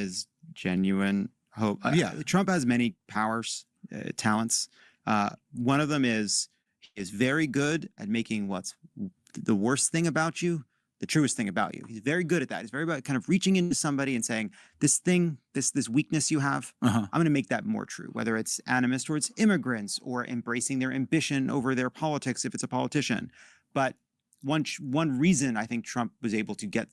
is genuine hope. Trump has many powers, talents. One of them is he is very good at making what's the worst thing about you the truest thing about you. He's very good at that. He's very good at kind of reaching into somebody and saying, this thing, this weakness you have, I'm going to make that more true. Whether it's animus towards immigrants or embracing their ambition over their politics if it's a politician. But one reason I think Trump was able to get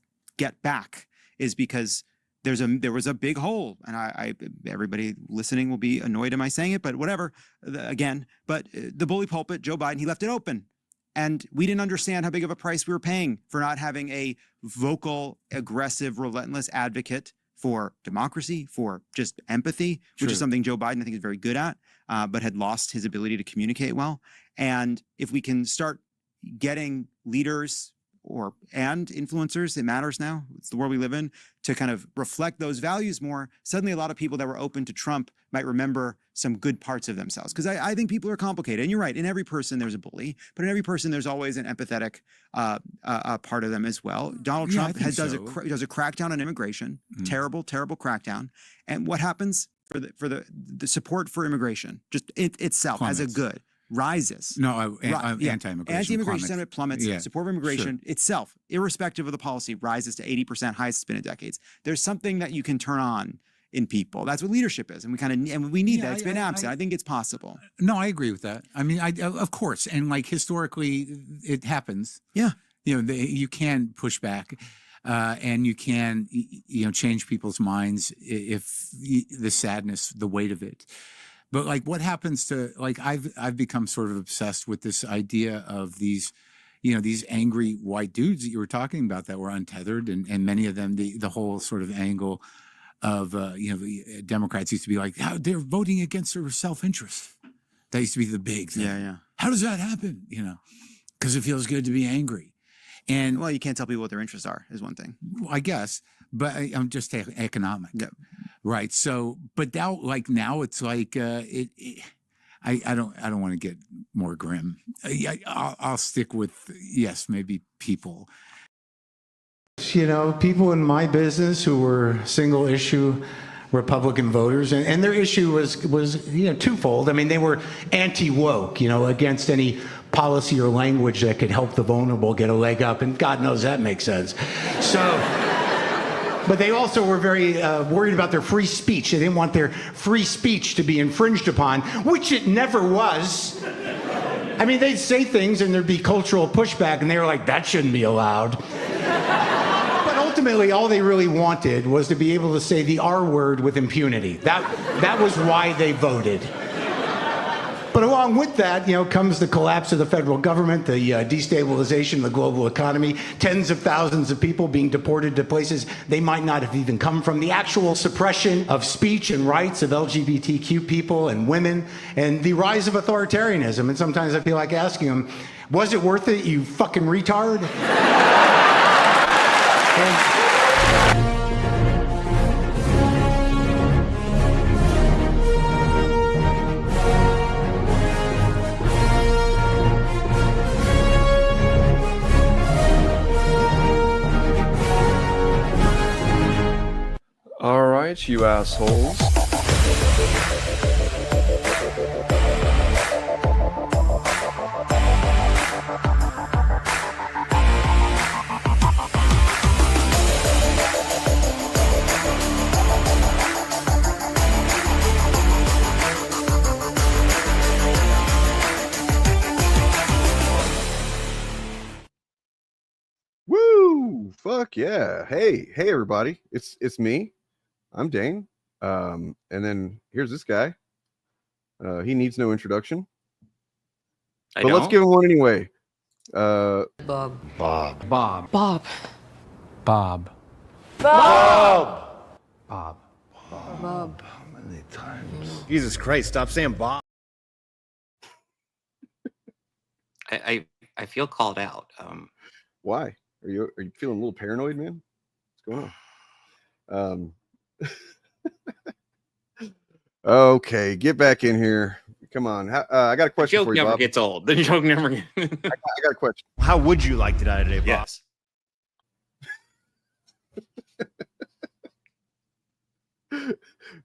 back is because there was a big hole, and everybody listening will be annoyed at my saying it, but whatever. Again, but the bully pulpit, Joe Biden, he left it open. And we didn't understand how big of a price we were paying for not having a vocal, aggressive, relentless advocate for democracy, for just empathy, which is something Joe Biden, I think, is very good at, but had lost his ability to communicate well. And if we can start getting leaders and influencers, it matters now, it's the world we live in, to kind of reflect those values more, suddenly a lot of people that were open to Trump might remember some good parts of themselves. Because I think people are complicated. And you're right, in every person there's a bully, but in every person there's always an empathetic part of them as well. Donald Trump does a crackdown on immigration, terrible crackdown. And what happens for the support for immigration, just itself plummets. As a good, rises. Anti-immigration. Anti-immigration sentiment plummets. Support for immigration itself, irrespective of the policy, rises to 80%, highest it's been in decades. There's something that you can turn on in people. That's what leadership is, and we need that. It's been absent. I think it's possible. No, I agree with that. I mean, of course, and like historically, it happens. Yeah, you can push back. And you can, change people's minds if the sadness, the weight of it. But like, what happens to I've become sort of obsessed with this idea of these, these angry white dudes that you were talking about that were untethered, and many of them, the whole sort of angle of Democrats used to be like, how they're voting against their self-interest. That used to be the big thing. Yeah. How does that happen? Because it feels good to be angry. And well, you can't tell people what their interests are is one thing. I guess, but I'm just economic. Yep. Right. So, but now it's like, I don't want to get more grim. I'll stick with, yes, maybe people. People in my business who were single issue Republican voters, and their issue was twofold. I mean, they were anti-woke, against any policy or language that could help the vulnerable get a leg up, and God knows that makes sense. So, but they also were very worried about their free speech. They didn't want their free speech to be infringed upon, which it never was. I mean, they'd say things and there'd be cultural pushback, and they were like, that shouldn't be allowed. Ultimately, all they really wanted was to be able to say the R word with impunity. That was why they voted. But along with that, comes the collapse of the federal government, the destabilization of the global economy, tens of thousands of people being deported to places they might not have even come from, the actual suppression of speech and rights of LGBTQ people and women, and the rise of authoritarianism. And sometimes I feel like asking them, was it worth it, you fucking retard? All right, you assholes. Woo! Fuck yeah! Hey everybody! It's me. I'm Dane. And then here's this guy. He needs no introduction. But let's give him one anyway. Bob. Bob. How many times? Jesus Christ, stop saying Bob. I feel called out. Why? Are you feeling a little paranoid, man? What's going on? Okay, get back in here. Come on. I got a question The joke for you, never Bob. gets old. The joke never gets I got a question. How would you like to die today, Bob? Yes.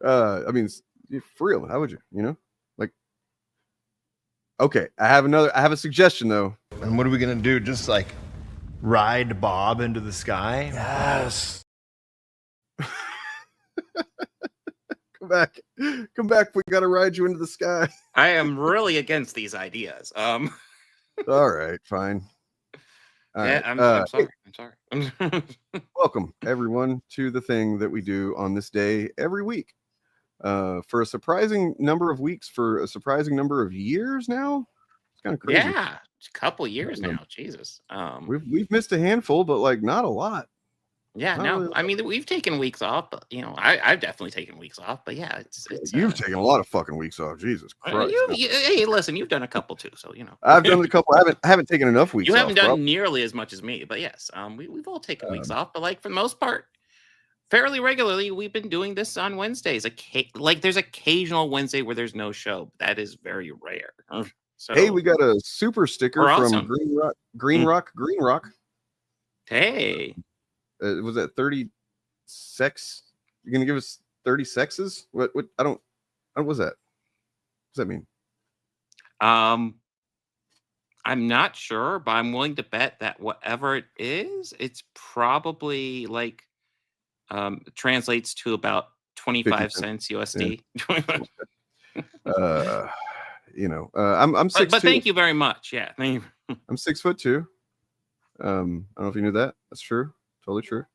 I mean, for real, how would you? You know, like, okay, I have a suggestion though. And what are we gonna do? Just like ride Bob into the sky? Yes. Come back. We gotta ride you into the sky. I am really against these ideas. All right, fine. All Yeah, right. I'm sorry. I'm sorry. Welcome everyone to the thing that we do on this day every week. For a surprising number of weeks, for a surprising number of years now. It's kind of crazy. Yeah, a couple years now. Jesus. We've missed a handful, but like not a lot. Yeah, Not no, really. I mean we've taken weeks off, but I've definitely taken weeks off. But yeah, it's You've taken a lot of fucking weeks off. Jesus Christ. hey, listen, you've done a couple too, so I've done a couple. I haven't taken enough weeks. You haven't off, done nearly as much as me, but yes, we've all taken weeks off. But like for the most part, fairly regularly, we've been doing this on Wednesdays. Like there's occasional Wednesday where there's no show, but that is very rare. So hey, we got a super sticker we're from awesome. Green Rock. Hey, Was that 30 sex? You're gonna give us 30 sexes? What was that? What does that mean? I'm not sure, but I'm willing to bet that whatever it is, it's probably like translates to about 25 cents USD. I'm 6'2". But thank you very much. Yeah, thank you. I'm 6'2". I don't know if you knew that. That's true. Totally true.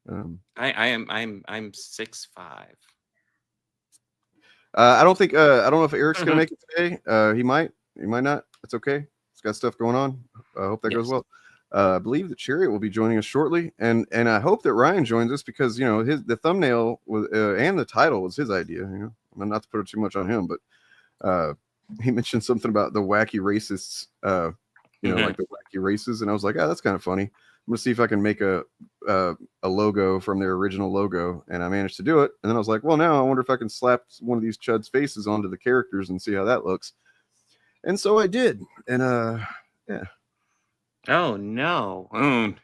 I'm 6'5". I don't know if Eric's gonna make it today. He might not. That's okay. He's got stuff going on. I hope that goes well. I believe that Chariot will be joining us shortly, and I hope that Ryan joins us because the thumbnail was and the title was his idea. I'm not to put it too much on him, but he mentioned something about the wacky racists. Like the wacky races, and I was like, that's kind of funny. I'm gonna see if I can make a logo from their original logo, and I managed to do it. And then I was like, well, now I wonder if I can slap one of these chuds' faces onto the characters and see how that looks. And so I did, and yeah. Oh no.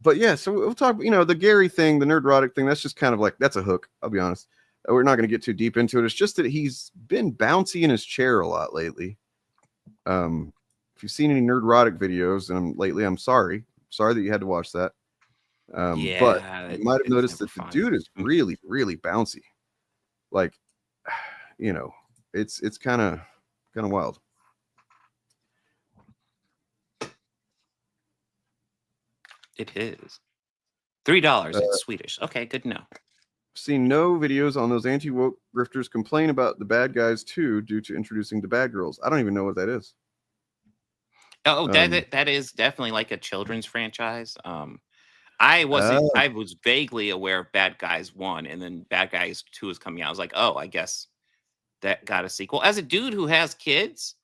But yeah, so we'll talk. The Gary thing, the Nerdrotic thing. That's just kind of like that's a hook. I'll be honest. We're not going to get too deep into it. It's just that he's been bouncy in his chair a lot lately. If you've seen any Nerdrotic videos, and lately, I'm sorry that you had to watch that. But you might have noticed that the dude is really, really bouncy. Like, it's kind of wild. It is $3. It's Swedish. Okay, good to know. Seen no videos on those anti-woke grifters complain about the bad guys too due to introducing the bad girls. I don't even know what that is. Oh, that is definitely like a children's franchise. I was vaguely aware of Bad Guys 1, and then Bad Guys 2 is coming out. I was like, oh, I guess that got a sequel. As a dude who has kids,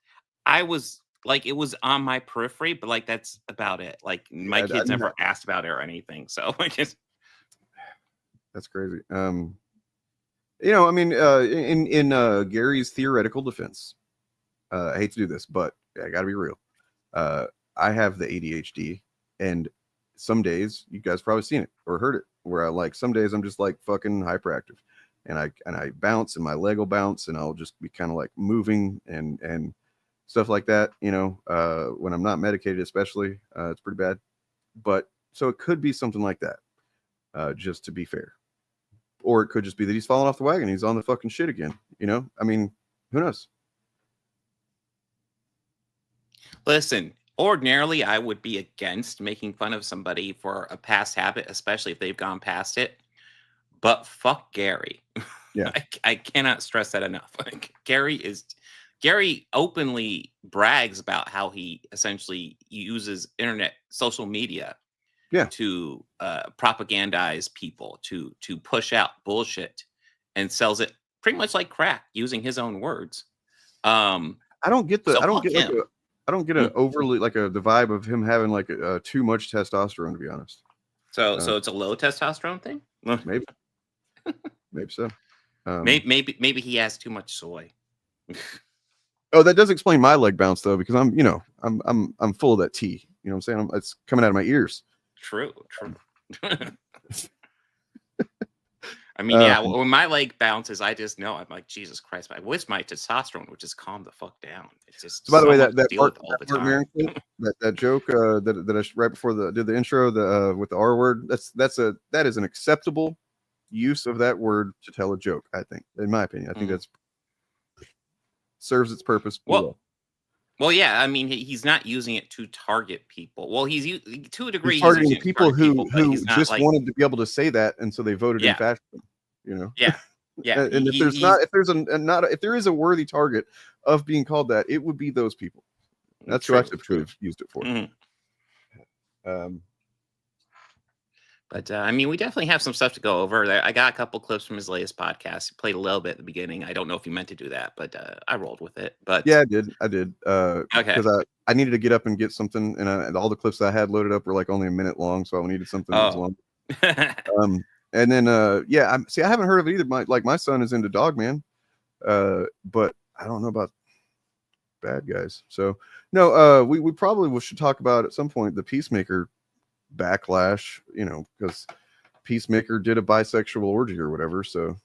I was like, it was on my periphery, but like that's about it. Like my kids never asked about it or anything. So I guess that's crazy. In Gary's theoretical defense, I hate to do this, but I got to be real. I have the ADHD, and some days you guys probably seen it or heard it, where some days I'm just like fucking hyperactive, and I bounce, and my leg will bounce, and I'll just be kind of like moving and stuff like that. When I'm not medicated, especially, it's pretty bad. But so it could be something like that, just to be fair, or it could just be that he's fallen off the wagon. He's on the fucking shit again. I mean, who knows? Listen, ordinarily I would be against making fun of somebody for a past habit, especially if they've gone past it. But fuck Gary. Yeah, I cannot stress that enough. Like, Gary openly brags about how he essentially uses social media, to propagandize people, to push out bullshit, and sells it pretty much like crack, using his own words. I don't get an overly the vibe of him having like too much testosterone, to be honest. So it's a low testosterone thing. Maybe so. Maybe he has too much soy. Oh, that does explain my leg bounce though, because I'm full of that tea. You know what I'm saying? It's coming out of my ears. True. I mean, yeah, when my leg bounces, I just know I'm like, Jesus Christ, I wish my testosterone would just calm the fuck down. It's just So by the way, so much that to deal with all the Mark time. Maron clip, that joke that I right before did the intro with the R word, that is an acceptable use of that word to tell a joke. I think, in my opinion, I think that's serves its purpose. Well, yeah, I mean, he's not using it to target people. Well, he's to a degree he's targeting using it to people target who he's not, just like, wanted to be able to say that, and so they voted in fascism. You know. Yeah. Yeah. And if there is a worthy target of being called that, it would be those people. That's who I typically have used it for. But I mean, we definitely have some stuff to go over. I got a couple clips from his latest podcast. He played a little bit at the beginning. I don't know if he meant to do that, but I rolled with it. But yeah, I did. Okay. Because I needed to get up and get something, and all the clips I had loaded up were like only a minute long, so I needed something that was long. And then I haven't heard of it either. My son is into Dogman, but I don't know about bad guys. So no, we probably should talk about at some point the Peacemaker backlash, because Peacemaker did a bisexual orgy or whatever. So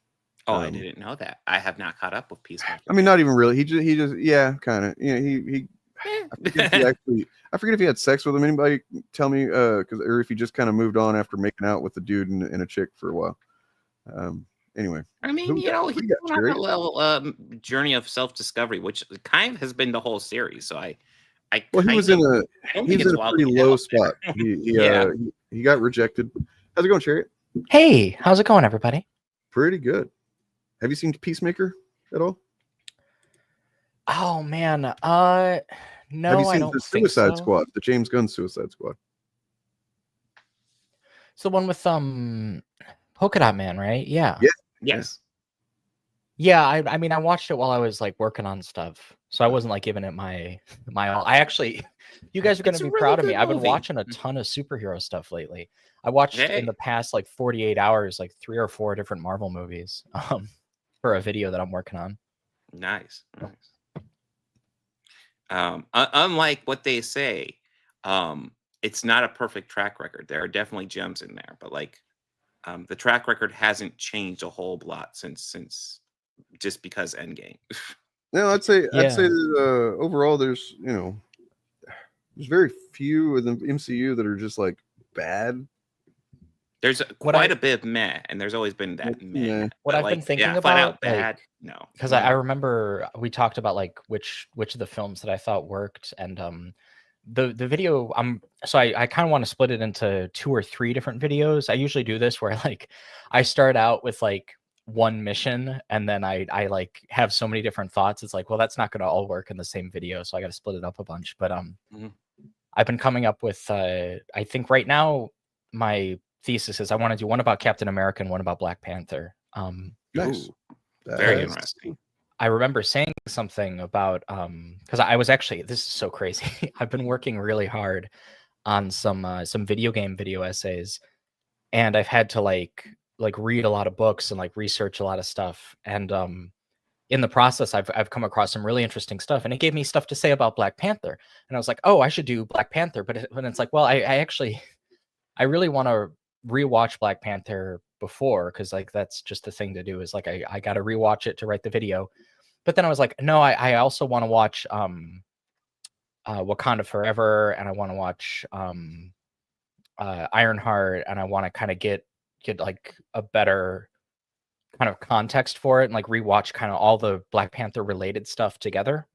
I didn't know that. I have not caught up with Peacemaker. I mean, not even really. He just kind of. I forget if he had sex with him. Anybody tell me? Or if he just kind of moved on after making out with the dude and a chick for a while. Anyway, I mean, he's on a little journey of self-discovery, which kind of has been the whole series. So he was in a pretty low spot. He got rejected. How's it going, Chariot? Hey, how's it going, everybody? Pretty good. Have you seen Peacemaker at all? Oh man, no, I don't the think Suicide so. Squad, the James Gunn Suicide Squad. It's the one with Polka Dot Man, right? Yeah. Yes. Yeah, I mean, I watched it while I was like working on stuff, so I wasn't like giving it my all. I actually, you guys are going to be proud of me. I've been watching a ton of superhero stuff lately. I watched in the past like 48 hours, like 3 or 4 different Marvel movies, for a video that I'm working on. Nice. Unlike what they say, it's not a perfect track record. There are definitely gems in there, but like the track record hasn't changed a whole lot since just because Endgame. No, I'd say that overall there's very few of the MCU that are just like bad. There's quite a bit of meh, and there's always been that meh. Yeah. What I've been thinking about, flat out bad, no. Because I remember we talked about like which of the films that I thought worked, and the video. I kind of want to split it into 2 or 3 different videos. I usually do this where like I start out with like one mission, and then I like have so many different thoughts. It's like, well, that's not going to all work in the same video, so I got to split it up a bunch. But I've been coming up with I think right now my thesis is I want to do one about Captain America and one about Black Panther. Nice. Very interesting. I remember saying something about because I was actually, this is so crazy. I've been working really hard on some video essays, and I've had to like read a lot of books and like research a lot of stuff. And in the process, I've come across some really interesting stuff, and it gave me stuff to say about Black Panther. And I was like, oh, I should do Black Panther. But it's like, well, I really want to rewatch Black Panther before, because like that's just the thing to do, is like I got to rewatch it to write the video. But then I was like, no, I also want to watch Wakanda Forever, and I want to watch Ironheart, and I want to kind of get like a better kind of context for it, and like rewatch kind of all the Black Panther related stuff together.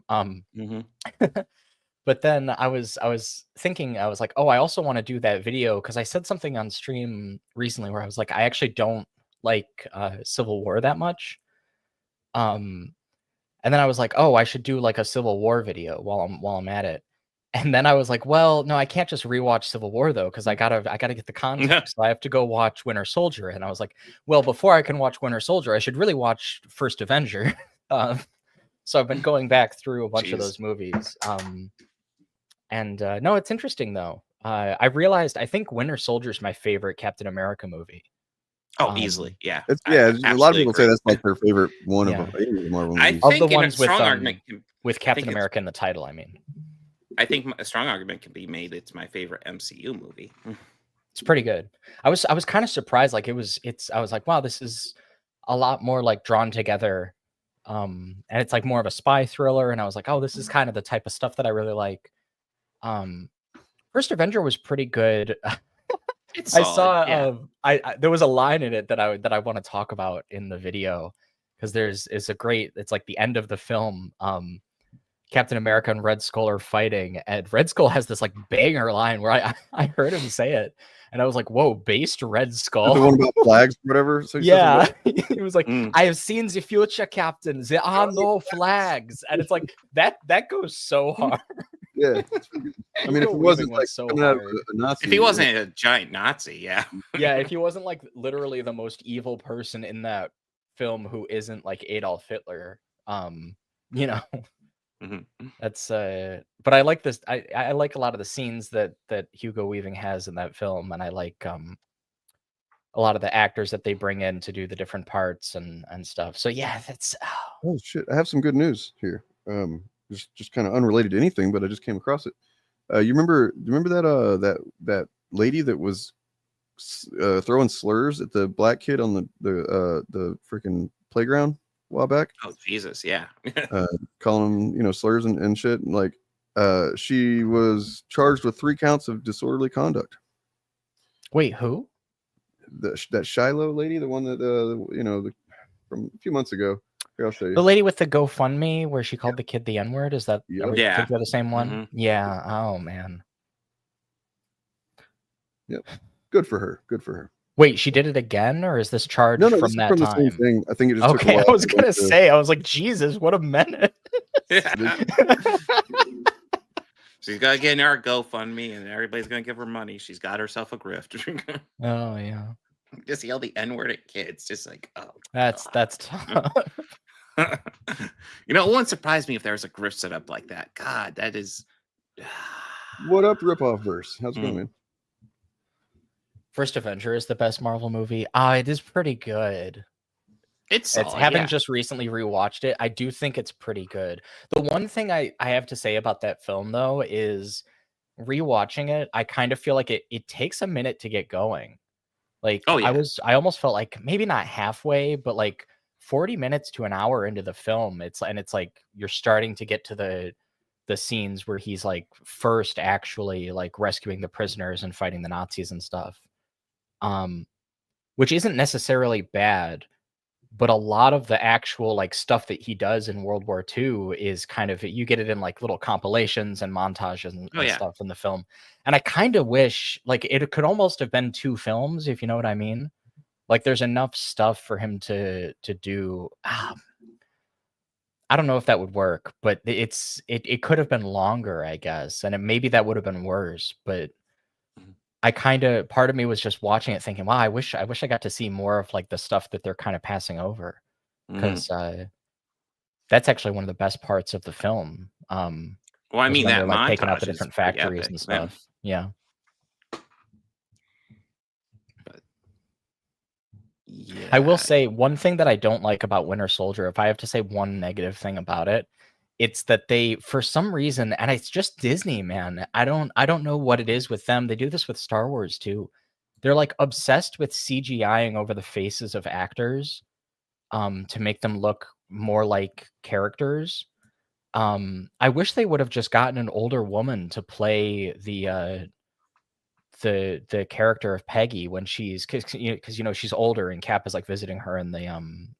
But then I was thinking, I was like, oh, I also want to do that video, because I said something on stream recently where I was like, I actually don't like Civil War that much. And then I was like, oh, I should do like a Civil War video while I'm at it. And then I was like, well, no, I can't just rewatch Civil War though, because I gotta get the context. So I have to go watch Winter Soldier. And I was like, well, before I can watch Winter Soldier, I should really watch First Avenger. So I've been going back through a bunch of those movies. No, it's interesting though. I realized I think Winter Soldier is my favorite Captain America movie. Oh, easily, yeah. A lot of people say that's like their favorite one of the Marvel movies. I think of the ones with Captain America in the title, I mean. I think a strong argument can be made it's my favorite MCU movie. It's pretty good. I was kind of surprised. Like I was like, wow, this is a lot more like drawn together. And it's like more of a spy thriller. And I was like, oh, this is kind of the type of stuff that I really like. First Avenger was pretty good. It's I solid, saw I there was a line in it that I want to talk about in the video, because it's like the end of the film. Captain America and Red Skull are fighting, and Red Skull has this like banger line where I heard him say it, and I was like, whoa, based Red Skull. The one about flags, or whatever. So yeah, he was like, I have seen the future, Captain. There are no flags, and it's like that goes so hard. Yeah, I mean, if it wasn't like so coming out of hard. a Nazi, if he wasn't a giant Nazi, yeah. Yeah, if he wasn't like literally the most evil person in that film who isn't like Adolf Hitler, you know. That's but I like this. I like a lot of the scenes that Hugo Weaving has in that film, and I like a lot of the actors that they bring in to do the different parts and stuff. So yeah, that's oh shit, I have some good news here. Just kind of unrelated to anything, but I just came across it. You remember that lady that was throwing slurs at the black kid on the freaking playground a while back? Oh Jesus, yeah. Calling him, slurs and shit. And like, she was charged with 3 counts of disorderly conduct. Wait, who? That Shiloh lady, the one that from a few months ago. Here, I'll show you. The lady with the GoFundMe where she called the kid the N-word. Is that? Yep. Yeah. Think they're the same one. Yeah. Oh man. Yep. Good for her. Good for her. Wait, she did it again, or is this charge No, from this that is from time? the same thing. I think it just took a okay. while I was to gonna get to- say, I was like, Jesus, what a minute. She's got to get in our GoFundMe, and everybody's gonna give her money. She's got herself a grift. Oh yeah. Just yell the N-word at kids, just like, oh. That's tough. It wouldn't surprise me if there was a grift set up like that. God, that is. What up, ripoff verse? How's it going, man? First Avenger is the best Marvel movie. It is pretty good. It's solid, having just recently rewatched it, I do think it's pretty good. The one thing I have to say about that film though is rewatching it, I kind of feel like it takes a minute to get going. Like I almost felt like maybe not halfway, but like 40 minutes to an hour into the film, it's like you're starting to get to the scenes where he's like first actually like rescuing the prisoners and fighting the Nazis and stuff. Which isn't necessarily bad, but a lot of the actual like stuff that he does in World War II is kind of, you get it in like little compilations and montages and stuff in the film. And I kind of wish like it could almost have been 2 films, if you know what I mean. Like there's enough stuff for him to do. I don't know if that would work, but it could have been longer, I guess. And maybe that would have been worse, but I part of me was just watching it thinking, wow, I wish I got to see more of like the stuff that they're kind of passing over. Because that's actually one of the best parts of the film. Well, I mean, that like montage taking out the is different pretty factories epic, and stuff. Yeah. Yeah. I will say one thing that I don't like about Winter Soldier, if I have to say one negative thing about it, it's that they, for some reason, and it's just Disney, man. I don't know what it is with them. They do this with Star Wars too. They're like obsessed with CGIing over the faces of actors, to make them look more like characters. I wish they would have just gotten an older woman to play the character of Peggy when she's because she's older and Cap is like visiting her in the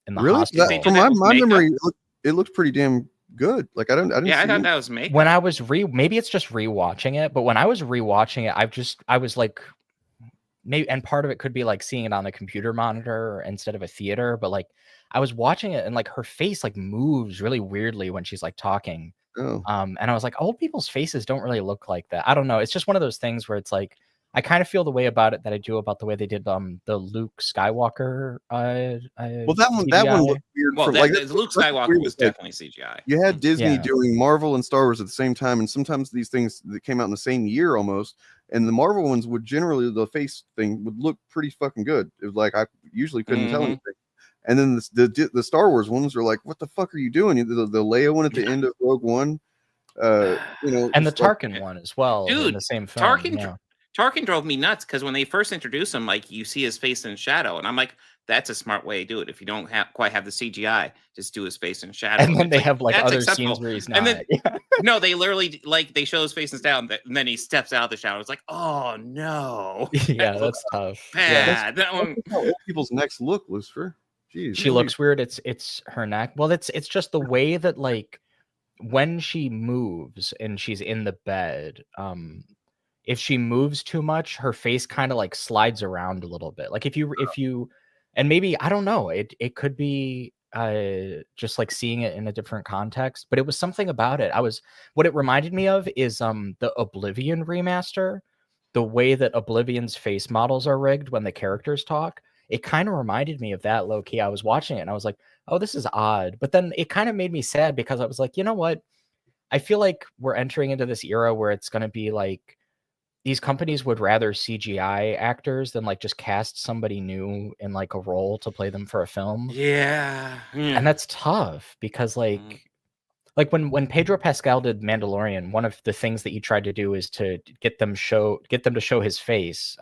Really? hospital. From my memory, it looked pretty damn good. Like I didn't. Yeah, I see thought that was makeup. When I was maybe it's just rewatching it, but when I was rewatching it, I was like, maybe, and part of it could be like seeing it on a computer monitor instead of a theater, but like I was watching it and like her face like moves really weirdly when she's like talking. Oh. And I was like, old people's faces don't really look like that. I don't know. It's just one of those things where it's like, I kind of feel the way about it that I do about the way they did the Luke Skywalker. Well, that one looked weird. Well, Luke Skywalker was weird. definitely CGI. You had Disney doing Marvel and Star Wars at the same time, and sometimes these things that came out in the same year almost. And the Marvel ones would generally, the face thing would look pretty fucking good. It was like I usually couldn't tell anything. And then the Star Wars ones were like, what the fuck are you doing? The Leia one at the end of Rogue One, and the Tarkin one as well, dude, in the same film. Tarkin drove me nuts because when they first introduced him, like you see his face in shadow, and I'm like, that's a smart way to do it. If you don't quite have the CGI, just do his face in shadow. And then it's they have like that's other acceptable. scenes where he's not. And then no, they literally like they show his face is down, and then he steps out of the shadow. It's like, oh no, Yeah, that that's looks tough. Yeah. bad. That one. That's how old people's necks look, Lucifer. Jeez, She looks weird. It's her neck. Well, it's just the way that like when she moves and she's in the bed, if she moves too much, her face kind of like slides around a little bit. Like if you and maybe I don't know, it could be just like seeing it in a different context, but it was something about it. What it reminded me of is the Oblivion remaster, the way that Oblivion's face models are rigged when the characters talk. It kind of reminded me of that low key. I was watching it and I was like, oh, this is odd. But then it kind of made me sad because I was like, you know what? I feel like we're entering into this era where it's going to be like these companies would rather CGI actors than like just cast somebody new in like a role to play them for a film. Yeah. And that's tough because like when Pedro Pascal did Mandalorian, one of the things that he tried to do is to get them to show his face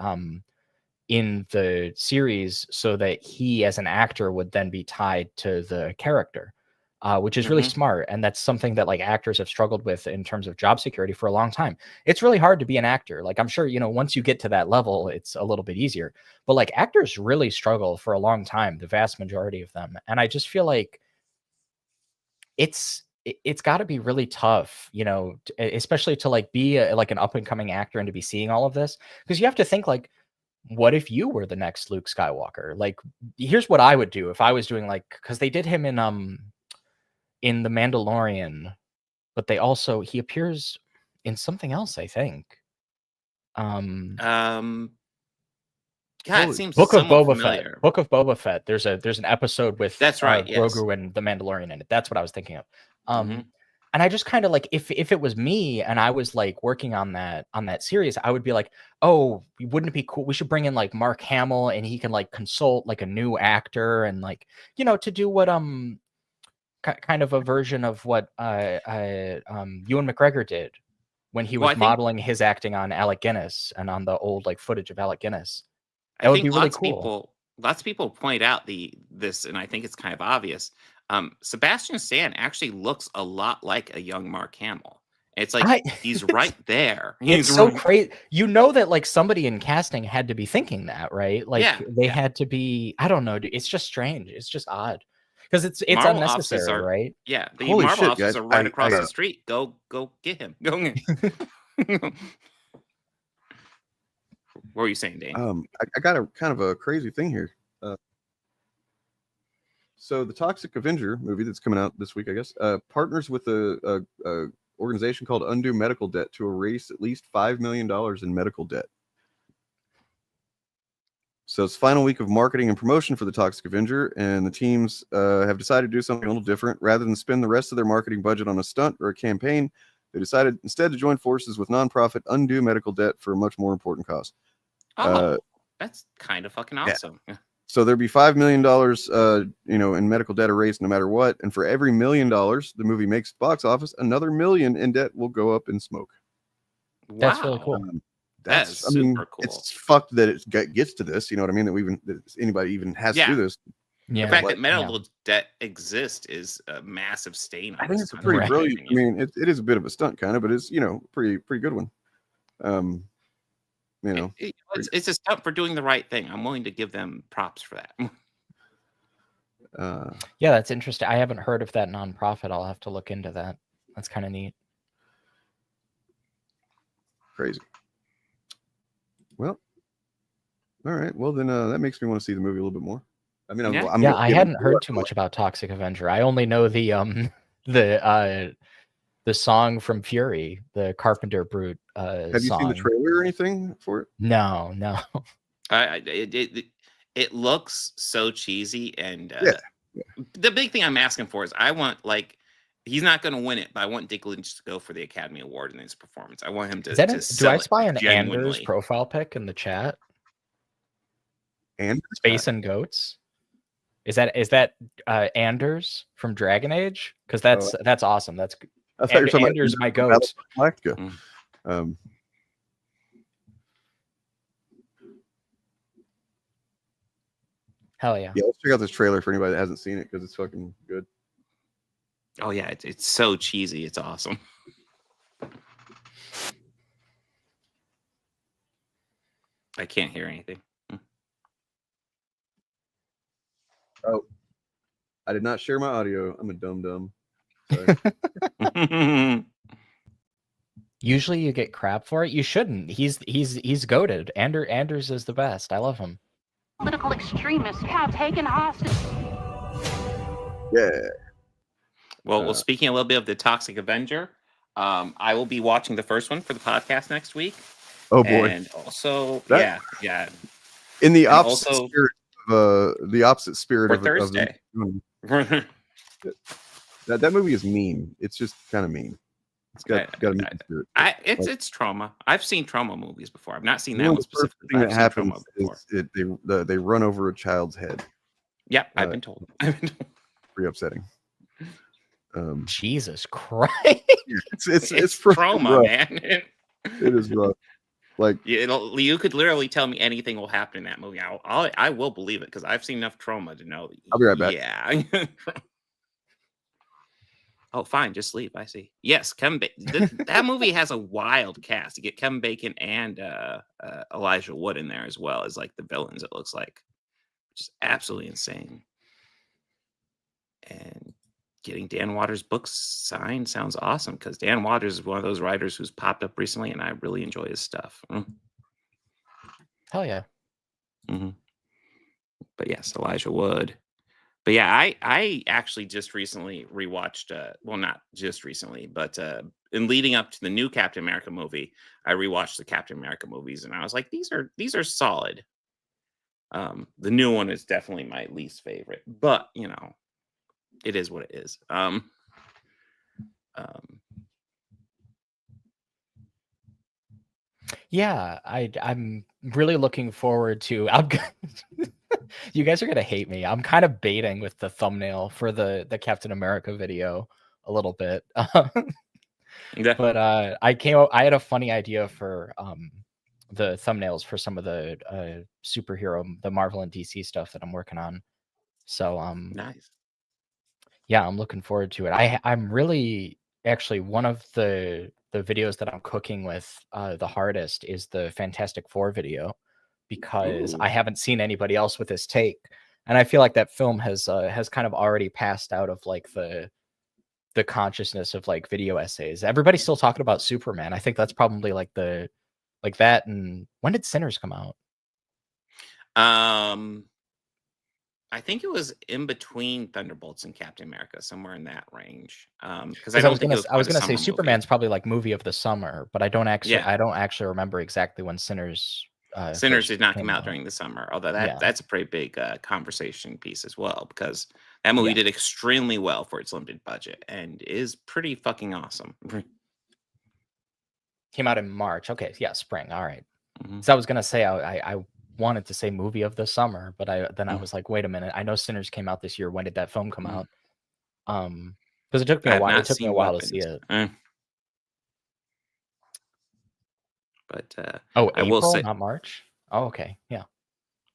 in the series so that he as an actor would then be tied to the character, which is really smart. And that's something that like actors have struggled with in terms of job security for a long time. It's really hard to be an actor. Like I'm sure, once you get to that level, it's a little bit easier, but like actors really struggle for a long time, the vast majority of them. And I just feel like it's got to be really tough, especially to like be like an up and coming actor and to be seeing all of this, because you have to think like, what if you were the next Luke Skywalker? Like, here's what I would do if I was doing like, because they did him in The Mandalorian, but he appears in something else, I think. God, it seems Book of somewhat Boba familiar. Fett. Book of Boba Fett. There's an episode with That's right, yes. Grogu and the Mandalorian in it. That's what I was thinking of. And I just kind of like, if it was me and I was like working on that series, I would be like, oh, wouldn't it be cool? We should bring in like Mark Hamill and he can like consult like a new actor and like, to do what kind of a version of what Ewan McGregor did when he was modeling his acting on Alec Guinness and on the old like footage of Alec Guinness. That would be really cool. Lots of people point out this, and I think it's kind of obvious. Sebastian Stan actually looks a lot like a young Mark Hamill. It's like he's right there. It's so crazy. That like somebody in casting had to be thinking that, right? Like they had to be. I don't know. It's just strange. It's just odd because it's Marvel unnecessary, right? Yeah, the Holy Marvel shit, offices guys. are right across the street. Go get him. Go. What were you saying, Dane? I got a kind of a crazy thing here. So the Toxic Avenger movie that's coming out this week, I guess, partners with a organization called Undo Medical Debt to erase at least $5 million in medical debt. So it's final week of marketing and promotion for the Toxic Avenger, and the teams have decided to do something a little different. Rather than spend the rest of their marketing budget on a stunt or a campaign, they decided instead to join forces with nonprofit Undo Medical Debt for a much more important cause. That's kind of fucking awesome. Yeah. So there'd be $5 million, in medical debt erased no matter what. And for every $1 million the movie makes at the box office, another $1 million in debt will go up in smoke. Wow. That's really cool. That's super cool. It's fucked that it gets to this. You know what I mean? That anybody even has to do this. Yeah. The fact that medical debt exists is a massive stain. I think it's a pretty brilliant. I mean, it is a bit of a stunt, kind of, but it's pretty good one. It's a stunt for doing the right thing. I'm willing to give them props for that. Yeah, that's interesting. I haven't heard of that nonprofit. I'll have to look into that. That's kind of neat. Crazy. Well, all right. Well, then that makes me want to see the movie a little bit more. I mean, I hadn't heard too much about Toxic Avenger. I only know the song from Fury, the Carpenter Brute Have you seen the trailer or anything for it? No. It looks so cheesy, and the big thing I'm asking for is I want he's not going to win it, but I want Dick Lynch to go for the Academy Award in his performance. I want him to. Do I spy an Anders profile pic in the chat? And Space and Goats. Is that Anders from Dragon Age? Because that's awesome. That's I thought you were talking Anders, my goats. Hell yeah. Yeah, let's check out this trailer for anybody that hasn't seen it because it's fucking good. Oh yeah, it's so cheesy. It's awesome. I can't hear anything. Oh, I did not share my audio. I'm a dumb. Sorry. Usually you get crap for it. You shouldn't. He's goated. Anders is the best. I love him. Political extremists have taken hostage. Yeah. Well, speaking a little bit of the Toxic Avenger, I will be watching the first one for the podcast next week. Oh boy. And also, That- yeah. In the And opposite also- spirit of the opposite spirit For of Thursday. that movie is mean. It's just kind of mean. It's got a mean spirit. It's trauma. I've seen trauma movies before. I've not seen that You know, one the first specifically. thing But that I've seen happens trauma before. is they run over a child's head. Yep, I've been told. Pretty upsetting. Jesus Christ. It's freaking trauma, rough. man. It is rough. Like you could literally tell me anything will happen in that movie. I will believe it because I've seen enough trauma to know. I'll be right back. Yeah. Oh, fine. Just leave. I see. Yes, Kevin Bacon. That movie has a wild cast. You get Kevin Bacon and Elijah Wood in there as well as like the villains. It looks like, which is absolutely insane. And getting Dan Waters' books signed sounds awesome because Dan Waters is one of those writers who's popped up recently, and I really enjoy his stuff. Hell yeah. Mm-hmm. But yes, Elijah Wood. But yeah, I actually just recently rewatched, well, not just recently, but in leading up to the new Captain America movie, I rewatched the Captain America movies, and I was like, these are solid. The new one is definitely my least favorite, but you know, it is what it is. Yeah, I'm really looking forward to. You guys are gonna hate me. I'm kind of baiting with the thumbnail for the Captain America video a little bit. Yeah. But I had a funny idea for the thumbnails for some of the superhero, the Marvel and DC stuff that I'm working on. So nice. Yeah, I'm looking forward to it. I'm really actually one of the videos that I'm cooking with the hardest is the Fantastic Four video because I haven't seen anybody else with this take, and I feel like that film has kind of already passed out of like the consciousness of like video essays. Everybody's still talking about Superman. I think that's probably like that. And when did Sinners come out? I think it was in between Thunderbolts and Captain America, somewhere in that range. Because I was gonna say Superman's probably like movie of the summer, but I don't actually remember exactly when Sinners. Sinners did not come out during the summer, although that's a pretty big conversation piece as well, because that movie did extremely well for its limited budget and is pretty fucking awesome. Came out in March. Okay, yeah, spring. All right. So I was gonna say I wanted to say movie of the summer, but I was like, wait a minute. I know Sinners came out this year. When did that film come out? Because it took me a while. It took me a while to see it. But I will say not March. Oh, okay, yeah.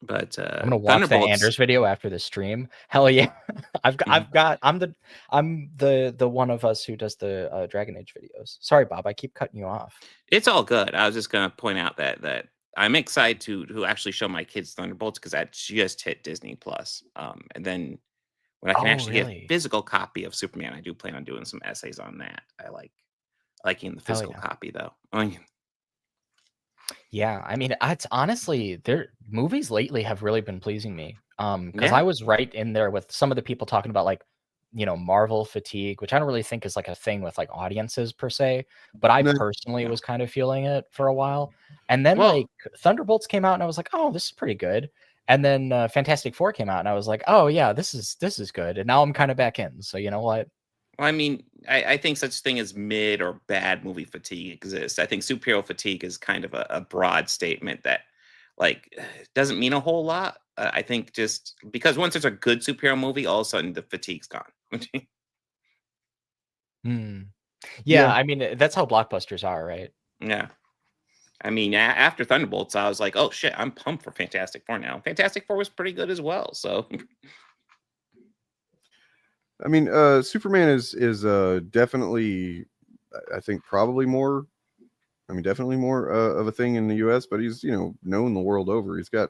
But I'm gonna watch the Anders video after the stream. Hell yeah! I'm the one of us who does the Dragon Age videos. Sorry, Bob, I keep cutting you off. It's all good. I was just gonna point out that I'm excited to actually show my kids Thunderbolts because that just hit Disney Plus. And then when I can actually get a physical copy of Superman, I do plan on doing some essays on that. I liking the physical copy though. Yeah, I mean, it's honestly, their movies lately have really been pleasing me. Because I was right in there with some of the people talking about like, you know, Marvel fatigue, which I don't really think is like a thing with like audiences per se, but I personally was kind of feeling it for a while. And then like Thunderbolts came out and I was like, oh, this is pretty good. And then Fantastic Four came out and I was like, oh yeah, this is good. And now I'm kind of back in. So you know what? Well, I mean, I think such thing as mid or bad movie fatigue exists. I think superhero fatigue is kind of a broad statement that like doesn't mean a whole lot. I think just because once there's a good superhero movie, all of a sudden the fatigue's gone. Yeah, I mean, that's how blockbusters are, right? Yeah. I mean, after Thunderbolts, I was like, oh shit, I'm pumped for Fantastic Four now. Fantastic Four was pretty good as well. So, I mean, Superman is definitely, I think, probably more. I mean, definitely more of a thing in the U.S., but he's known the world over. He's got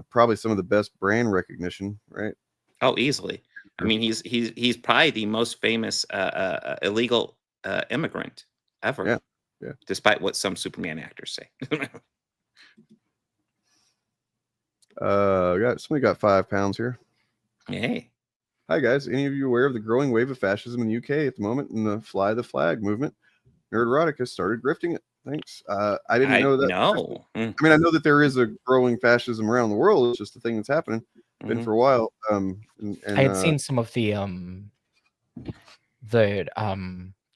probably some of the best brand recognition, right? oh, easily. I mean, he's probably the most famous illegal immigrant ever. Yeah. Yeah. Despite what some Superman actors say. Somebody got £5 here. Hey. Hi guys. Any of you aware of the growing wave of fascism in the UK at the moment in the Fly the Flag movement? Nerdrotic has started grifting it. Thanks. I didn't know that. No. I mean, I know that there is a growing fascism around the world. It's just a thing that's happening. Been for a while. And I had seen some of the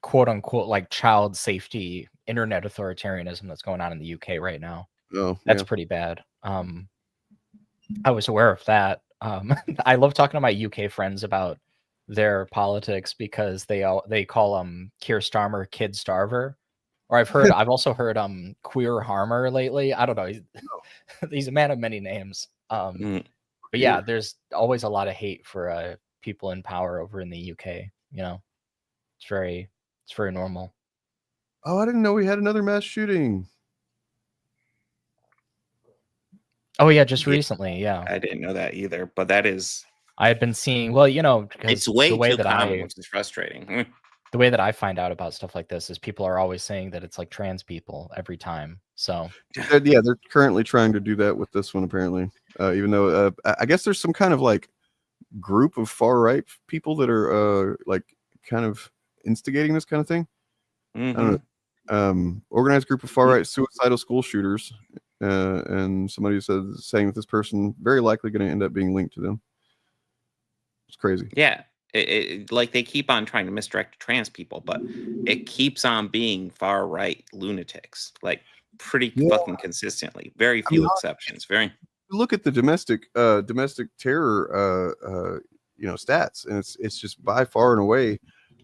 quote unquote like child safety internet authoritarianism that's going on in the UK right now. Oh, that's pretty bad. I was aware of that. I love talking to my UK friends about their politics because they call Keir Starmer Kid Starver, or I've also heard Queer Harmer lately. I don't know. He's a man of many names. But yeah, there's always a lot of hate for people in power over in the UK. It's very normal. Oh, I didn't know we had another mass shooting. Oh yeah, just recently. Yeah, I didn't know that either. But that is. I had been seeing. Well, it's way too common, which is frustrating. The way that I find out about stuff like this is people are always saying that it's like trans people every time. So they're currently trying to do that with this one apparently. Even though I guess there's some kind of like group of far right people that are like kind of instigating this kind of thing. I don't know. Organized group of far right suicidal school shooters, and somebody saying that this person very likely going to end up being linked to them. It's crazy. Yeah, like they keep on trying to misdirect trans people, but it keeps on being far right lunatics, like pretty fucking consistently. Very few exceptions. Look at the domestic terror stats, and it's just by far and away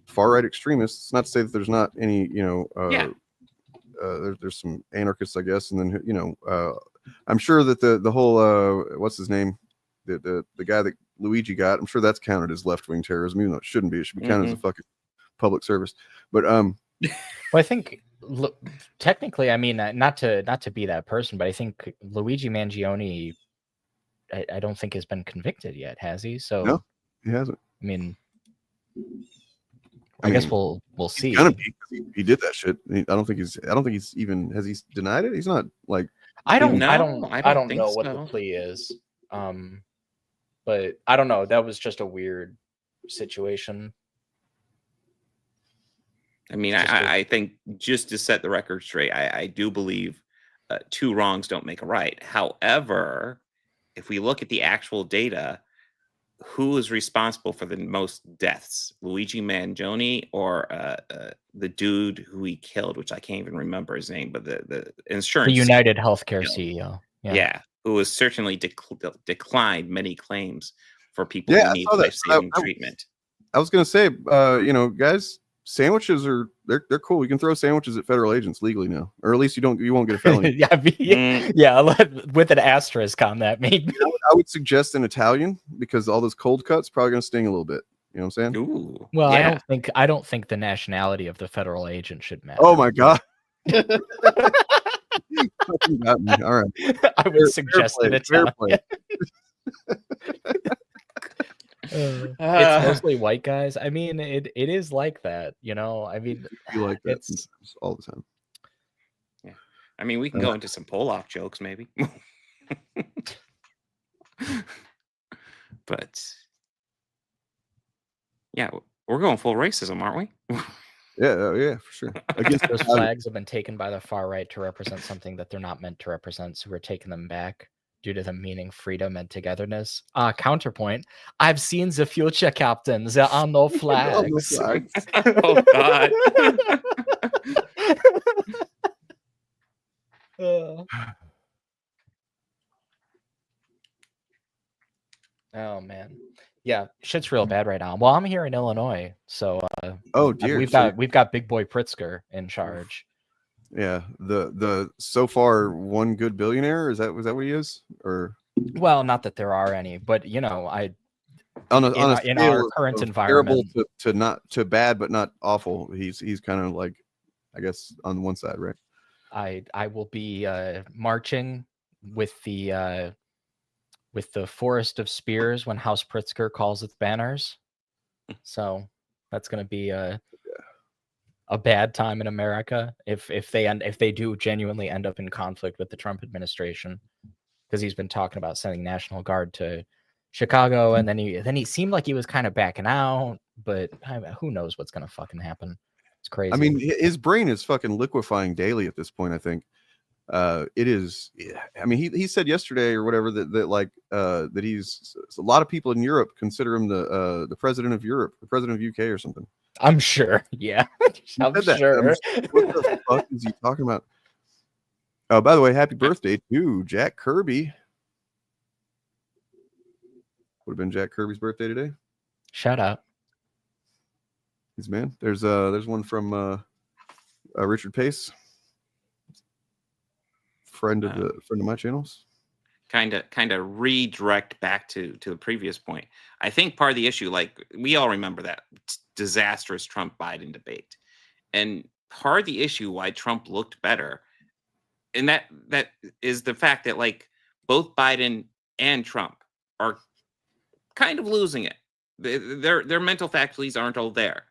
far right extremists. It's not to say that there's not any there's some anarchists, I guess, and then I'm sure that the whole what's his name, the guy that Luigi got, I'm sure that's counted as left-wing terrorism, even though it shouldn't be. It should be counted as a fucking public service. But well, I think technically, I mean, not to be that person, but I think Luigi Mangione, I don't think has been convicted yet, has he? So no, he hasn't. I mean, I guess we'll see. He's gonna be, he did that shit. I don't think he's even, has he denied it? He's not like. I don't know what the plea is. But I don't know. That was just a weird situation. I mean, I think just to set the record straight, I do believe two wrongs don't make a right. However, if we look at the actual data, who is responsible for the most deaths? Luigi Mangione or the dude who he killed, which I can't even remember his name, but the insurance. The United Healthcare CEO. Yeah, who has certainly declined many claims for people who need life-saving treatment. I was going to say, guys, sandwiches they're cool. You can throw sandwiches at federal agents legally now, or at least you won't get a felony. yeah, with an asterisk on that, maybe. I would suggest an Italian because all those cold cuts probably going to sting a little bit. You know what I'm saying? Ooh, well, yeah. I don't think the nationality of the federal agent should matter. Oh my god. All right. I would suggest an Italian. It's mostly white guys. I mean, it is like that, I mean, you like that all the time. Yeah, I mean, we can go into some Poloff jokes, maybe. But yeah, we're going full racism, aren't we? Yeah, for sure. Against those flags have been taken by the far right to represent something that they're not meant to represent, so we're taking them back due to them meaning freedom and togetherness. Counterpoint: I've seen the future, Captain. There are no flags. Oh God. Oh man, yeah, shit's real bad right now. Well, I'm here in Illinois, so oh dear, we've got Big Boy Pritzker in charge. Yeah, the so far one good billionaire, was that what he is? Or Well, not that there are any, but you know, on a in scale our current of terrible environment, to not to bad but not awful, he's kind of like, I guess, on one side, right? I will be marching with the forest of spears when House Pritzker calls its banners. So that's going to be a bad time in America if they do genuinely end up in conflict with the Trump administration, because he's been talking about sending National Guard to Chicago, and then he seemed like he was kind of backing out, but who knows what's going to fucking happen. It's crazy. I mean, his brain is fucking liquefying daily at this point, I think. It is, I mean, he said yesterday or whatever that that he's, a lot of people in Europe consider him the president of Europe, the president of UK or something. I'm sure. Yeah. I'm sure. What the fuck is he talking about? Oh, by the way, happy birthday to Jack Kirby. Would have been Jack Kirby's birthday today. Shout out. He's man. There's one from Richard Pace, friend of my channels. Kind of redirect back to the previous point. I think part of the issue, like we all remember that disastrous Trump-Biden debate, and part of the issue why Trump looked better, and that is the fact that like both Biden and Trump are kind of losing it. Their mental faculties aren't all there.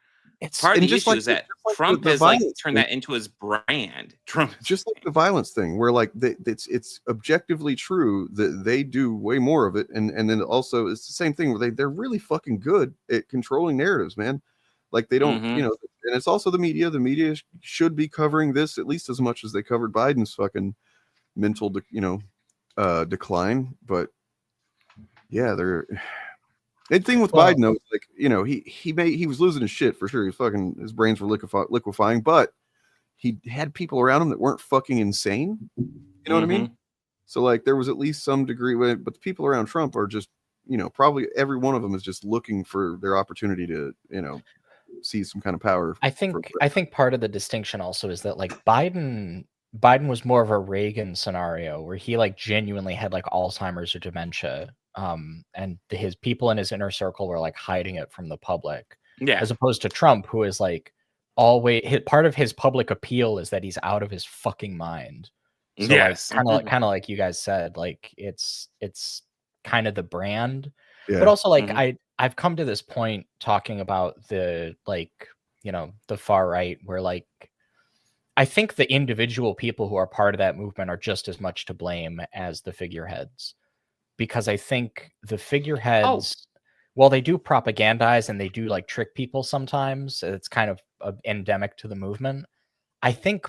Part of the issue is that Trump has like turned that into his brand. Trump, just like the violence thing, where like it's objectively true that they do way more of it, and then also it's the same thing where they're really fucking good at controlling narratives, man. Like they don't, you know, and it's also the media. The media should be covering this at least as much as they covered Biden's fucking mental, decline. But yeah, they're. The thing with Biden, though, like, you know, he was losing his shit for sure. His brains were liquefying, but he had people around him that weren't fucking insane. You know what I mean? So like there was at least some degree with it, but the people around Trump are just, you know, probably every one of them is just looking for their opportunity to, you know, see some kind of power. I think part of the distinction also is that like Biden was more of a Reagan scenario where he like genuinely had like Alzheimer's or dementia. And his people in his inner circle were like hiding it from the public. Yeah. As opposed to Trump, who is like always part of his public appeal is that he's out of his fucking mind. So yes. like kind of like you guys said, like it's kind of the brand. Yeah. But also like I've come to this point talking about the like, you know, the far right where like I think the individual people who are part of that movement are just as much to blame as the figureheads. Because I think the figureheads, while they do propagandize and they do like trick people sometimes, it's kind of endemic to the movement. I think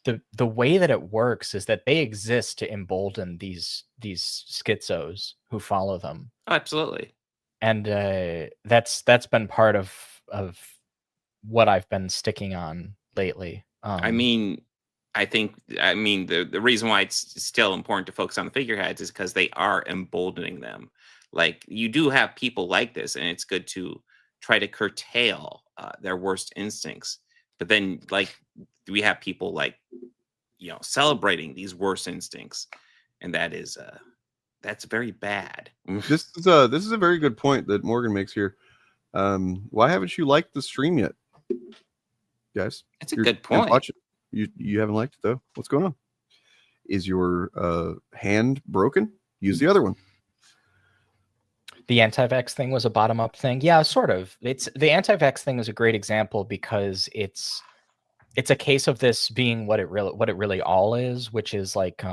the way that it works is that they exist to embolden these schizos who follow them. Oh, absolutely. And that's been part of what I've been sticking on lately. I mean, the reason why it's still important to focus on the figureheads is because they are emboldening them. Like you do have people like this, and it's good to try to curtail their worst instincts. But then, like, we have people like, you know, celebrating these worst instincts, and that's very bad. This is a very good point that Morgan makes here. Why haven't you liked the stream yet, guys? That's a good point. Watch it. You haven't liked it though. What's going on? Is your hand broken? Use the other one. The anti-vax thing was a bottom-up thing. Yeah, sort of. It's the anti-vax thing is a great example because it's a case of this being what it really all is, which is like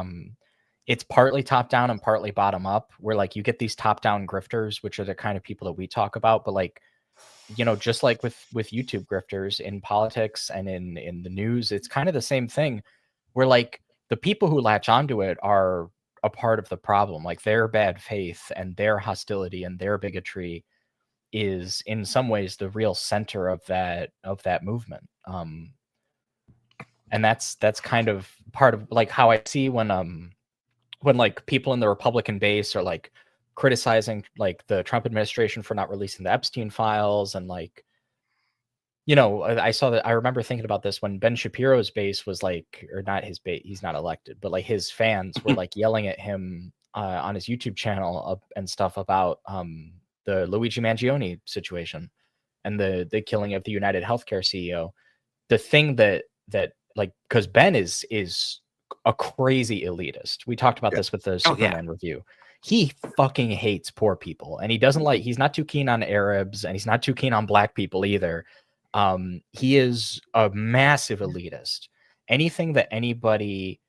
it's partly top-down and partly bottom-up, where like you get these top-down grifters, which are the kind of people that we talk about, but like, you know, just like with YouTube grifters in politics and in the news, it's kind of the same thing where like the people who latch onto it are a part of the problem. Like their bad faith and their hostility and their bigotry is in some ways the real center of that movement. And that's kind of part of like how I see when like people in the Republican base are like criticizing like the Trump administration for not releasing the Epstein files and like you know, I saw that. I remember thinking about this when Ben Shapiro's base was like, or not his base, he's not elected, but like his fans were like yelling at him on his YouTube channel and stuff about the Luigi Mangione situation and the killing of the United Healthcare CEO. The thing that like, because Ben is a crazy elitist. We talked about this with the Superman review. He fucking hates poor people, and he doesn't like. He's not too keen on Arabs, and he's not too keen on black people either. He is a massive elitist. Anything that anybody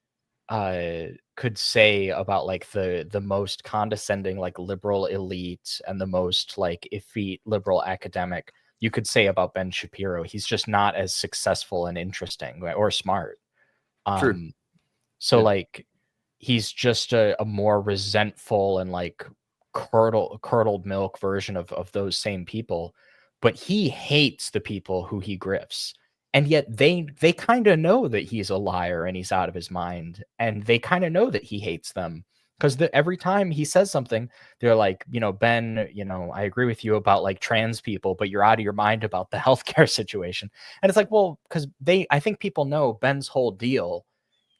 could say about like the most condescending like liberal elite and the most like effete liberal academic, you could say about Ben Shapiro. He's just not as successful and interesting or smart. True. So like he's just a more resentful and like curdled milk version of those same people, but he hates the people who he grifts. And yet they kind of know that he's a liar and he's out of his mind, and they kind of know that he hates them, because every time he says something, they're like, you know, Ben, you know, I agree with you about like trans people, but you're out of your mind about the healthcare situation. And it's like, well, because I think people know Ben's whole deal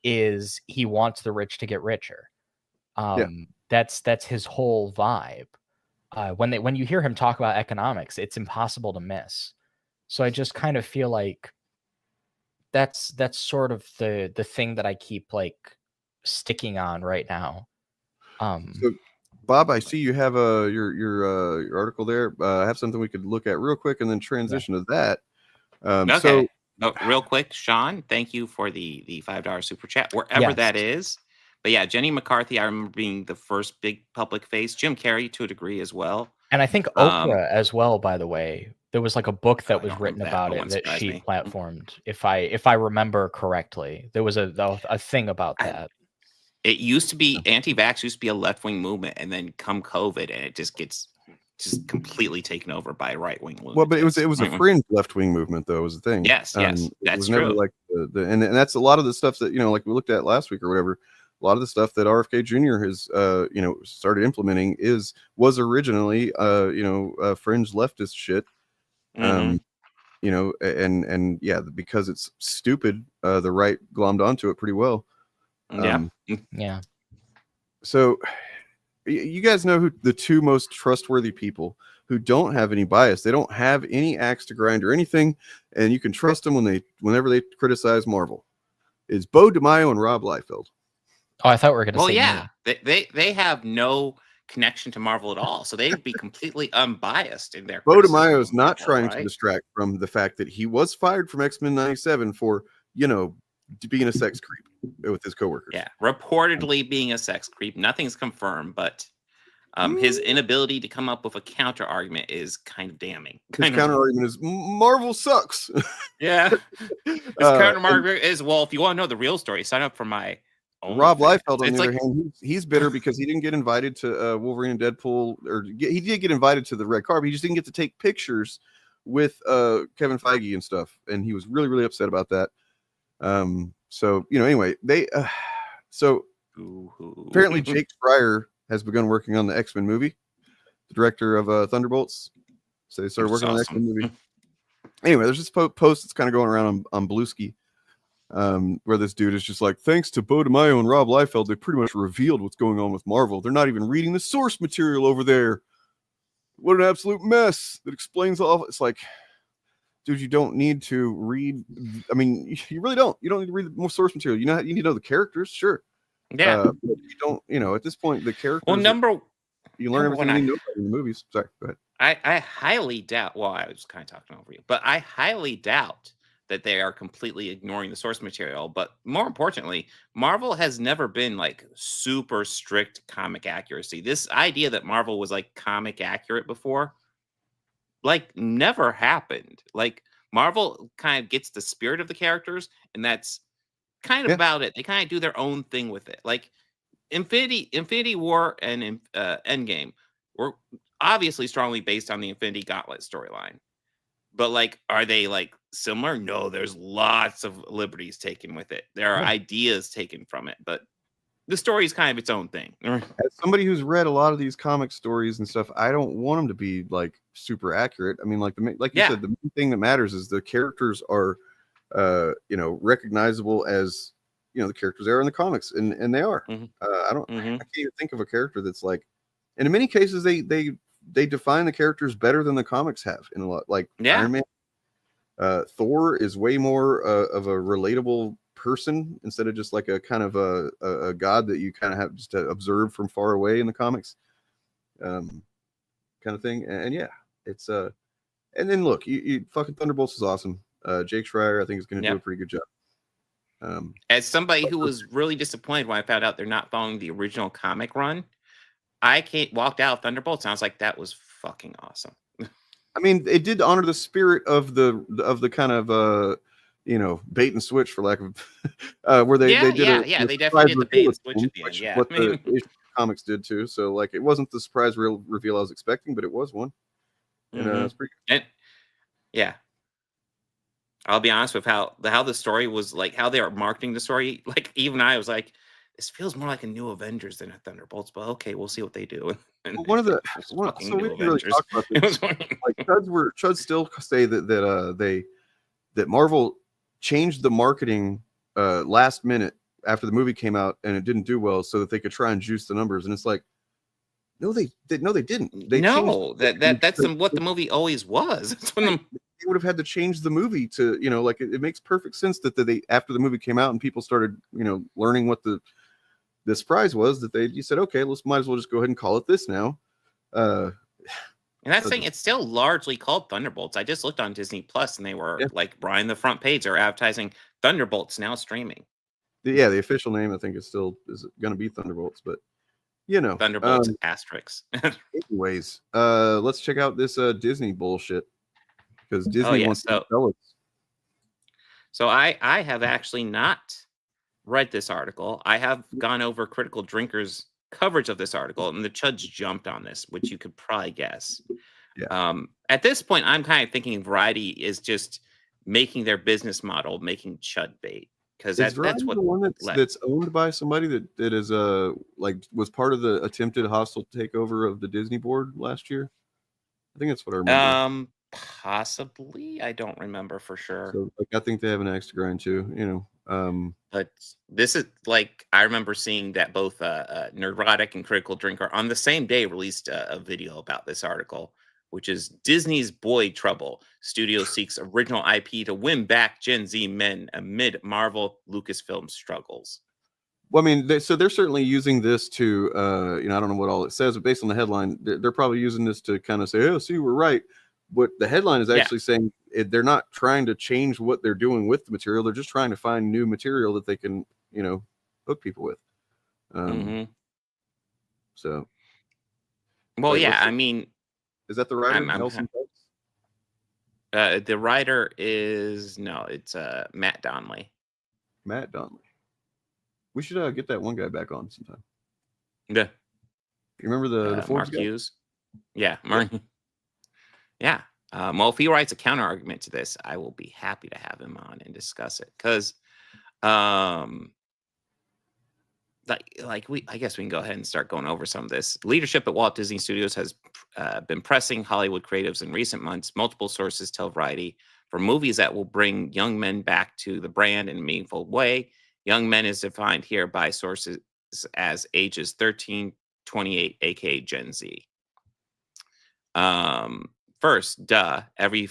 is he wants the rich to get richer. That's his whole vibe. When you hear him talk about economics, it's impossible to miss. So I just kind of feel like that's sort of the thing that I keep like sticking on right now. So, Bob, I see you have your article there. I have something we could look at real quick and then transition to that. Okay. So, real quick, Sean, thank you for the $5 super chat, wherever that is. But yeah, Jenny McCarthy, I remember being the first big public face. Jim Carrey, to a degree, as well. And I think Oprah as well, by the way. There was like a book that was written about it that she platformed, if I remember correctly. There was a thing about that. It used to be anti-vax used to be a left-wing movement, and then come COVID, and it just gets completely taken over by right-wing movement. Well, but it was a fringe left-wing movement, though, was the thing. Yes, yes, that's was true. Never like and that's a lot of the stuff that, you know, like we looked at last week or whatever. A lot of the stuff that RFK Jr. has you know, started implementing was originally fringe leftist shit. You know, and yeah, because it's stupid, the right glommed onto it pretty well. Yeah. So you guys know who the two most trustworthy people who don't have any bias, they don't have any axe to grind or anything, and you can trust them whenever they criticize Marvel, is Bo DeMaio and Rob Liefeld. Oh, I thought we were going to say yeah. They have no connection to Marvel at all, so they'd be completely unbiased in their Bo DeMaio is not trying to distract from the fact that he was fired from X-Men 97 for, you know, being a sex creep with his coworkers. Yeah, reportedly being a sex creep. Nothing's confirmed, but his inability to come up with a counter argument is kind of damning. His counter argument is Marvel sucks. Yeah. His counter argument is, well, if you want to know the real story, sign up for my Rob Liefeld, on the other hand, he's bitter because he didn't get invited to Wolverine and Deadpool, or he did get invited to the red carpet. He just didn't get to take pictures with Kevin Feige and stuff, and he was really, really upset about that. So, you know, anyway, so apparently Jake Schreier has begun working on the X-Men movie, the director of Thunderbolts. So they started working on the X-Men movie. Anyway, there's this post that's kind of going around on Bluesky, where this dude is just like, thanks to Bo DeMaio and Rob Liefeld, they pretty much revealed what's going on with Marvel. They're not even reading the source material over there. What an absolute mess. That explains all. It's like, dude, you don't need to read. I mean, you really don't. You don't need to read more source material. You need to know the characters, sure. Yeah. But you don't, you know, at this point, the characters. Well, you learn everything you know in the movies. Sorry, go ahead. I highly doubt. Well, I was kind of talking over you, but I highly doubt that they are completely ignoring the source material. But more importantly, Marvel has never been like super strict comic accuracy. This idea that Marvel was like comic accurate before, like, never happened. Like, Marvel kind of gets the spirit of the characters, and that's kind of about it. They kind of do their own thing with it. Like, Infinity War and Endgame were obviously strongly based on the Infinity Gauntlet storyline. But, like, are they, like, similar? No, there's lots of liberties taken with it. There are ideas taken from it, but the story is kind of its own thing. As somebody who's read a lot of these comic stories and stuff, I don't want them to be like super accurate. I mean, like you said, the main thing that matters is the characters are, recognizable as, the characters they are in the comics, and they are. Mm-hmm. I can't even think of a character that's like, and in many cases they define the characters better than the comics have in a lot. Like Iron Man, Thor is way more of a relatable person instead of just like a kind of a god that you kind of have just to observe from far away in the comics, kind of thing. And yeah, it's and then look, you fucking Thunderbolts is awesome. Jake Schreier, I think, is going to do a pretty good job. As somebody who was really disappointed when I found out they're not following the original comic run, I walked out of Thunderbolts and I was like, that was fucking awesome. I mean, it did honor the spirit of the kind of bait and switch, for lack of where they did they definitely did the bait and switch at the end. Yeah, what the comics did too. So like, it wasn't the surprise reveal I was expecting, but it was one. And it's pretty good. And yeah, I'll be honest with how the story was, like how they were marketing the story. Like even I was like, this feels more like a New Avengers than a Thunderbolts, but okay, we'll see what they do. And one of the so we didn't really talk about this. Like Chuds still say that Marvel changed the marketing last minute after the movie came out and it didn't do well, so that they could try and juice the numbers. And it's like, no, they didn't. That's what the movie always was. That's when they would have had to change the movie to, like it makes perfect sense that they, after the movie came out and people started, learning what the surprise was, that you said, okay, might as well just go ahead and call it this now. And that's saying it's still largely called Thunderbolts. I just looked on Disney Plus and they were like right on the front page. They're advertising Thunderbolts now streaming. The official name I think is going to be Thunderbolts, but Thunderbolts asterisks. Anyways, let's check out this Disney bullshit, because Disney wants to sell it. So I have actually not read this article. I have gone over Critical Drinker's coverage of this article, and the Chuds jumped on this, which you could probably guess. Yeah. At this point, I'm kind of thinking Variety is just making their business model, making Chud bait, because that's what the one that's owned by somebody that is was part of the attempted hostile takeover of the Disney board last year. I think that's what I remember. Possibly, I don't remember for sure. So I think they have an axe to grind too. But this is like, I remember seeing that both Nerdrotic and Critical Drinker on the same day released a video about this article, which is Disney's Boy Trouble. Studio seeks original IP to win back Gen Z men amid Marvel Lucasfilm struggles. Well, I mean, they're certainly using this to, I don't know what all it says, but based on the headline, they're probably using this to kind of say, oh, see, we're right. But the headline is actually saying they're not trying to change what they're doing with the material. They're just trying to find new material that they can, hook people with. So. Well, I mean. Is that the writer? The writer is, it's Matt Donnelly. Matt Donnelly. We should get that one guy back on sometime. Yeah. You remember the Forbes Mark Hughes? Yeah, Mark. Yeah. Well, if he writes a counter argument to this, I will be happy to have him on and discuss it. Because, I guess we can go ahead and start going over some of this. Leadership at Walt Disney Studios has been pressing Hollywood creatives in recent months. Multiple sources tell Variety for movies that will bring young men back to the brand in a meaningful way. Young men is defined here by sources as ages 13, 28, aka Gen Z. First, every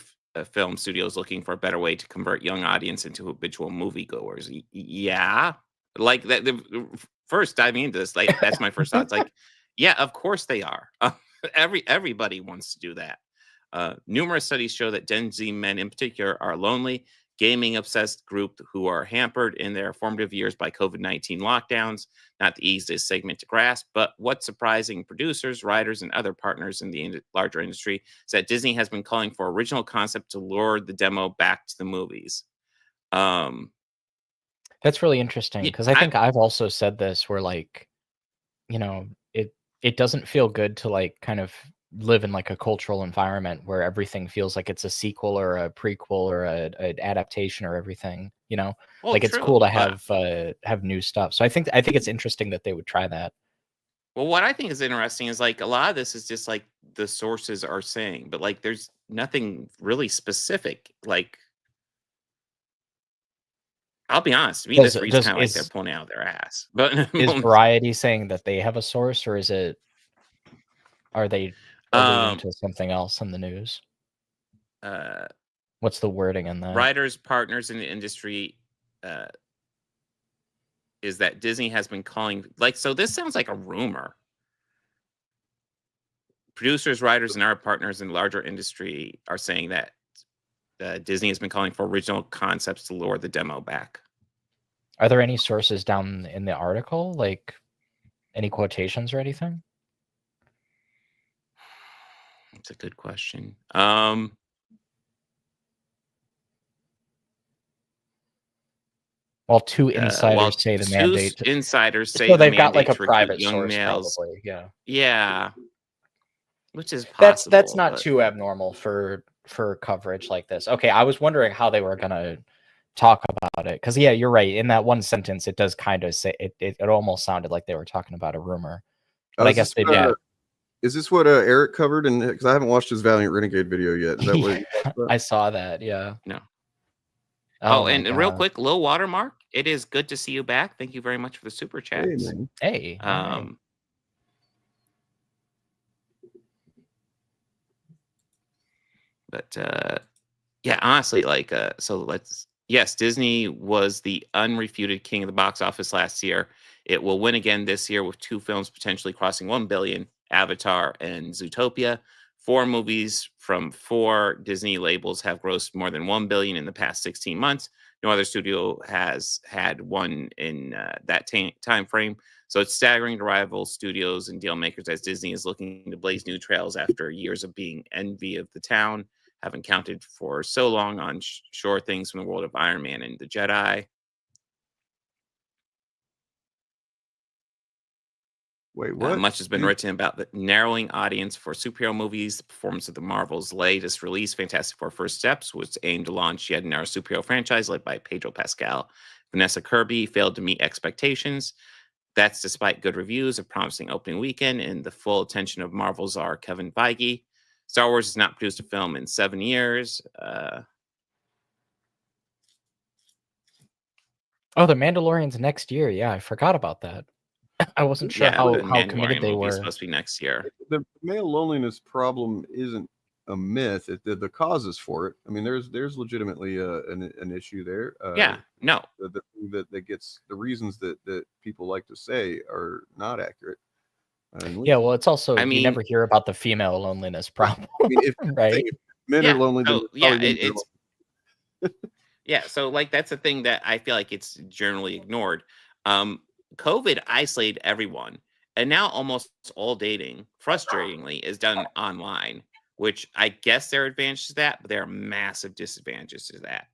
film studio is looking for a better way to convert young audience into habitual moviegoers. Yeah, like that. First diving into this, like that's my first thought. It's like, yeah, of course they are. Everybody wants to do that. Numerous studies show that Gen Z men in particular are lonely, gaming-obsessed group who are hampered in their formative years by COVID-19 lockdowns. Not the easiest segment to grasp, but what's surprising producers, writers, and other partners in the larger industry is that Disney has been calling for original concept to lure the demo back to the movies. That's really interesting, because I think I've also said this, where like, it doesn't feel good to like kind of live in like a cultural environment where everything feels like it's a sequel or a prequel or an adaptation or everything, you know, Well, like it's true, cool to but have new stuff. So I think it's interesting that they would try that. well, what I think is interesting is like a lot of this is just like the sources are saying, but like there's nothing really specific. Like, I'll be honest, to me, this reads kind of like they're pulling out their ass. But is Variety saying that they have a source, or are they alluding to something else in the news? What's the wording in that? Writers, partners in the industry, is that Disney has been calling, like, so this sounds like a rumor. Producers, writers, and our partners in the larger industry are saying that Disney has been calling for original concepts to lure the demo back. Are there any sources down in the article, like any quotations or anything? That's a good question. Well, two insiders say the mandate. Insiders say so they've got like a private source, males. Probably. Yeah. Yeah. Which is possible. That's not too abnormal for coverage like this. Okay, I was wondering how they were gonna talk about it, because yeah, you're right. In that one sentence, it does kind of say it almost sounded like they were talking about a rumor. But I guess they did. Is this what Eric covered? And because I haven't watched his Valiant Renegade video yet. Is that what I saw that? Yeah. No. Oh, and real quick, low watermark. It is good to see you back. Thank you very much for the super chats. Hey. But yeah, honestly, like, yes, Disney was the unrefuted king of the box office last year. It will win again this year with 2 films potentially crossing 1 billion, Avatar and Zootopia. 4 movies from 4 Disney labels have grossed more than 1 billion in the past 16 months. No other studio has had one in that time frame. So it's staggering to rival studios and deal makers as Disney is looking to blaze new trails after years of being envy of the town, having counted for so long on sure things from the world of Iron Man and the Jedi. Wait, what? Much has been written about the narrowing audience for superhero movies. The performance of the Marvel's latest release, Fantastic Four: First Steps, was aimed to launch yet another superhero franchise led by Pedro Pascal. Vanessa Kirby failed to meet expectations. That's despite good reviews, a promising opening weekend, and the full attention of Marvel czar Kevin Feige. Star Wars has not produced a film in 7 years. Oh, The Mandalorian's next year. Yeah, I forgot about that. I wasn't sure how committed they were. Supposed to be next year. The male loneliness problem isn't a myth. The causes for it. I mean, there's legitimately an issue there. Yeah, no. The thing that gets the reasons that people like to say are not accurate. Yeah, well, it's also you never hear about the female loneliness problem, right? Men are lonely. So, it's yeah. So like that's the thing that I feel like it's generally ignored. COVID isolated everyone, and now almost all dating, frustratingly, is done online, which I guess there are advantages to that, but there are massive disadvantages to that.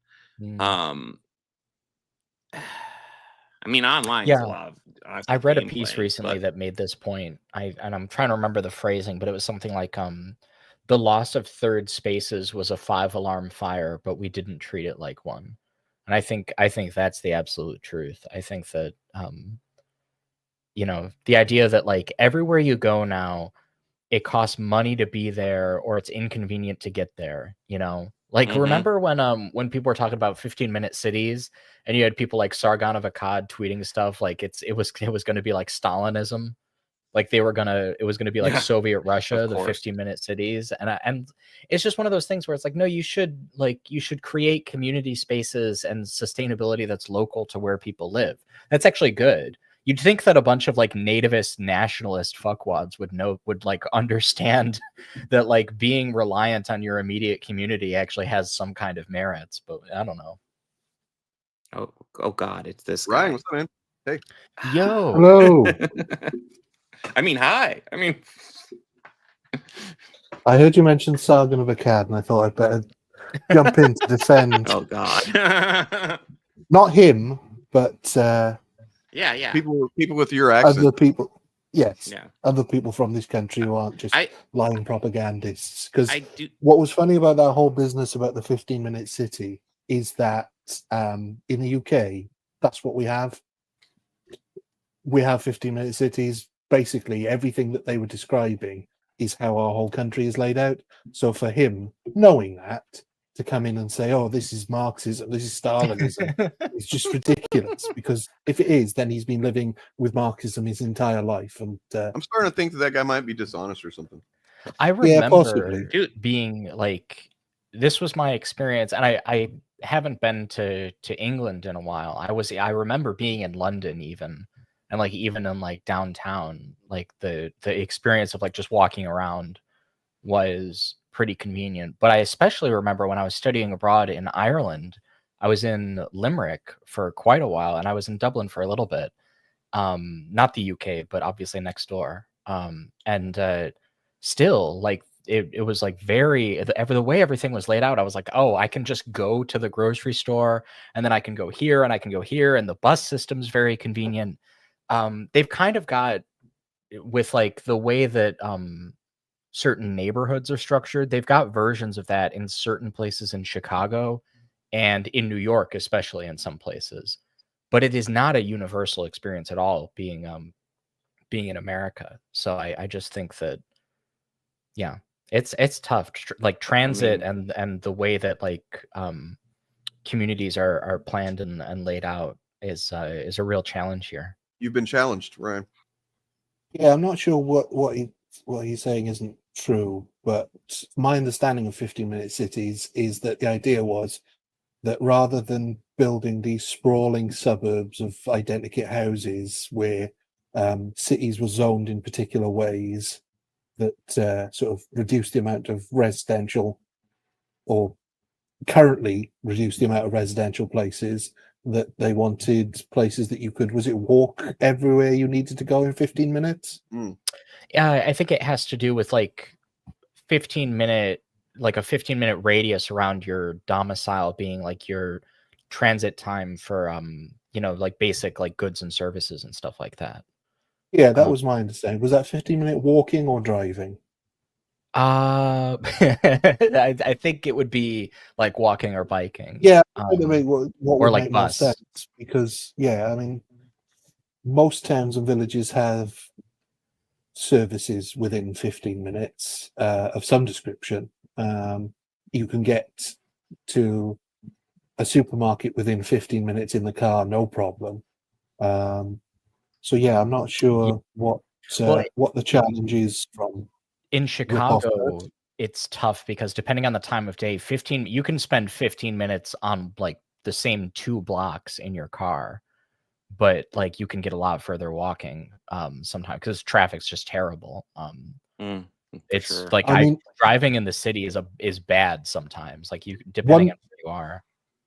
I mean, online is a lot of. I read a piece recently that made this point. And I'm trying to remember the phrasing, but it was something like the loss of third spaces was a 5-alarm fire, but we didn't treat it like one. And I think that's the absolute truth. I think that the idea that like everywhere you go now, it costs money to be there or it's inconvenient to get there, Like remember when people were talking about 15-minute cities and you had people like Sargon of Akkad tweeting stuff like it was going to be like Stalinism, like it was going to be like Soviet Russia, the 15-minute cities, and it's just one of those things where it's like, no, you should create community spaces and sustainability that's local to where people live. That's actually good. You'd think that a bunch of like nativist nationalist fuckwads would like understand that like being reliant on your immediate community actually has some kind of merits, but I don't know. Oh God, it's this Ryan, guy. what's up, man? Hey. Yo. Hello. I mean, hi. I mean, I heard you mention Sargon of Akkad, and I thought I'd better jump in to defend. Oh God. Not him, but yeah. People with your accent. Other people. Yes, Yeah. other people from this country who aren't just I lying propagandists. Because I do. what was funny about that whole business about the 15-minute city is that in the UK, that's what we have. We have 15-minute cities. Basically, everything that they were describing is how our whole country is laid out. So for him, knowing that, to come in and say, "Oh, this is Marxism, this is Stalinism," it's just ridiculous. Because if it is, then he's been living with Marxism his entire life. And I'm starting to think that guy might be dishonest or something. I yeah, possibly. remember being like, this was my experience, and I haven't been to England in a while. I remember being in London even, and like even in like downtown, like the experience of like just walking around was pretty convenient. But I especially remember when I was studying abroad in Ireland, I was in Limerick for quite a while, and I was in Dublin for a little bit. Not the UK, but obviously next door. And still, like it was like the way everything was laid out. I was like, oh, I can just go to the grocery store, and then I can go here, and I can go here, and the bus system's very convenient. They've kind of got, with like the way that certain neighborhoods are structured, they've got versions of that in certain places in Chicago and in New York, especially in some places. But it is not a universal experience at all being in America. So I just think that, yeah, it's tough. Like transit and the way that like communities are planned and laid out is a real challenge here. You've been challenged, Ryan. Yeah, I'm not sure what he's saying isn't true, but my understanding of 15-minute cities is that the idea was that rather than building these sprawling suburbs of identikit houses where cities were zoned in particular ways that sort of reduce the amount of residential, or currently reduce the amount of residential places, that they wanted places that you could, was it walk everywhere you needed to go in 15 minutes? Yeah, I think it has to do with like 15-minute, like a 15-minute radius around your domicile being like your transit time for like basic like goods and services and stuff like that. Yeah, that was my understanding. Was that 15-minute walking or driving? I think it would be like walking or biking. Yeah, what would like make more bus. sense? Because I mean, most towns and villages have services within 15 minutes of some description. You can get to a supermarket within 15 minutes in the car, no problem. So yeah, I'm not sure what the challenge is from in Chicago. It's tough because depending on the time of day, you can spend 15 minutes on like the same 2 blocks in your car, but like you can get a lot further walking sometimes because traffic's just terrible. It's sure. like driving in the city is bad sometimes, like depending on where you are.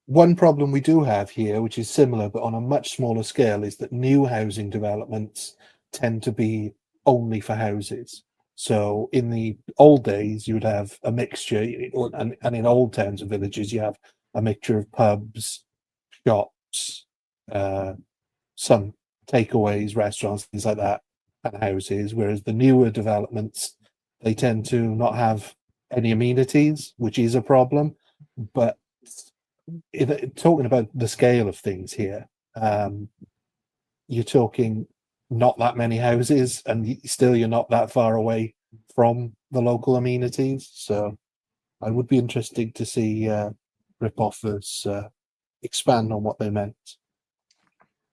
One problem we do have here, which is similar but on a much smaller scale, is that new housing developments tend to be only for houses. So in the old days, you would have a mixture, and in old towns and villages, you have a mixture of pubs, shops, some takeaways, restaurants, things like that, and houses. Whereas the newer developments, they tend to not have any amenities, which is a problem. But talking about the scale of things here, you're talking not that many houses, and still you're not that far away from the local amenities. So I would be interested to see rip-offers expand on what they meant.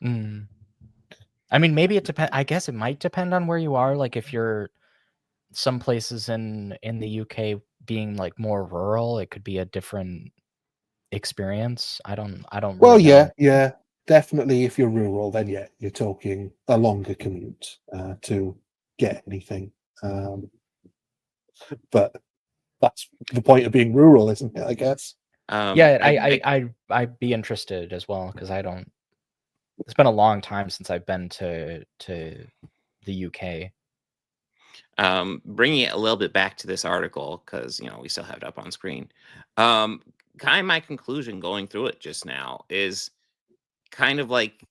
I mean, maybe it depends. I guess it might depend on where you are. Like if you're some places in the UK being like more rural, it could be a different experience. I don't Well, really know. yeah, definitely. If you're rural, then yeah, you're talking a longer commute to get anything. But that's the point of being rural, isn't it? I guess. Yeah, I'd be interested as well because I don't. It's been a long time since I've been to the UK. Bringing it a little bit back to this article because we still have it up on screen. Kind of my conclusion going through it just now is kind of like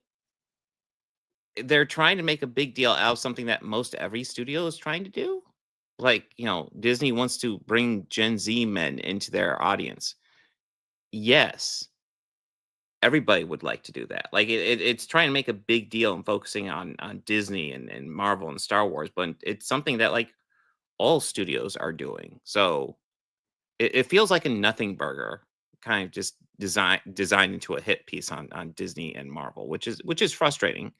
they're trying to make a big deal out of something that most every studio is trying to do. Like, Disney wants to bring Gen Z men into their audience. Yes, everybody would like to do that. Like it's trying to make a big deal and focusing on Disney and Marvel and Star Wars, but it's something that like all studios are doing. So it feels like a nothing burger, kind of just designed into a hit piece on Disney and Marvel, which is frustrating.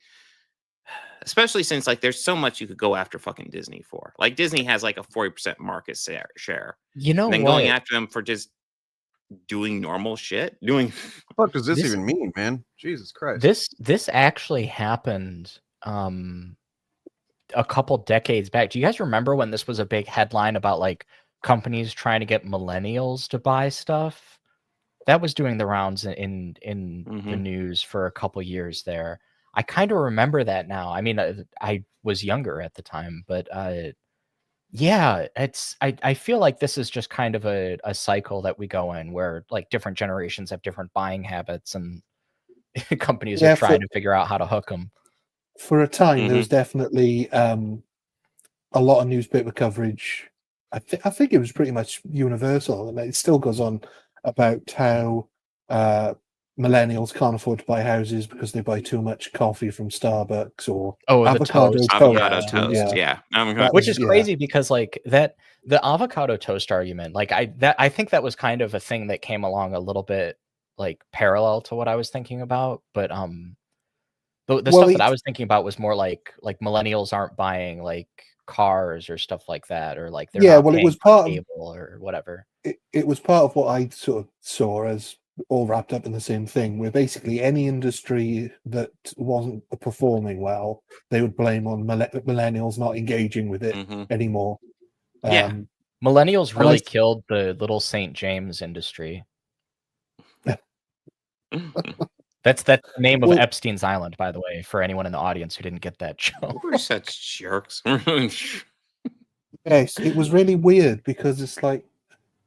Especially since like there's so much you could go after fucking Disney for. Like Disney has like a 40% market share. You know And then what? going after them for just doing normal shit, doing What does this even mean, man? Jesus Christ. This actually happened a couple decades back. Do you guys remember when this was a big headline about like companies trying to get millennials to buy stuff? That was doing the rounds in the news for a couple years there. I kind of remember that now. I mean, I was younger at the time, but yeah, I feel like this is just kind of a cycle that we go in where like different generations have different buying habits and companies are trying to figure out how to hook them. For a time, there was definitely a lot of newspaper coverage. I think it was pretty much universal, and it still goes on about how millennials can't afford to buy houses because they buy too much coffee from Starbucks or avocado toast. Yeah. Which is crazy because like the avocado toast argument, like I think that was kind of a thing that came along a little bit like parallel to what I was thinking about, but the stuff that I was thinking about was more like millennials aren't buying like cars or stuff like that, or like they're not it was part of cable or whatever. It was part of what I sort of saw as all wrapped up in the same thing, where basically any industry that wasn't performing well, they would blame on millennials not engaging with it anymore. Yeah, millennials really killed the Little St. James industry. That's the name of Epstein's Island, by the way, for anyone in the audience who didn't get that joke. We're such jerks. Yes, it was really weird because it's like,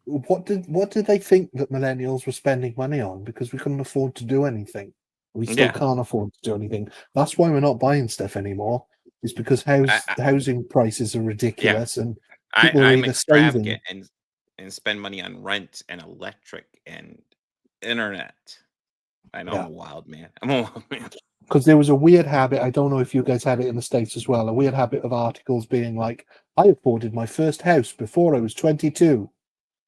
what did they think that millennials were spending money on? Because we couldn't afford to do anything. We still can't afford to do anything. That's why we're not buying stuff anymore. It's because housing prices are ridiculous and people are either saving and spend money on rent and electric and internet. I know I'm a wild man. Because there was a weird habit, I don't know if you guys had it in the States as well, a weird habit of articles being like, I afforded my first house before I was 22.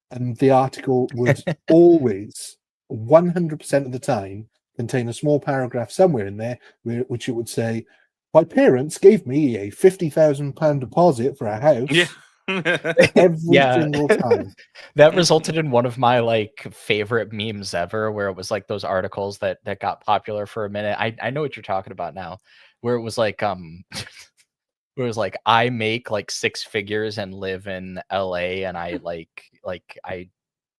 And the article would always, 100% of the time, contain a small paragraph somewhere in there, which it would say, my parents gave me a £50,000 deposit for a house. Yeah. Every single time. That resulted in one of my like favorite memes ever, where it was like those articles that got popular for a minute. I know what you're talking about now, where it was like where it was like, I make like 6 figures and live in LA and I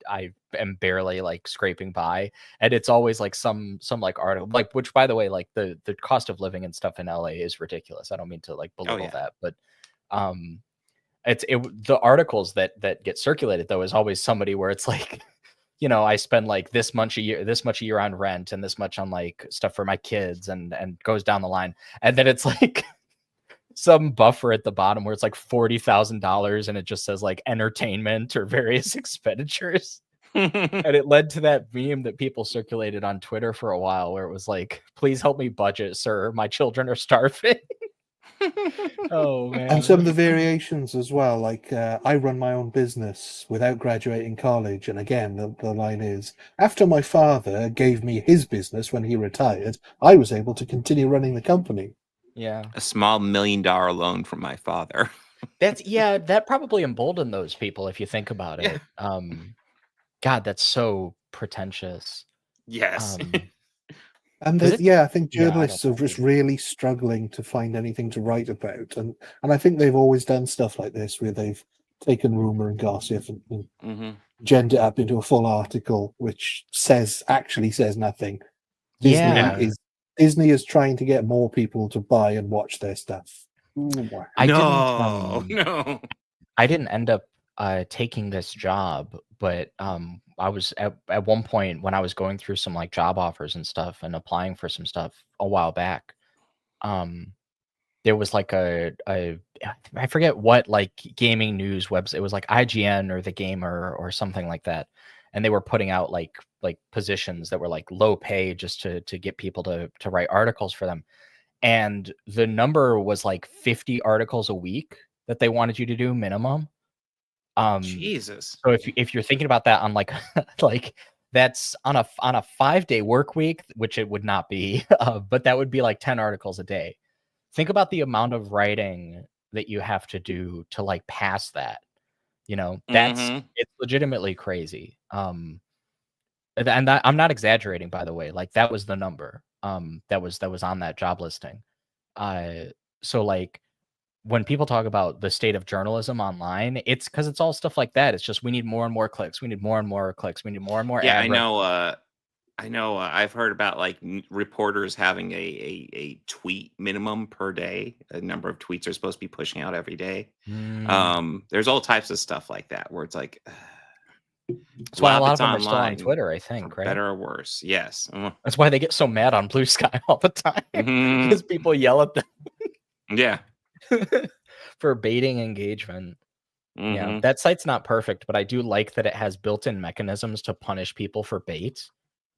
I am barely like scraping by, and it's always like some like article, like, which by the way, like the cost of living and stuff in LA is ridiculous. I don't mean to like belittle that, but the articles that get circulated though is always somebody where it's like, I spend like this much a year on rent and this much on like stuff for my kids and goes down the line, and then it's like some buffer at the bottom where it's like $40,000 and it just says like entertainment or various expenditures. And it led to that meme that people circulated on Twitter for a while where it was like, please help me budget, sir. My children are starving. Oh, man. And some of the variations as well, like I run my own business without graduating college. And again, the line is, after my father gave me his business when he retired, I was able to continue running the company. Yeah. A small $1 million loan from my father. That probably emboldened those people if you think about it. God, that's so pretentious. Yes. And I think journalists are just really struggling to find anything to write about. And I think they've always done stuff like this where they've taken rumor and gossip and genned it up into a full article, which actually says nothing. Disney is trying to get more people to buy and watch their stuff. I didn't end up taking this job, but I was at one point when I was going through some like job offers and stuff and applying for some stuff a while back, there was like I forget what like gaming news website. It was like IGN or The Gamer or something like that, and they were putting out like positions that were like low pay just to get people to write articles for them, and the number was like 50 articles a week that they wanted you to do minimum. Jesus. So if you're thinking about that on like like that's on a 5-day work week, which it would not be, but that would be like 10 articles a day. Think about the amount of writing that you have to do to like pass that. You know, it's legitimately crazy. And that, I'm not exaggerating, by the way. Like that was the number that was on that job listing. So like when people talk about the state of journalism online, it's because it's all stuff like that. It's just we need more and more clicks. We need more and more clicks. We need more and more. Yeah, ad I know. I've heard about like reporters having a tweet minimum per day. A number of tweets are supposed to be pushing out every day. There's all types of stuff like that where it's like. That's why a lot of them are still on Twitter, I think, right? Better or worse, yes. That's why they get so mad on Blue Sky all the time because people yell at them. Yeah. For baiting engagement. Yeah, that site's not perfect, but I do like that it has built-in mechanisms to punish people for bait.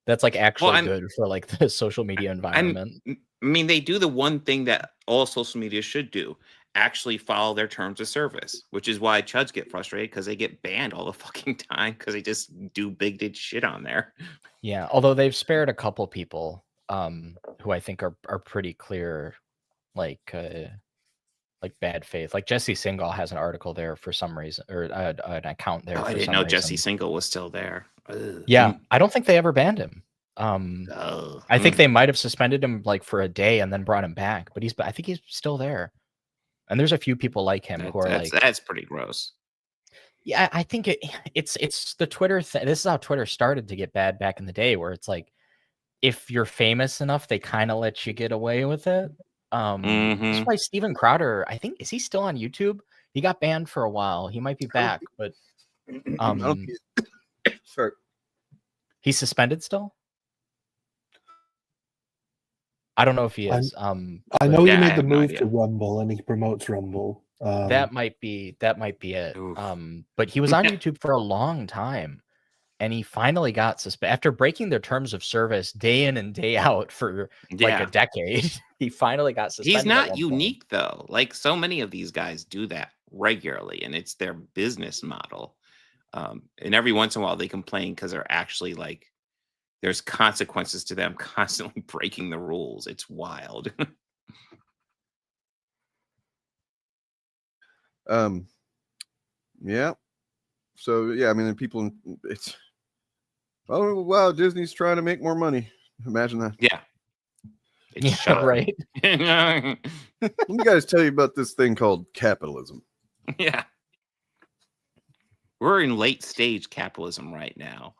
That's like actually good for like the social media environment. I mean, they do the one thing that all social media should do: actually follow their terms of service, which is why chuds get frustrated because they get banned all the fucking time because they just do bigoted shit on there. Yeah, although they've spared a couple people who I think are pretty clear, like bad faith. Like Jesse Singal has an article there for some reason, or an account there. Oh, I didn't know Jesse Singal was still there. Yeah, I don't think they ever banned him. I think they might have suspended him like for a day and then brought him back, but I think he's still there. And there's a few people like him who are like, that's pretty gross. Yeah, I think it's the Twitter thing. This is how Twitter started to get bad back in the day, where it's like, if you're famous enough, they kind of let you get away with it. That's why Steven Crowder, I think, is he still on YouTube? He got banned for a while. He might be back, but sorry, he's suspended still. I don't know if he is. I know he made the move to Rumble, and he promotes Rumble. That might be it. But he was on YouTube for a long time, and he finally got suspended after breaking their terms of service day in and day out for like a decade. He finally got suspended. He's not unique though. Like so many of these guys do that regularly, and it's their business model. And every once in a while they complain because they're actually like, there's consequences to them constantly breaking the rules. It's wild. Yeah. So yeah, I mean, people, it's, oh wow, Disney's trying to make more money. Imagine that. Yeah. Right. Let me guys tell you about this thing called capitalism. Yeah. We're in late stage capitalism right now.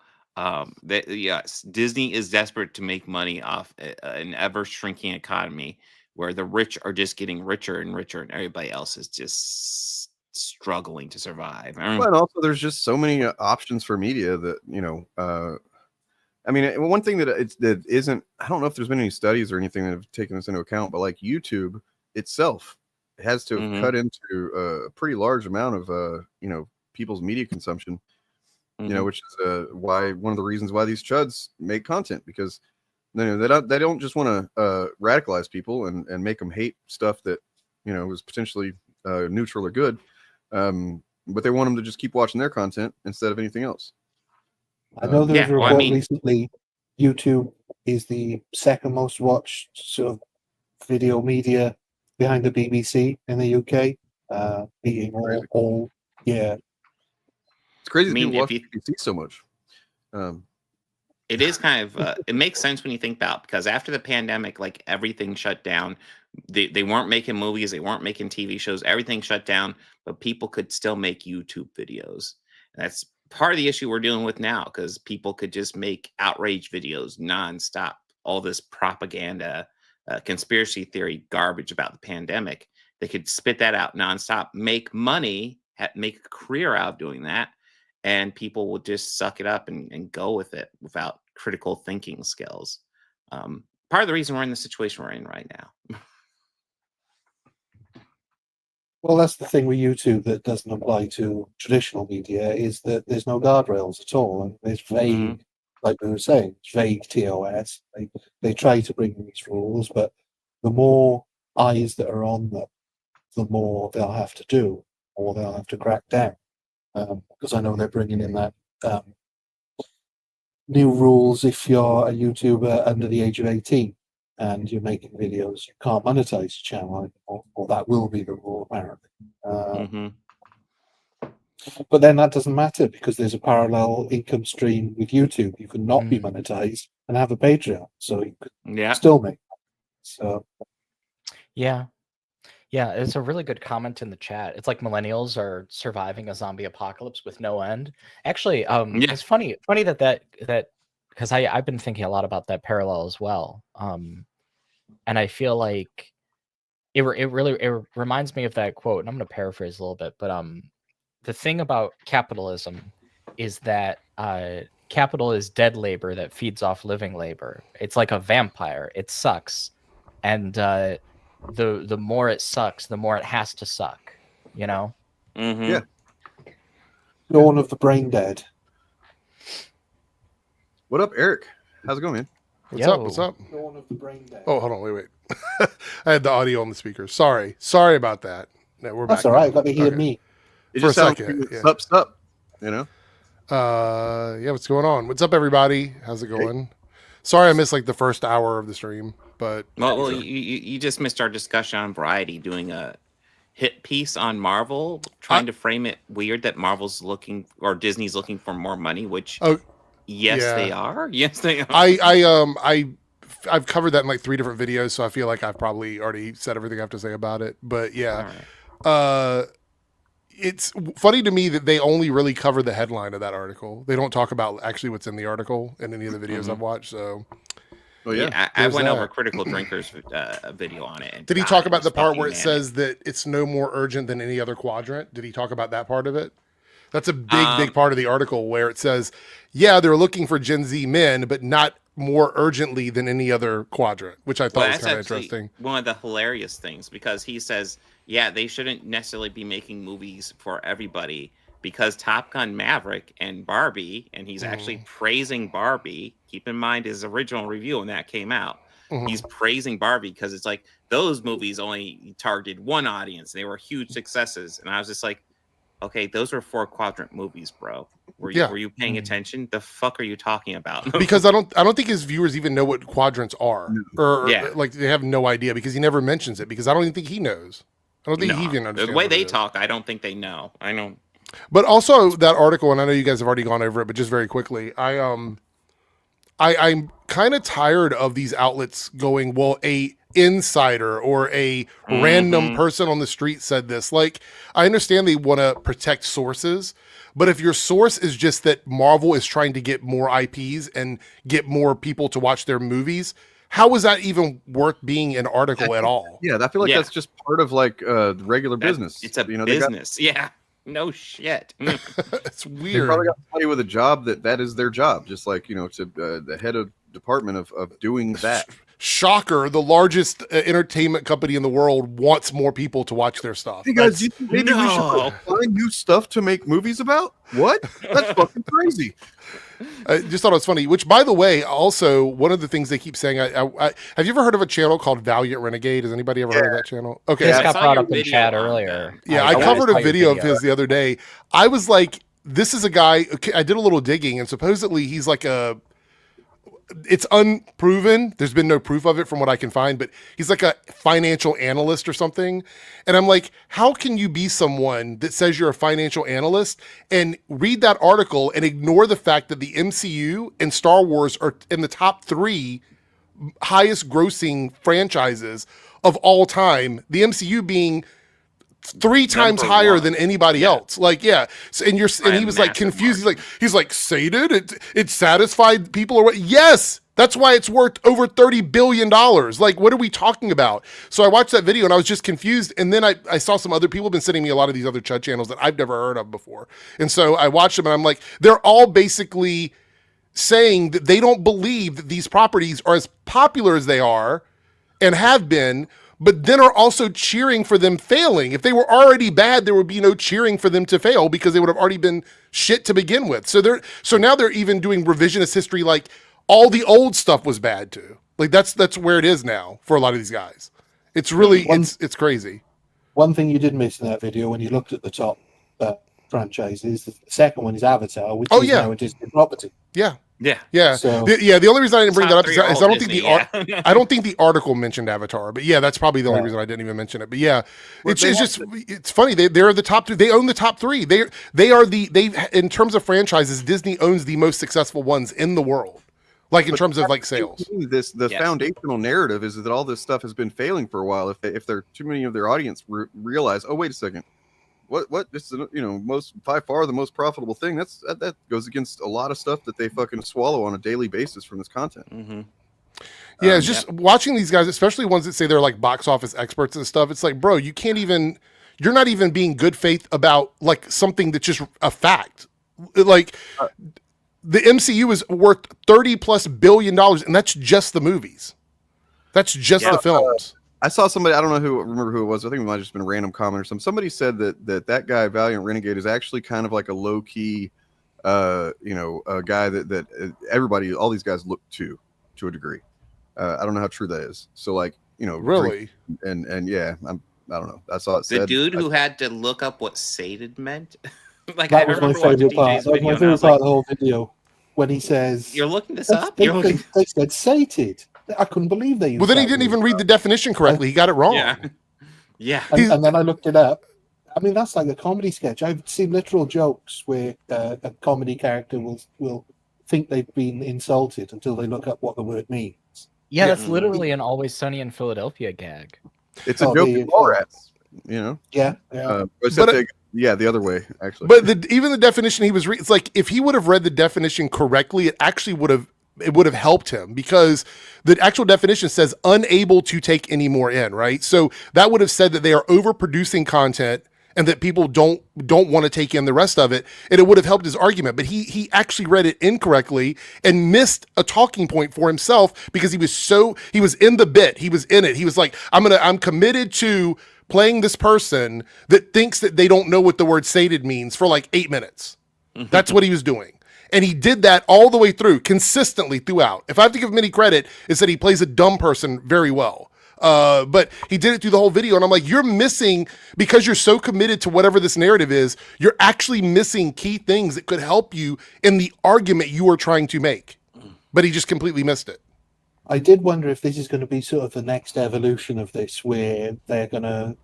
Yes, Disney is desperate to make money off an ever shrinking economy where the rich are just getting richer and richer, and everybody else is just struggling to survive. Well, and also, there's just so many options for media that I mean, one thing that isn't, I don't know if there's been any studies or anything that have taken this into account, but like YouTube itself has to have cut into a pretty large amount of people's media consumption. Which is why one of the reasons why these chuds make content, because they don't just want to radicalize people and make them hate stuff that was potentially neutral or good, but they want them to just keep watching their content instead of anything else. I know there was a report recently. YouTube is the second most watched sort of video media behind the BBC in the UK, beating all. Yeah. It's crazy that people watch BBC so much. It is kind of, it makes sense when you think about, because after the pandemic, like everything shut down. They weren't making movies. They weren't making TV shows. Everything shut down, but people could still make YouTube videos. That's part of the issue we're dealing with now, because people could just make outrage videos nonstop. All this propaganda, conspiracy theory garbage about the pandemic. They could spit that out nonstop, make money, make a career out of doing that. And people will just suck it up and go with it without critical thinking skills. Part of the reason we're in the situation we're in right now. Well, that's the thing with YouTube that doesn't apply to traditional media is that there's no guardrails at all, and there's vague, like we were saying, it's vague TOS. They try to bring these rules, but the more eyes that are on them, the more they'll have to do, or they'll have to crack down. Because I know they're bringing in that new rules if you're a YouTuber under the age of 18 and you're making videos, you can't monetize your channel, or that will be the rule apparently. But then that doesn't matter because there's a parallel income stream with YouTube. You can not be monetized and have a Patreon, so you could still make money. So Yeah, it's a really good comment in the chat. It's like millennials are surviving a zombie apocalypse with no end. Actually, it's funny that because I've been thinking a lot about that parallel as well. And I feel like it reminds me of that quote, and I'm going to paraphrase a little bit, but the thing about capitalism is that capital is dead labor that feeds off living labor. It's like a vampire. It sucks, and the more it sucks, the more it has to suck. You know? Yeah. Dawn of the Brain Dead. What up, Eric? How's it going, man? What's up? Dawn of the Brain Dead. Oh, hold on, wait. I had the audio on the speaker. Sorry about that. No, we're That's back. all right. Let me hear me. It For just a sounds second, like sup, you know? Yeah, what's going on? What's up, everybody? How's it going? Sorry I missed like the first hour of the stream, but well, you just missed our discussion on Variety doing a hit piece on Marvel, trying to frame it weird that Marvel's looking or Disney's looking for more money, which they are. Yes, they are. I've covered that in like 3 different videos, so I feel like I've probably already said everything I have to say about it. But yeah, it's funny to me that they only really cover the headline of that article. They don't talk about actually what's in the article in any of the videos I've watched. So, I went over Critical Drinkers video on it. And did he talk about the part where it says that it's no more urgent than any other quadrant? Did he talk about that part of it? That's a big part of the article where it says, yeah, they're looking for Gen Z men, but not more urgently than any other quadrant, which I thought was kind of interesting. One of the hilarious things, because he says, they shouldn't necessarily be making movies for everybody because Top Gun Maverick and Barbie, and he's actually praising Barbie. Keep in mind his original review when that came out. He's praising Barbie because it's like those movies only targeted one audience. They were huge successes. And I was just like, okay, those were 4 quadrant movies, bro. Were you paying attention? The fuck are you talking about? Because I don't think his viewers even know what quadrants are, or like they have no idea because he never mentions it. Because I don't even think he knows. I don't think he even understands the way they talk. I don't think they know. I know. But also that article, and I know you guys have already gone over it, but just very quickly, I'm kind of tired of these outlets going, well, a insider or a random person on the street said this. Like, I understand they want to protect sources, but if your source is just that Marvel is trying to get more IPs and get more people to watch their movies, how is that even worth being an article at all? Yeah, I feel like that's just part of like regular business. It's a business. No shit. It's weird. They probably got somebody with a job that is their job, just like, to the head of department of doing that. Shocker, the largest entertainment company in the world wants more people to watch their stuff. Hey guys, maybe we should find new stuff to make movies about? What? That's fucking crazy. I just thought it was funny, which, by the way, also, one of the things they keep saying, I have you ever heard of a channel called Valiant Renegade? Has anybody ever heard of that channel? Okay. This got brought up in chat earlier. Yeah, I covered a video of his the other day. I was like, this is a guy, I did a little digging, and supposedly he's like it's unproven. There's been no proof of it from what I can find, but he's like a financial analyst or something. And I'm like, how can you be someone that says you're a financial analyst and read that article and ignore the fact that the MCU and Star Wars are in the top 3 highest grossing franchises of all time, the MCU being 3 times higher than anybody else. Like, so, and he was like confused. He's like, sated? It satisfied people or what? Yes, that's why it's worth over $30 billion. Like, what are we talking about? So I watched that video and I was just confused. And then I saw some other people have been sending me a lot of these other Chud channels that I've never heard of before. And so I watched them and I'm like, they're all basically saying that they don't believe that these properties are as popular as they are and have been, but then are also cheering for them failing. If they were already bad, there would be no cheering for them to fail because they would have already been shit to begin with. So now they're even doing revisionist history, like all the old stuff was bad too. Like that's where it is now for a lot of these guys. It's really it's crazy. One thing you did miss in that video when you looked at the top franchises, the second one is Avatar, which is now a Disney property. Yeah. Yeah. So the only reason I didn't bring that up is I don't Disney, think I don't think the article mentioned Avatar, but yeah, that's probably the only reason I didn't even mention it. But yeah, it's funny. They're the top 3. They own the top 3. They in terms of franchises, Disney owns the most successful ones in the world. Like in terms of like sales. The foundational narrative is that all this stuff has been failing for a while. If they're too many of their audience realize, oh wait a second, what this is, by far the most profitable thing. That goes against a lot of stuff that they fucking swallow on a daily basis from this content. Mm-hmm. Yeah, it's just watching these guys, especially ones that say they're like box office experts and stuff. It's like, bro, you're not even being good faith about like something that's just a fact. Like the MCU is worth $30+ billion, and that's just the movies. That's just the films. I saw somebody, I don't remember who it was. I think it might have just been a random comment or something. Somebody said that guy, Valiant Renegade, is actually kind of like a low key, a guy that everybody, all these guys look to a degree. I don't know how true that is. So like, really, and yeah, I don't know. I saw it said. The dude who had to look up what sated meant. Like that was my favorite part. That was my favorite part of the whole video when he says, "You're looking this up." They said sated. I couldn't believe they used Well, then he didn't even read the definition correctly. He got it wrong. Yeah. And then I looked it up. I mean, that's like a comedy sketch. I've seen literal jokes where a comedy character will think they've been insulted until they look up what the word means. Yeah, that's literally an Always Sunny in Philadelphia gag. It's a joke with Mallrats, Yeah. The other way, actually. But even the definition he was reading, it's like if he would have read the definition correctly, it actually would have helped him, because the actual definition says unable to take any more in, right? So that would have said that they are overproducing content and that people don't want to take in the rest of it, and it would have helped his argument. But he actually read it incorrectly and missed a talking point for himself because he was in the bit, he was in it. He was like, I'm committed to playing this person that thinks that they don't know what the word sated means for like 8 minutes. That's what he was doing. And he did that all the way through, consistently throughout. If I have to give him any credit, it's that he plays a dumb person very well. But he did it through the whole video. And I'm like, you're missing, because you're so committed to whatever this narrative is, you're actually missing key things that could help you in the argument you are trying to make. But he just completely missed it. I did wonder if this is going to be sort of the next evolution of this, where they're going to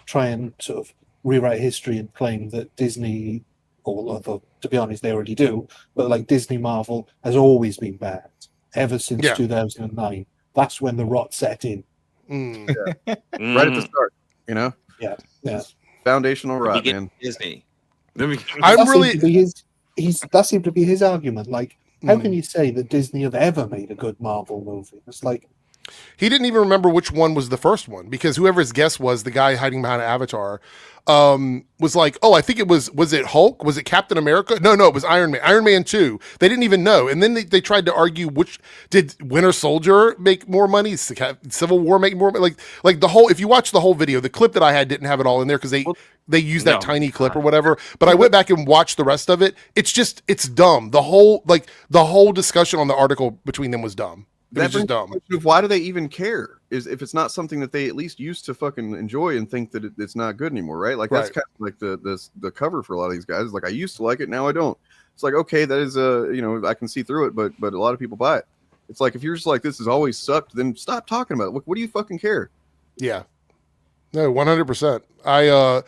try and sort of rewrite history and claim that Disney, although to be honest, they already do, but like Disney Marvel has always been bad ever since 2009. That's when the rot set in. Right at the start, Yeah. Foundational rot, man. Disney. That seemed to be his argument. Like, how can you say that Disney have ever made a good Marvel movie? It's like, he didn't even remember which one was the first one, because whoever his guess was, the guy hiding behind Avatar, was like, oh, I think was it Hulk? Was it Captain America? No, it was Iron Man. Iron Man 2. They didn't even know. And then they tried to argue, which did Winter Soldier make more money? Civil War make more money? Like the whole, if you watch the whole video, the clip that I had didn't have it all in there because they used that tiny clip or whatever. But I went back and watched the rest of it. It's dumb. The whole discussion on the article between them was dumb. That's just dumb. Why do they even care? Is if it's not something that they at least used to fucking enjoy and think that it's not good anymore, right? Like that's kind of like the cover for a lot of these guys. Like, I used to like it, now I don't. It's like, okay, that is I can see through it, but a lot of people buy it. It's like, if you're just like, this has always sucked, then stop talking about it. What do you fucking care? Yeah, no, 100%.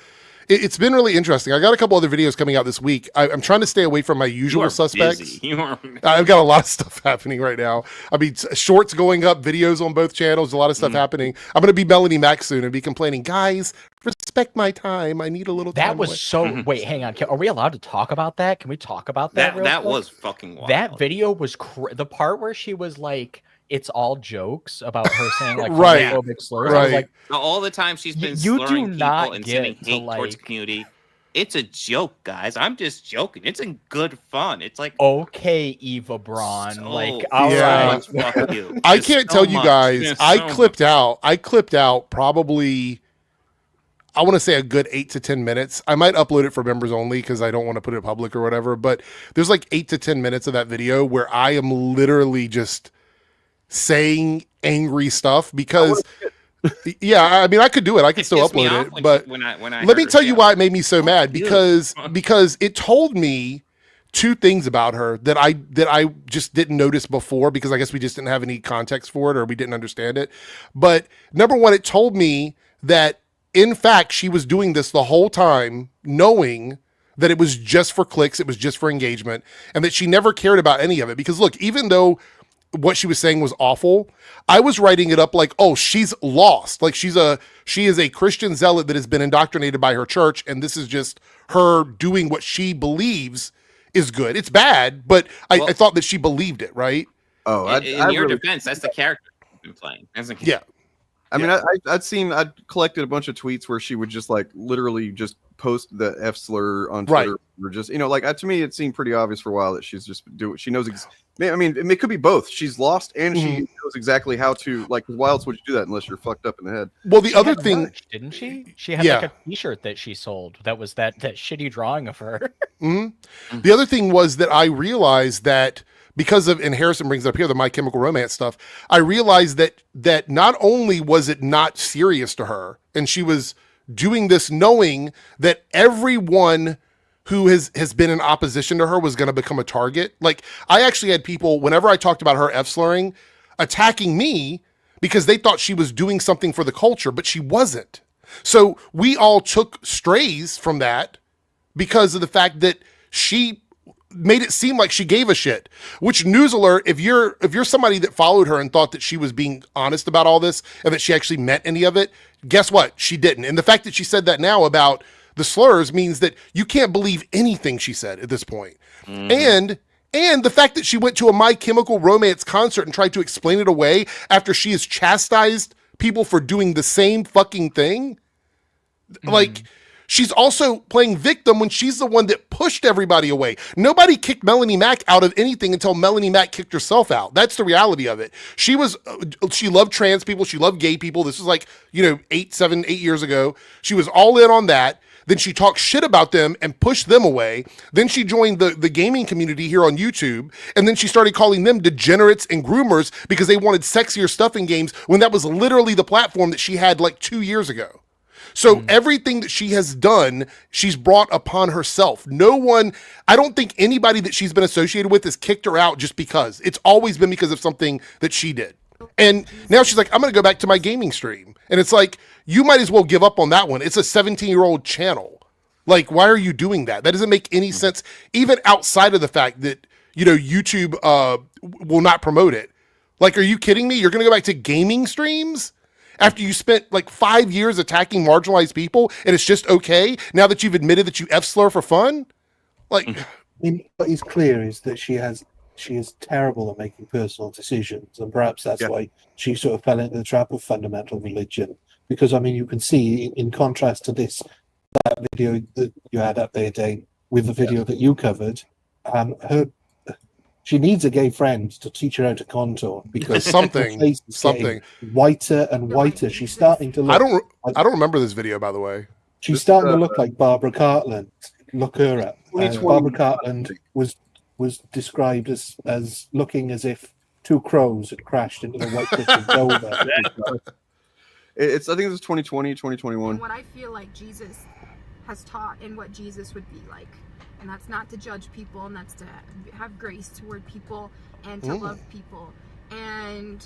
It's been really interesting. I got a couple other videos coming out this week. I'm trying to stay away from my usual suspects. I've got a lot of stuff happening right now. I mean, shorts going up, videos on both channels, a lot of stuff happening. I'm going to be Melanie Mac soon and be complaining, guys, respect my time. I need a little time. That was so... Wait, hang on. Are we allowed to talk about that? Can we talk about that real That quick? was fucking wild. That video was... the part where she was like, it's all jokes about her saying like right. homophobic slurs. I was like, all the time she's been you slurring do not people and sending get to, hate like, towards the community. it's a joke, guys. I'm just joking. It's in good fun. It's like okay, Eva Braun. So, like, so all right. much fuck you. I Just can't so tell you much. guys. Just I so clipped out probably, I want to say a good 8 to 10 minutes. I might upload it for members only because I don't want to put it public or whatever. But there's like 8 to 10 minutes of that video where I am literally just saying angry stuff because, yeah, I mean, I could do it. I could still pissed me upload off it. when But when I let me heard tell her you say, why it made me so mad you. because it told me two things about her that I just didn't notice before because I guess we just didn't have any context for it or we didn't understand it. But number one, it told me that in fact she was doing this the whole time knowing that it was just for clicks, it was just for engagement, and that she never cared about any of it. Because look, even though what she was saying was awful, I was writing it up like, oh, she's lost. Like she is a Christian zealot that has been indoctrinated by her church, and this is just her doing what she believes is good. It's bad, but I thought that she believed it, right? Oh, in your defense, that's the character you've been playing. Yeah. I mean, I'd collected a bunch of tweets where she would just like literally just post the F slur on Twitter, or just, you know, like to me, it seemed pretty obvious for a while that she's just she knows. I mean, it could be both. She's lost and she knows exactly how to, like, why else would you do that unless you're fucked up in the head? Well, the other thing, merch, didn't she? She had like a T-shirt that she sold. That was that shitty drawing of her. The other thing was that I realized that because of, and Harrison brings it up here, the My Chemical Romance stuff, I realized that not only was it not serious to her, and she was doing this knowing that everyone who has been in opposition to her was going to become a target. Like, I actually had people, whenever I talked about her F-slurring, attacking me because they thought she was doing something for the culture, but she wasn't. So we all took strays from that because of the fact that she made it seem like she gave a shit. Which, news alert, if you're somebody that followed her and thought that she was being honest about all this and that she actually meant any of it, guess what? She didn't. And the fact that she said that now about the slurs means that you can't believe anything she said at this point. And the fact that she went to a My Chemical Romance concert and tried to explain it away after she has chastised people for doing the same fucking thing. Like, she's also playing victim when she's the one that pushed everybody away. Nobody kicked Melanie Mack out of anything until Melanie Mack kicked herself out. That's the reality of it. She loved trans people. She loved gay people. This was like, 8 years ago. She was all in on that. Then she talked shit about them and pushed them away. Then she joined the gaming community here on YouTube. And then she started calling them degenerates and groomers because they wanted sexier stuff in games when that was literally the platform that she had like 2 years ago. So everything that she has done, she's brought upon herself. I don't think anybody that she's been associated with has kicked her out just because. It's always been because of something that she did. And now she's like, I'm going to go back to my gaming stream. And it's like, you might as well give up on that one. It's a 17-year-old channel. Like, why are you doing that? That doesn't make any sense, even outside of the fact that, YouTube will not promote it. Like, are you kidding me? You're going to go back to gaming streams after you spent like 5 years attacking marginalized people and it's just okay now that you've admitted that you F-slur for fun? Like, I mean, what is clear is that she is terrible at making personal decisions, and perhaps that's why she sort of fell into the trap of fundamental religion. Because, I mean, you can see, in contrast to that video that you had up there, Dane, with the video that you covered, she needs a gay friend to teach her how to contour, because something whiter and whiter. She's starting to look. I don't remember this video, by the way. She's starting to look like Barbara Cartland. Look her up. Barbara Cartland was described as looking as if two crows had crashed into the White Cliffs of Dover. I think it was 2020, 2021. And what I feel like Jesus has taught and what Jesus would be like. And that's not to judge people, and that's to have grace toward people and to love people. And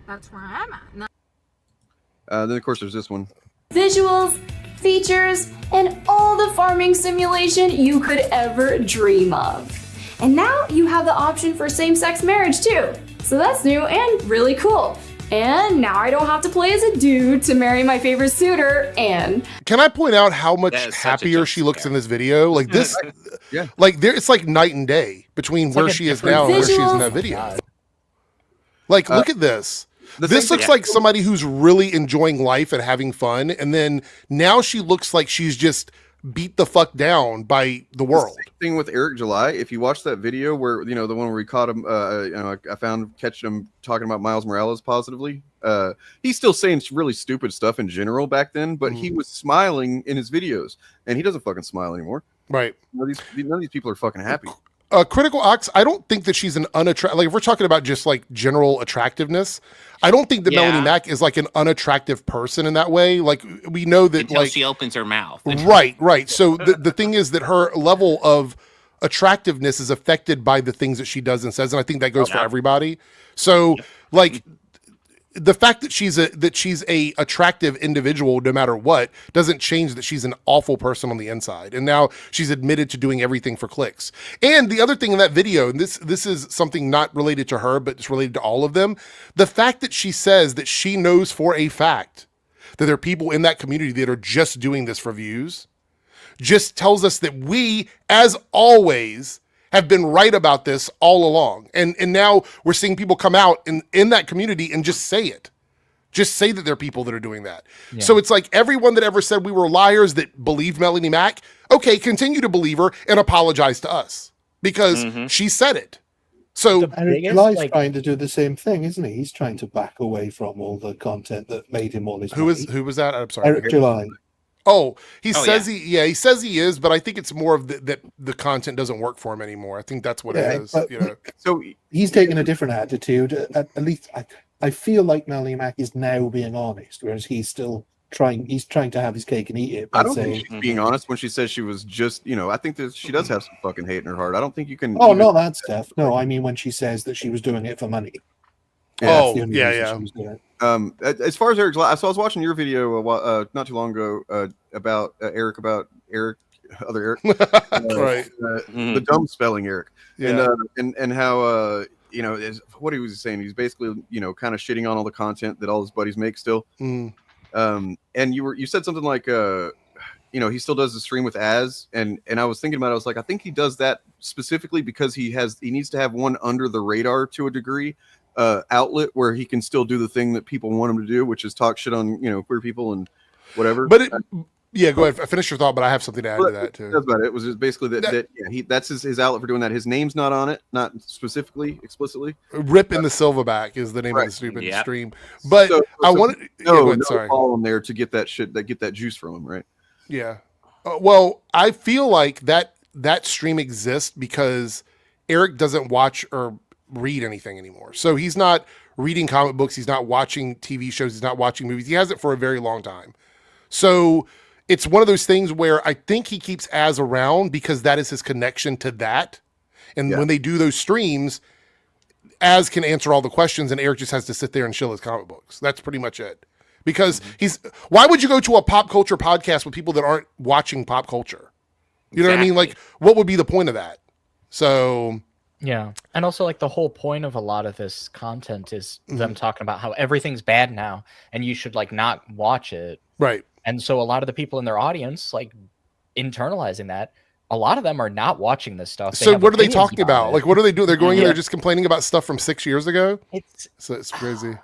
that's where I'm at. Then, of course, there's this one. Visuals, features, and all the farming simulation you could ever dream of. And now you have the option for same-sex marriage too. So that's new and really cool. And now I don't have to play as a dude to marry my favorite suitor, and... Can I point out how much happier she looks in this video? Like this, like it's like night and day between where she is now and where she is in that video. Like, look at this. This looks like somebody who's really enjoying life and having fun, and then now she looks like she's just beat the fuck down by the world. Same thing with Eric July. If you watch that video where, you know, the one where we caught him, I found catching him talking about Miles Morales positively. He's still saying really stupid stuff in general back then, but he was smiling in his videos, and he doesn't fucking smile anymore. Right. None of these people are fucking happy. Critical Ox, I don't think that she's an unattractive, like if we're talking about just like general attractiveness, I don't think that Melanie Mack is like an unattractive person in that way. Like we know that until like she opens her mouth. Right. So the thing is that her level of attractiveness is affected by the things that she does and says. And I think that goes for everybody. So like the fact that she's a attractive individual, no matter what, doesn't change that she's an awful person on the inside. And now she's admitted to doing everything for clicks. And the other thing in that video, and this is something not related to her, but it's related to all of them. The fact that she says that she knows for a fact that there are people in that community that are just doing this for views, just tells us that we, as always, have been right about this all along. And now we're seeing people come out in that community and just say it. Just say that there are people that are doing that. Yeah. So it's like everyone that ever said we were liars that believed Melanie Mack, okay, continue to believe her and apologize to us because she said it. So Eric July's trying to do the same thing, isn't he? He's trying to back away from all the content that made him all his money. Who was that? I'm sorry. Eric July. Oh, he says he says he is, but I think it's more of that the content doesn't work for him anymore. I think that's what it is. You know? So he's taking a different attitude. At least I feel like Melanie Mack is now being honest, whereas he's still trying. He's trying to have his cake and eat it. I don't think she's being honest when she says she was just, you know, I think that she does have some fucking hate in her heart. I don't think you can. Oh, no, that stuff. No, I mean when she says that she was doing it for money. Yeah, as far as Eric, so I was watching your video not too long ago about Eric, other Eric, right? The dumb spelling Eric, and how you know what he was saying. He's basically, you know, kind of shitting on all the content that all his buddies make still. And you said something like you know, he still does the stream with Az, and I was thinking about it. I was like, I think he does that specifically because he needs to have one under the radar to a degree. Outlet where he can still do the thing that people want him to do, which is talk shit on, you know, queer people and whatever. But go ahead. Finish your thought, but I have something to add to that too. That's about it. It was just basically that's his outlet for doing that. His name's not on it, not specifically, explicitly. Rip in the Silverback is the name of the stupid stream. But I wanted no follow him there to get that shit, get that juice from him, right? Yeah. Well, I feel like that stream exists because Eric doesn't watch or read anything anymore. So he's not reading comic books. He's not watching TV shows. He's not watching movies. He hasn't for a very long time. So it's one of those things where I think he keeps Az around because that is his connection to that. And when they do those streams, Az can answer all the questions and Eric just has to sit there and chill his comic books. That's pretty much it. Because why would you go to a pop culture podcast with people that aren't watching pop culture? You know what I mean? Like, what would be the point of that? So yeah. And also, like, the whole point of a lot of this content is them talking about how everything's bad now and you should, like, not watch it. Right. And so a lot of the people in their audience, like, internalizing that, a lot of them are not watching this stuff. So what are they talking about? Like, what are they doing? They're going in there just complaining about stuff from 6 years ago? It's crazy.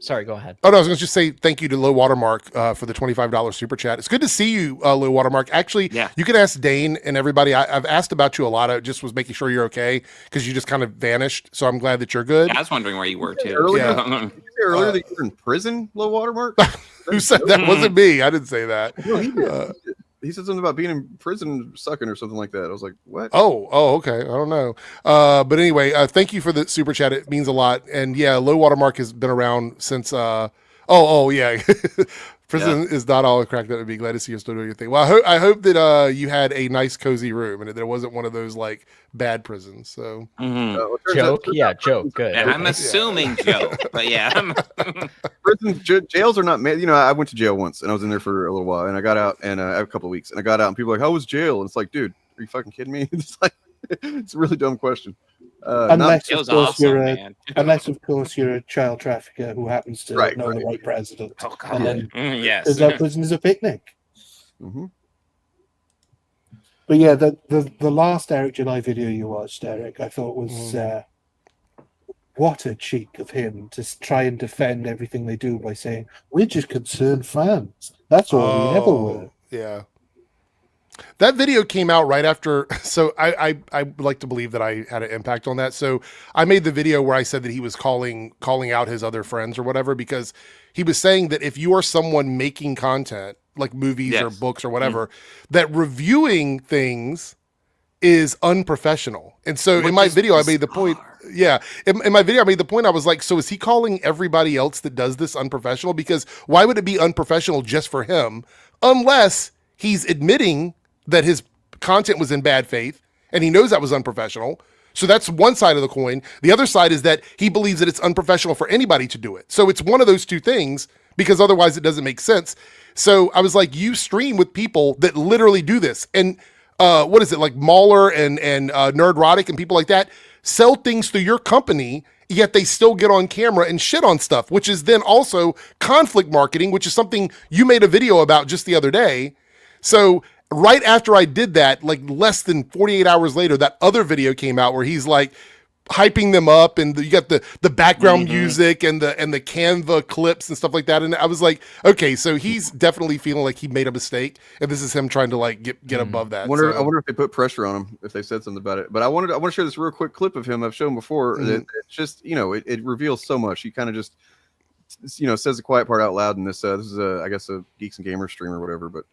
Sorry, go ahead. Oh, no, I was going to just say thank you to Low Watermark for the $25 super chat. It's good to see you, Low Watermark. Actually, you can ask Dane and everybody. I've asked about you a lot. I just was making sure you're okay because you just kind of vanished. So I'm glad that you're good. Yeah, I was wondering where you were, too. Earlier that you were in prison, Low Watermark? Who said that? Wasn't me. I didn't say that. No, he did. He said something about being in prison sucking or something like that. I was like, what? Oh, okay. I don't know. But anyway, thank you for the super chat. It means a lot. And yeah, Low Watermark has been around since, yeah. Prison is not all cracked up. I'd be glad to see you still doing your thing. Well, I hope that you had a nice, cozy room and that there wasn't one of those like bad prisons. So joke, joke, good. And I'm assuming joke, but yeah. Jails are not made. You know, I went to jail once and I was in there for a little while and I got out and a couple of weeks and I got out and people are like, how was jail? And it's like, dude, are you fucking kidding me? It's like, it's a really dumb question. Unless, of course, you're a child trafficker who happens to know the right president. Oh, God. Yes. Because that prison is a picnic. But yeah, the last Eric July video you watched, Eric, I thought was what a cheek of him to try and defend everything they do by saying, we're just concerned fans. That's all we ever were. Yeah. That video came out right after, so I would like to believe that I had an impact on that. So I made the video where I said that he was calling out his other friends or whatever, because he was saying that if you are someone making content like movies or books or whatever, that reviewing things is unprofessional. And so in my video, I made the point. Yeah. In my video, I made the point. I was like, so is he calling everybody else that does this unprofessional? Because why would it be unprofessional just for him? Unless he's admitting that his content was in bad faith and he knows that was unprofessional. So that's one side of the coin. The other side is that he believes that it's unprofessional for anybody to do it. So it's one of those two things, because otherwise it doesn't make sense. So I was like, you stream with people that literally do this. And what is it, like Mahler and Nerdrotic and people like that sell things through your company, yet they still get on camera and shit on stuff, which is then also conflict marketing, which is something you made a video about just the other day. So right after I did that, like less than 48 hours later, that other video came out where he's like hyping them up, and you got the background music and the Canva clips and stuff like that. And I was like, okay, so he's definitely feeling like he made a mistake, and this is him trying to like get above that. I wonder if they put pressure on him, if they said something about it. But I want to share this real quick clip of him I've shown before. That it's just, it reveals so much. He kind of just, says the quiet part out loud in this. This is I guess a Geeks and Gamers stream or whatever, but.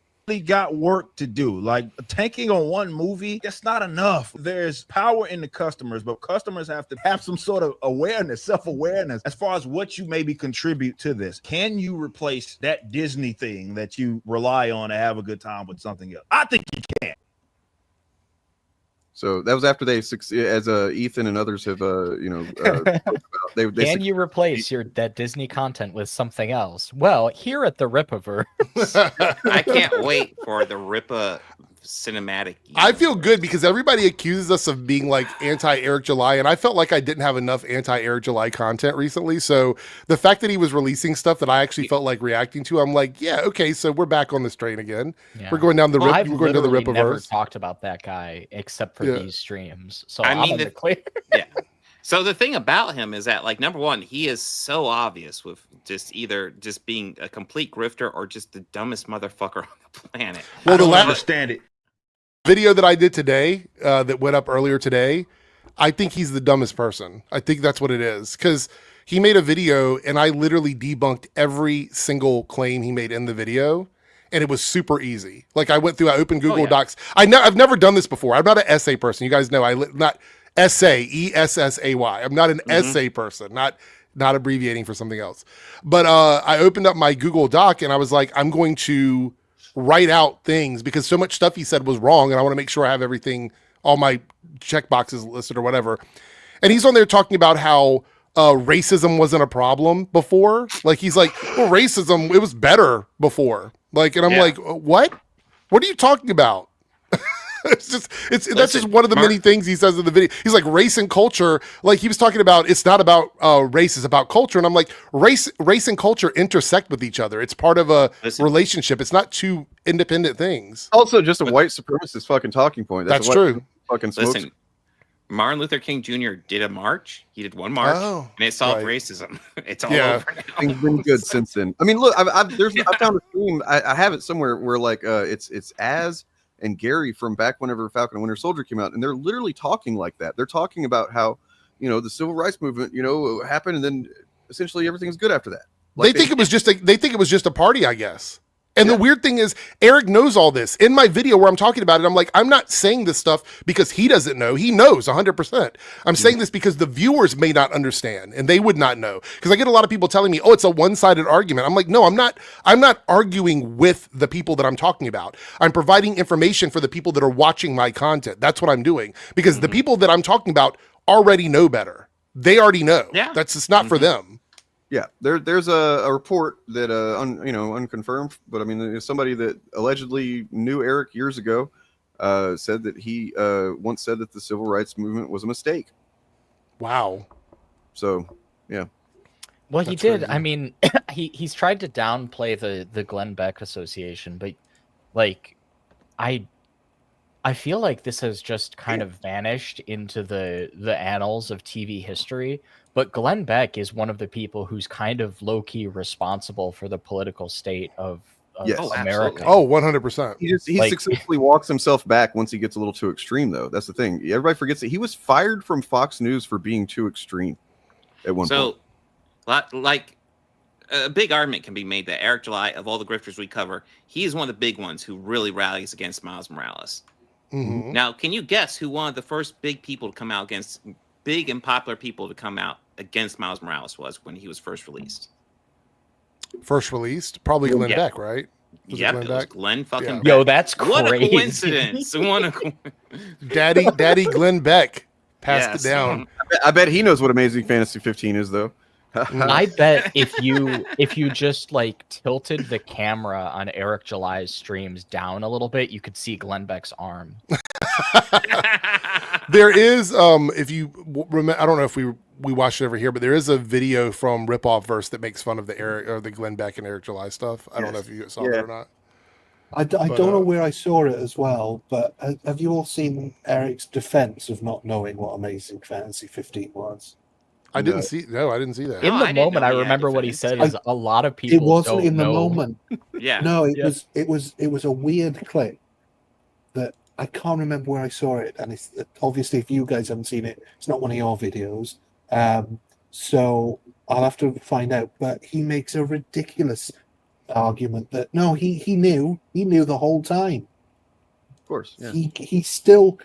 Got work to do. Like tanking on one movie, that's not enough. There's power in the customers, but customers have to have some sort of awareness, self-awareness, as far as what you maybe contribute to this. Can you replace that Disney thing that you rely on to have a good time with something else? I think you can. So that was after they, as Ethan and others have, Can you replace that Disney content with something else? Well, here at the Ripaverse, I can't wait for the Ripa cinematic. I feel good because everybody accuses us of being like anti-Eric July, and I felt like I didn't have enough anti-Eric July content recently. So the fact that he was releasing stuff that I actually felt like reacting to, I'm like, yeah, okay, so we're back on this train again. Yeah. We're going down the I've we're going to the Ripaverse. Never talked about that guy except for these streams. So I mean, I'm clear. Yeah. So the thing about him is that, like, number one, he is so obvious with either being a complete grifter or just the dumbest motherfucker on the planet. Well, I don't understand it. Video that I did today, that went up earlier today, I think he's the dumbest person. I think that's what it is, because he made a video and I literally debunked every single claim he made in the video, and it was super easy. Like I went through, I opened Google Docs. I've never done this before. I'm not an essay person. You guys know not essay, ESSAY. I'm not an essay person, not abbreviating for something else. But I opened up my Google Doc and I was like, I'm going to write out things because so much stuff he said was wrong, and I want to make sure I have everything, all my check boxes listed or whatever. And he's on there talking about how racism wasn't a problem before. Like he's like, well, racism, it was better before. Like, and I'm like, what? What are you talking about? That's just one of the many things he says in the video. He's like, race and culture, like he was talking about, it's not about race, it's about culture. And I'm like, race and culture intersect with each other. It's part of a relationship. It's not two independent things. Also just a white supremacist fucking talking point. That's true. Fucking smokes. Listen, Martin Luther King Jr. did a march. He did one march, and it solved racism. It's all over now. Things been good since then. I mean, look, I found a stream. I have it somewhere where like it's Az and Gary from back whenever Falcon and Winter Soldier came out, and they're literally talking like that. They're talking about how the civil rights movement happened, and then essentially everything's good after that. Like they think it was just a party, I guess. And the weird thing is, Eric knows all this. In my video where I'm talking about it, I'm like, I'm not saying this stuff because he doesn't know. He knows 100%. I'm saying this because the viewers may not understand, and they would not know. Because I get a lot of people telling me, oh, it's a one-sided argument. I'm like, no, I'm not arguing with the people that I'm talking about. I'm providing information for the people that are watching my content. That's what I'm doing. Because the people that I'm talking about already know better. They already know. Yeah. That's just not for them. Yeah, there's a report that unconfirmed, but I mean, somebody that allegedly knew Eric years ago said that he once said that the civil rights movement was a mistake. Wow. So yeah. Well, he did. Crazy. I mean, he's tried to downplay the Glenn Beck Association, but like, I feel like this has just kind of vanished into the annals of TV history. But Glenn Beck is one of the people who's kind of low-key responsible for the political state of Yes. America. Oh, 100%. He successfully walks himself back once he gets a little too extreme, though. That's the thing. Everybody forgets that he was fired from Fox News for being too extreme at one point. So, like, a big argument can be made that Eric July, of all the grifters we cover, he is one of the big ones who really rallies against Miles Morales. Mm-hmm. Now, can you guess who one of the first big people to come out against, big and popular people to come out against Miles Morales was when he was first released? First released? Probably Glenn Yeah. Beck, right? Yep, it was Glenn fucking Beck. Yo, that's crazy. What a coincidence. Daddy Glenn Beck passed it down. I bet he knows what Amazing Fantasy 15 is, though. I bet if you just like tilted the camera on Eric July's streams down a little bit, you could see Glenn Beck's arm. There is, if you remember, I don't know if we watched it over here, but there is a video from Ripoff Verse that makes fun of the Glenn Beck and Eric July stuff. I don't know if you saw it or not. I don't know where I saw it as well, but have you all seen Eric's defense of not knowing what Amazing Fantasy 15 was? I didn't see that. In the moment, I remember what he said is a lot of people. It wasn't don't in the know. moment. Yeah. No, it was a weird clip that I can't remember where I saw it, and it's obviously if you guys haven't seen it, it's not one of your videos. So I'll have to find out. But he makes a ridiculous argument that no, he knew the whole time. Of course, yeah. He's still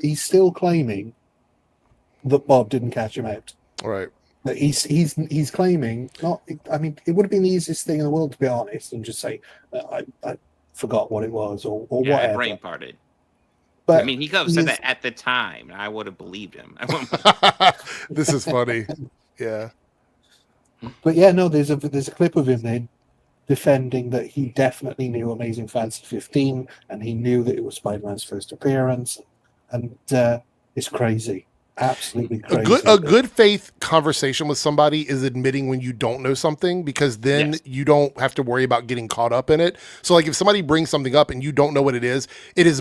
claiming that Bob didn't catch him out. Right. That he's claiming not. I mean, it would have been the easiest thing in the world to be honest and just say I forgot what it was or whatever. I brain farted. But I mean, he could have said that at the time, and I would have believed him. This is funny. Yeah. But yeah, no, there's a clip of him then defending that he definitely knew Amazing Fantasy 15 and he knew that it was Spider-Man's first appearance, and it's crazy. Absolutely crazy. A good faith conversation with somebody is admitting when you don't know something, because then you don't have to worry about getting caught up in it. So like if somebody brings something up and you don't know what it is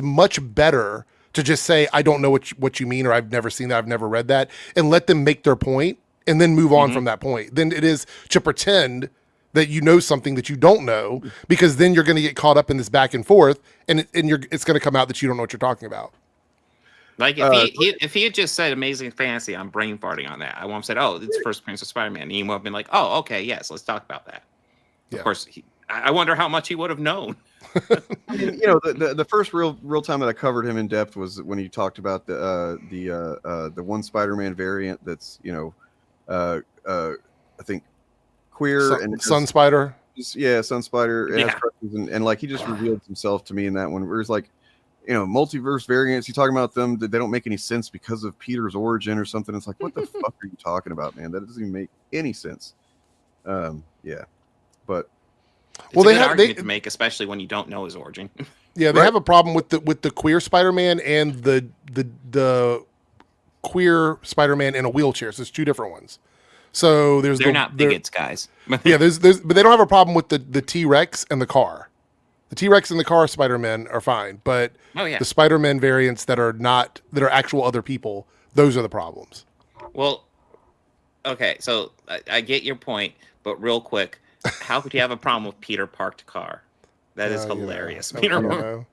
much better to just say, I don't know what you mean, or I've never seen that, I've never read that, and let them make their point and then move on from that point. Then it is to pretend that you know something that you don't know, because then you're going to get caught up in this back and forth, and it's going to come out that you don't know what you're talking about. Like if he had just said Amazing Fantasy, I'm brain farting on that. I won't have said, oh, it's first appearance of Spider-Man. And he would have been like, oh, okay, yes, let's talk about that. Yeah. Of course, I wonder how much he would have known. I mean, you know, the first real time that I covered him in depth was when he talked about the one Spider-Man variant that's, you know, I think queer and Sun Spider. Yeah, Sun Spider. Yeah. And like he just revealed himself to me in that one, where he's like, you know, multiverse variants, you talking about them, that they don't make any sense because of Peter's origin or something. It's like, what the fuck are you talking about, man? That doesn't even make any sense. Yeah, but well, they have argument to make, especially when you don't know his origin. Yeah, they have a problem with the queer Spider-Man and the queer Spider-Man in a wheelchair. So it's two different ones. So they're not bigots, guys. Yeah, there's but they don't have a problem with the T-Rex and the car. The T-Rex and the car Spider-Man are fine, but the Spider-Man variants that are actual other people, those are the problems. Well, okay, so I get your point, but real quick, how could you have a problem with Peter parked car? That is hilarious. Peter.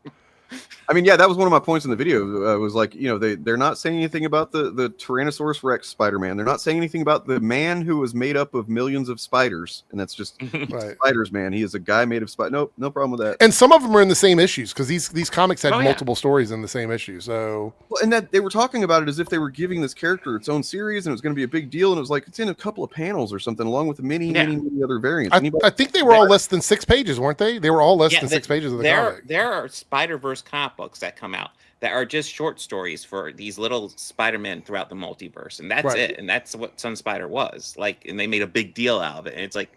I mean, yeah, that was one of my points in the video. Was like, you know, they're not saying anything about the Tyrannosaurus Rex Spider-Man. They're not saying anything about the man who was made up of millions of spiders, and that's just spiders, man. He is a guy made of spiders. Nope, no problem with that. And some of them are in the same issues, because these comics had multiple stories in the same issue. So, well, and that they were talking about it as if they were giving this character its own series, and it was going to be a big deal. And it was like, it's in a couple of panels or something, along with many other variants. I think they were all less than 6 pages, weren't they? They were all less than 6 pages of the comic. There are Spider-Verse comic books that come out that are just short stories for these little Spider-Men throughout the multiverse, and that's it. And that's what Sun Spider was like, and they made a big deal out of it. And it's like,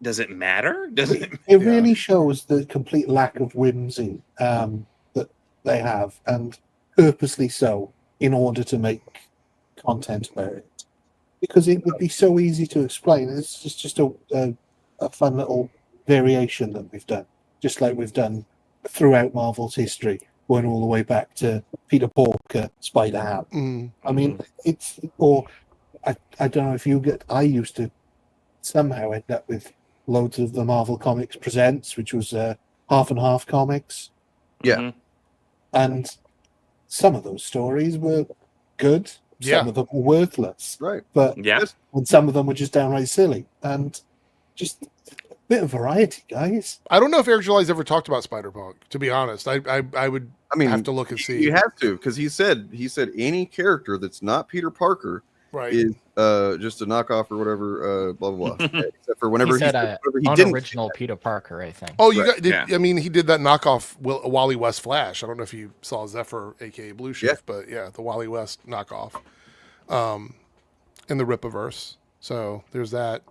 does it matter? It really shows the complete lack of whimsy that they have, and purposely so, in order to make content about it, because it would be so easy to explain. It's just a fun little variation that we've done, just like we've done throughout Marvel's history, going all the way back to Peter Porker, Spider-Ham. I mean, I don't know if you get. I used to somehow end up with loads of the Marvel Comics Presents, which was half and half comics. Yeah. And some of those stories were good. Some of them were worthless. Right. But and some of them were just downright silly. And just a bit of variety, guys. I don't know if Eric July's ever talked about Spider-Punk, to be honest. I would have to look and see. You have to, because he said any character that's not Peter Parker is just a knockoff or whatever, blah blah blah. Except for whenever he said he didn't original Peter Parker, I think. Oh, you got? I mean, he did that knockoff Wally West Flash. I don't know if you saw Zephyr, aka Blue Shift, but yeah, the Wally West knockoff, in the Rippaverse. So there's that.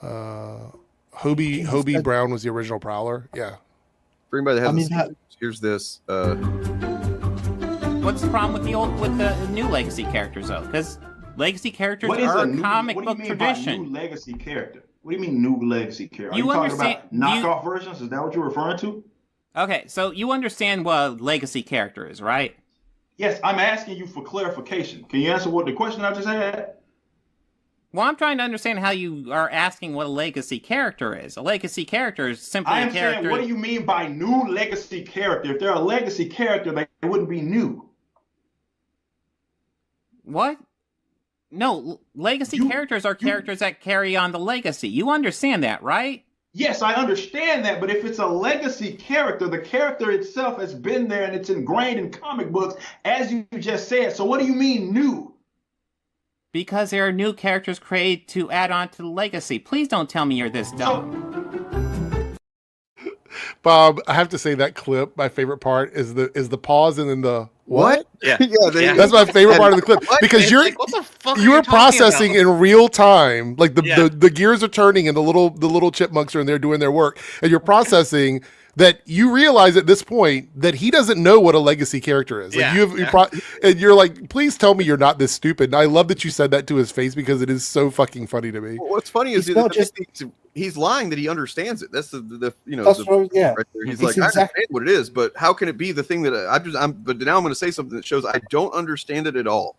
Hobie Brown was the original Prowler. Yeah. For anybody that hasn't seen it, here's this. What's the problem with the new legacy characters though? Because legacy characters are a comic book tradition. New legacy character. What do you mean new legacy character? Are You you talking understand- about knockoff versions? Is that what you're referring to? Okay, so you understand what a legacy character is, right? Yes, I'm asking you for clarification. Can you answer what the question I just had? Well, I'm trying to understand how you are asking what a legacy character is. A legacy character is simply I a am character. saying, what do you mean by new legacy character? If they're a legacy character, they wouldn't be new. What? No, legacy characters are characters that carry on the legacy. You understand that, right? Yes, I understand that, but if it's a legacy character, the character itself has been there and it's ingrained in comic books, as you just said. So what do you mean new? Because there are new characters created to add on to the legacy. Please don't tell me you're this dumb. Bob, I have to say that clip, my favorite part is the pause and then the what? Yeah. That's my favorite part of the clip because you're what the fuck you are processing about? in real time. Like the gears are turning and the little chipmunks are in there doing their work, and you're processing that you realize at this point that he doesn't know what a legacy character is. Like and you're like, please tell me you're not this stupid. And I love that you said that to his face because it is so fucking funny to me. Well, what's funny is he's lying that he understands it. That's the That's right there. He's like, I understand what it is, but how can it be the thing that but now I'm going to say something that shows I don't understand it at all.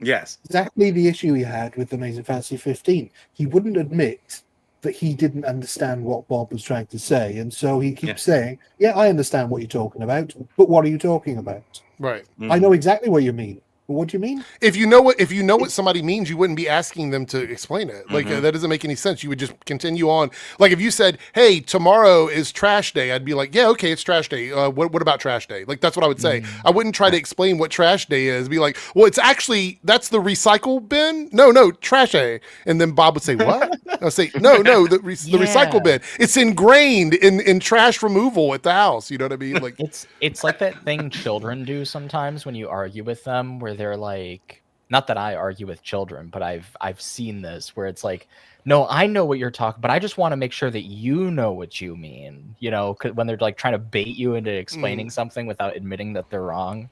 Yes. Exactly the issue he had with Amazing Fantasy 15. He wouldn't admit that he didn't understand what Bob was trying to say. And so he keeps saying, yeah, I understand what you're talking about, but what are you talking about? Right. I know exactly what you mean. What do you mean? If you know what somebody means, you wouldn't be asking them to explain it. Like that doesn't make any sense. You would just continue on. Like if you said, "Hey, tomorrow is trash day," I'd be like, "Yeah, okay, it's trash day. What about trash day?" Like that's what I would say. I wouldn't try to explain what trash day is. Be like, "Well, it's actually that's the recycle bin." No, trash day. And then Bob would say, "What?" I'll say, "No, the recycle bin. It's ingrained in trash removal at the house." You know what I mean? Like it's like that thing children do sometimes when you argue with them, where they're like, not that I argue with children, but I've seen this where it's like, no, I know what you're talking, but I just want to make sure that you know what you mean. You know, when they're like trying to bait you into explaining something without admitting that they're wrong.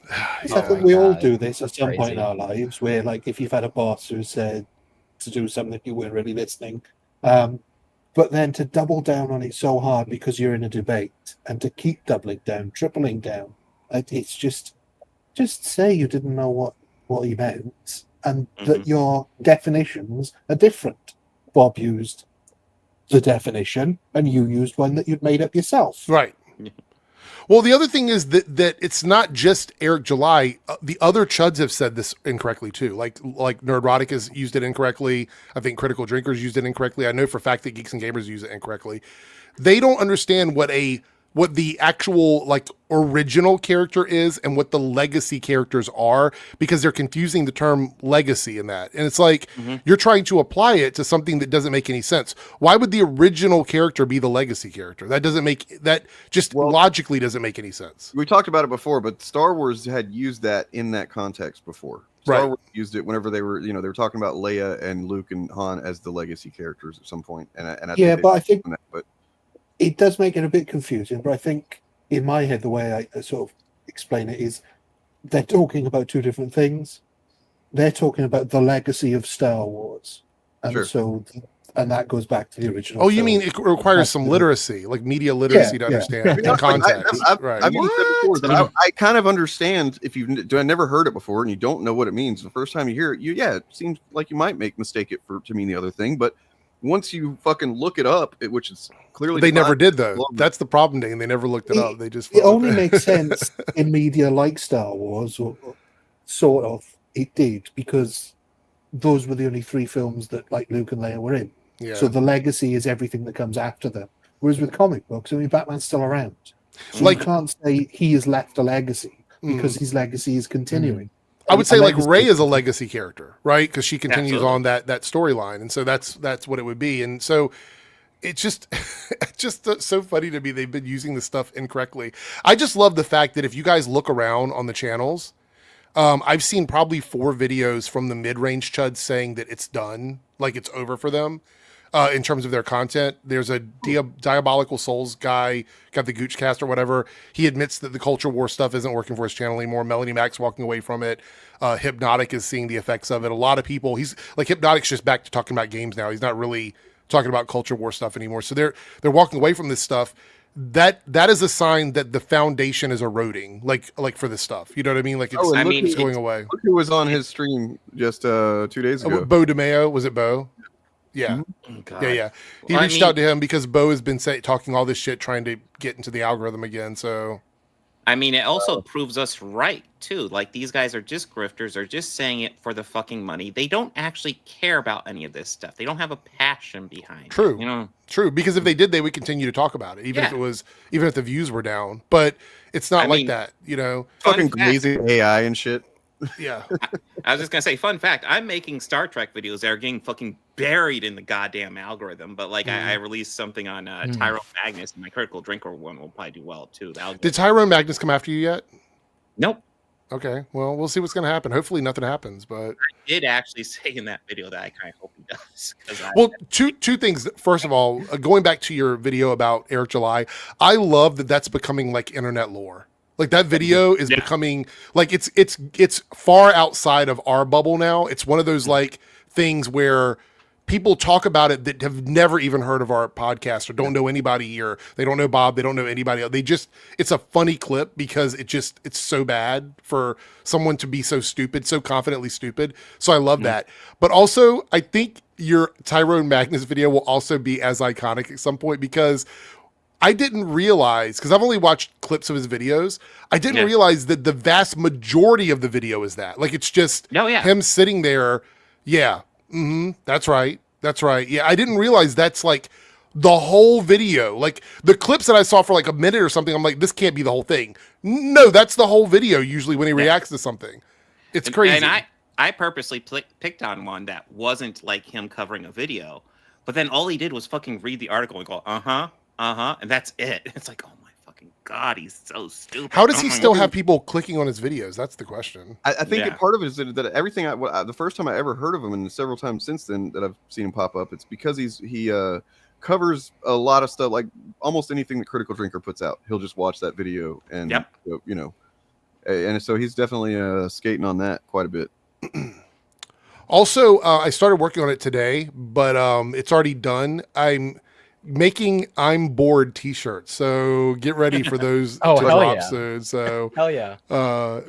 I think we all do this at some point in our lives, where like if you've had a boss who said to do something you weren't really listening, but then to double down on it so hard because you're in a debate, and to keep doubling down, tripling down, it's just say you didn't know what he meant, and that your definitions are different. Bob used the definition, and you used one that you'd made up yourself. Right. Well, the other thing is that it's not just Eric July. The other chuds have said this incorrectly too. Like Nerdrotic has used it incorrectly. I think Critical Drinkers used it incorrectly. I know for a fact that Geeks and Gamers use it incorrectly. They don't understand what the actual like original character is and what the legacy characters are, because they're confusing the term legacy in that. And it's like you're trying to apply it to something that doesn't make any sense. Why would the original character be the legacy character? That just logically doesn't make any sense. We talked about it before, but Star Wars had used that in that context before. Star Wars used it whenever they were talking about Leia and Luke and Han as the legacy characters at some point. And I think it does make it a bit confusing, but I think in my head, the way I sort of explain it is they're talking about two different things. They're talking about the legacy of Star Wars. And and that goes back to the original. Oh, you mean it requires some literacy, like media literacy to understand the context. I've used it before. That I kind of understand if I never heard it before and you don't know what it means. The first time you hear it, it seems like you might mistake it to mean the other thing, but once you fucking look it up, which is clearly they never did though. That's the problem, Dane. They never looked it up. They just it only makes sense in media like Star Wars, or sort of. It did because those were the only 3 films that like Luke and Leia were in. Yeah. So the legacy is everything that comes after them. Whereas with comic books, I mean, Batman's still around. So like, you can't say he has left a legacy because his legacy is continuing. I would say like Rey is a legacy character, right? Because she continues on that storyline, and so that's what it would be. And so it's just so funny to me. They've been using this stuff incorrectly. I just love the fact that if you guys look around on the channels, I've seen probably 4 videos from the mid-range chuds saying that it's done, like it's over for them. In terms of their content, there's a Diabolical Souls guy, got the Goochcast or whatever. He admits that the culture war stuff isn't working for his channel anymore. Melanie Mac's walking away from it. Hypnotic is seeing the effects of it. A lot of people, he's like, Hypnotic's just back to talking about games now. He's not really talking about culture war stuff anymore. So they're walking away from this stuff. That is a sign that the foundation is eroding, like for this stuff. You know what I mean? Like it's going away. Look who was on his stream just 2 days ago. Bo DeMeo, was it Bo? Yeah. Yeah. He reached out to him because Bo has been talking all this shit, trying to get into the algorithm again. So, I mean, it also proves us right too. Like, these guys are just grifters, are just saying it for the fucking money. They don't actually care about any of this stuff. They don't have a passion behind True. it. You know? True. Because if they did, they would continue to talk about it, even if the views were down. But it's not like that, you know. Fucking glazing AI and shit. Yeah. I was just gonna say, fun fact, I'm making Star Trek videos that are getting fucking buried in the goddamn algorithm. But like, I released something on Tyrone Magnus, and my Critical Drinker one will probably do well too. Did Tyrone Magnus come after you yet? Nope. Okay, well, we'll see what's going to happen. Hopefully nothing happens, but... I did actually say in that video that I kind of hope he does. Well, two things. First of all, going back to your video about Eric July, I love that that's becoming like internet lore. Like, that video is becoming like it's far outside of our bubble now. It's one of those like things where people talk about it that have never even heard of our podcast or don't know anybody here. They don't know Bob. They don't know anybody else. It's a funny clip because it's so bad for someone to be so stupid, so confidently stupid. So I love that. But also, I think your Tyrone Magnus video will also be as iconic at some point, because I didn't realize, because I've only watched clips of his videos, I didn't realize that the vast majority of the video is that. Like, it's just him sitting there. Yeah. That's right. Yeah, I didn't realize that's like the whole video. Like, the clips that I saw for like a minute or something, I'm like, this can't be the whole thing. No, that's the whole video usually when he reacts to something. It's crazy. And I purposely picked on one that wasn't like him covering a video, but then all he did was fucking read the article and go, and that's it. It's like, oh my fucking God, he's so stupid. How does he still have people clicking on his videos? That's the question. I think part of it is that everything, the first time I ever heard of him, and several times since then that I've seen him pop up, it's because he covers a lot of stuff, like almost anything that Critical Drinker puts out. He'll just watch that video and, you know, and so he's definitely skating on that quite a bit. Also, I started working on it today, but it's already done. I'm making I'm bored t-shirts, so get ready for those to drop soon. So hell yeah.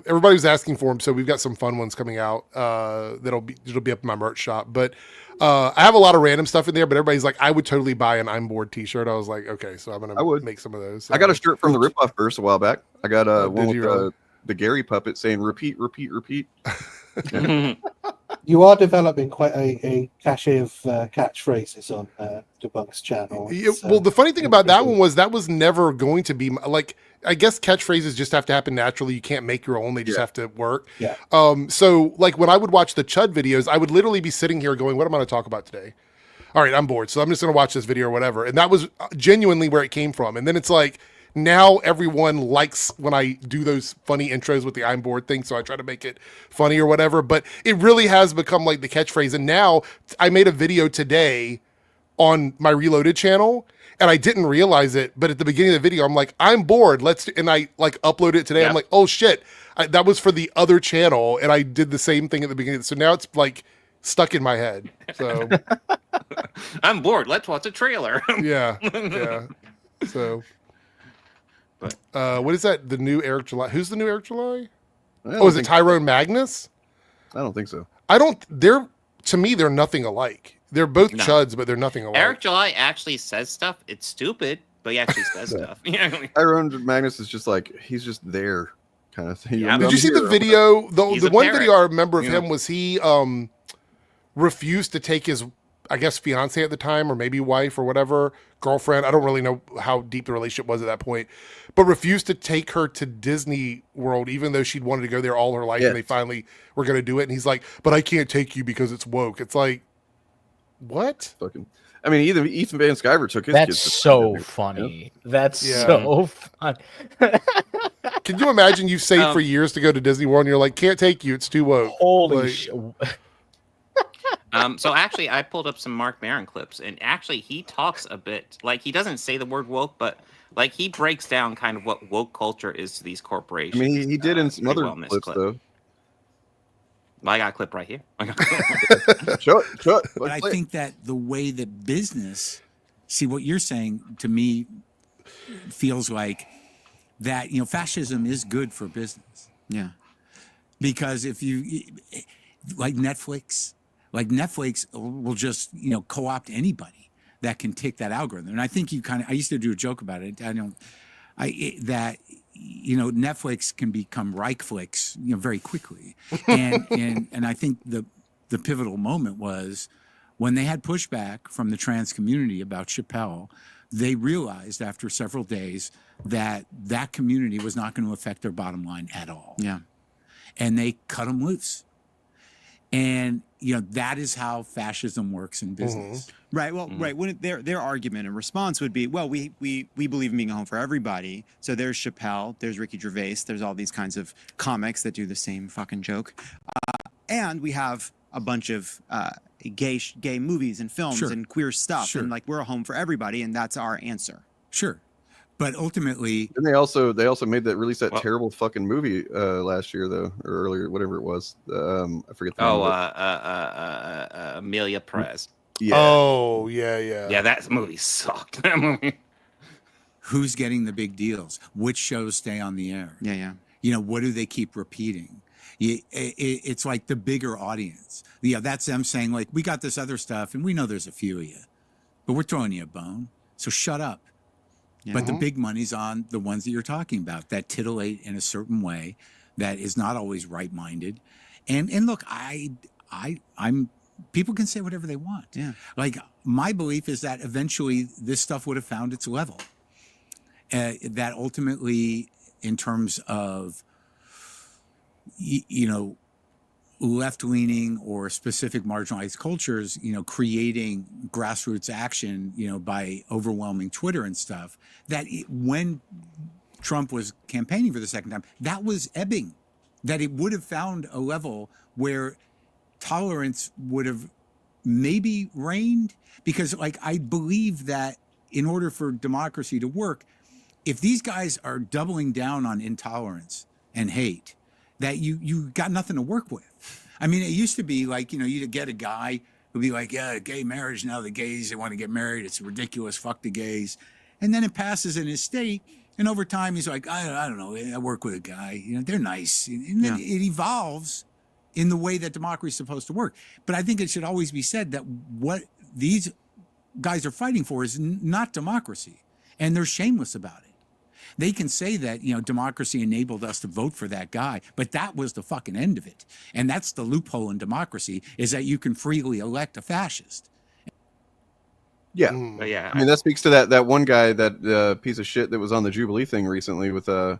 Everybody was asking for them, so we've got some fun ones coming out it'll be up in my merch shop. But I have a lot of random stuff in there, but everybody's like, I would totally buy an I'm bored t-shirt. I was like, okay, so I'm gonna make some of those. So. I got a shirt from the Ripoff Verse a while back. I got one with the Gary puppet saying repeat. You are developing quite a cache of catchphrases on Debunk's channel. Well, the funny thing about that one was that was never going to be like, I guess catchphrases just have to happen naturally. You can't make your own; they just have to work. Yeah. So like when I would watch the Chud videos, I would literally be sitting here going, "What am I going to talk about today?" All right, I'm bored, so I'm just going to watch this video or whatever. And that was genuinely where it came from. And then it's like, now everyone likes when I do those funny intros with the I'm bored thing, so I try to make it funny or whatever. But it really has become like the catchphrase. And now I made a video today on my Reloaded channel, and I didn't realize it. But at the beginning of the video, I'm like, I'm bored. And I like uploaded it today. I'm like, oh shit, that was for the other channel, and I did the same thing at the beginning. So now it's like stuck in my head. So I'm bored. Let's watch a trailer. yeah. So. What is that? The new Eric July? Who's the new Eric July? Oh, is it Tyrone Magnus? I don't think so. To me, they're nothing alike. They're both chuds, but they're nothing alike. Eric July actually says stuff. It's stupid, but he actually says stuff. Tyrone Magnus is just like, he's just there kind of thing. Yeah, Did you see the video? The one parrot. video I remember of him was he refused to take his, I guess, fiance at the time, or maybe wife or whatever, girlfriend. I don't really know how deep the relationship was at that point, but refused to take her to Disney World, even though she'd wanted to go there all her life, and they finally were going to do it. And he's like, but I can't take you because it's woke. It's like, what? Fucking, I mean, even Ethan Van Sciver took his That's kids to so Disney, funny. That's so fun. Can you imagine you've saved for years to go to Disney World and you're like, can't take you, it's too woke. Holy like, shit. So actually, I pulled up some Mark Maron clips, and actually, he talks a bit like he doesn't say the word woke, but like he breaks down kind of what woke culture is to these corporations. I mean, he did in some other clips though. Well, I got a clip right here. Show it. But I think that the way that business, see what you're saying to me feels like that, you know, fascism is good for business. Yeah. Because if you, like Netflix will just, you know, co-opt anybody that can tick that algorithm. And I think you kind of, I used to do a joke about it. That, you know, Netflix can become Reichflix, you know, very quickly. And I think the pivotal moment was when they had pushback from the trans community about Chappelle. They realized after several days that that community was not going to affect their bottom line at all. Yeah. And they cut them loose. And, you know, that is how fascism works in business. Right. Well, right. When their argument and response would be, well, we believe in being a home for everybody. So there's Chappelle, there's Ricky Gervais, there's all these kinds of comics that do the same fucking joke. And we have a bunch of gay movies and films and queer stuff. And like, we're a home for everybody. And that's our answer. Sure. But ultimately, and they also made that release that terrible fucking movie last year though, or earlier, whatever it was. I forget the name. Amelia Perez. Yeah. Oh yeah. Yeah, that movie sucked. That movie. Who's getting the big deals? Which shows stay on the air? Yeah. You know, what do they keep repeating? It's like the bigger audience. Yeah, that's them saying like, we got this other stuff, and we know there's a few of you, but we're throwing you a bone. So shut up. Yeah. But the big money's on the ones that you're talking about that titillate in a certain way that is not always right-minded. And look, I'm people can say whatever they want. Yeah. Like my belief is that eventually this stuff would have found its level. That ultimately, in terms of you know, left-leaning or specific marginalized cultures, you know, creating grassroots action, you know, by overwhelming Twitter and stuff, that when Trump was campaigning for the second time, that was ebbing, that it would have found a level where tolerance would have maybe reigned. Because like, I believe that in order for democracy to work, if these guys are doubling down on intolerance and hate, that you got nothing to work with. I mean, it used to be like, you know, you'd get a guy who'd be like, yeah, gay marriage, now the gays, they want to get married. It's ridiculous. Fuck the gays. And then it passes in his state. And over time, he's like, I don't know. I work with a guy. You know, they're nice. And then it evolves in the way that democracy is supposed to work. But I think it should always be said that what these guys are fighting for is not democracy. And they're shameless about it. They can say that, you know, democracy enabled us to vote for that guy, but that was the fucking end of it. And that's the loophole in democracy, is that you can freely elect a fascist. Yeah. Yeah. I mean, that speaks to that one guy, that piece of shit that was on the Jubilee thing recently with the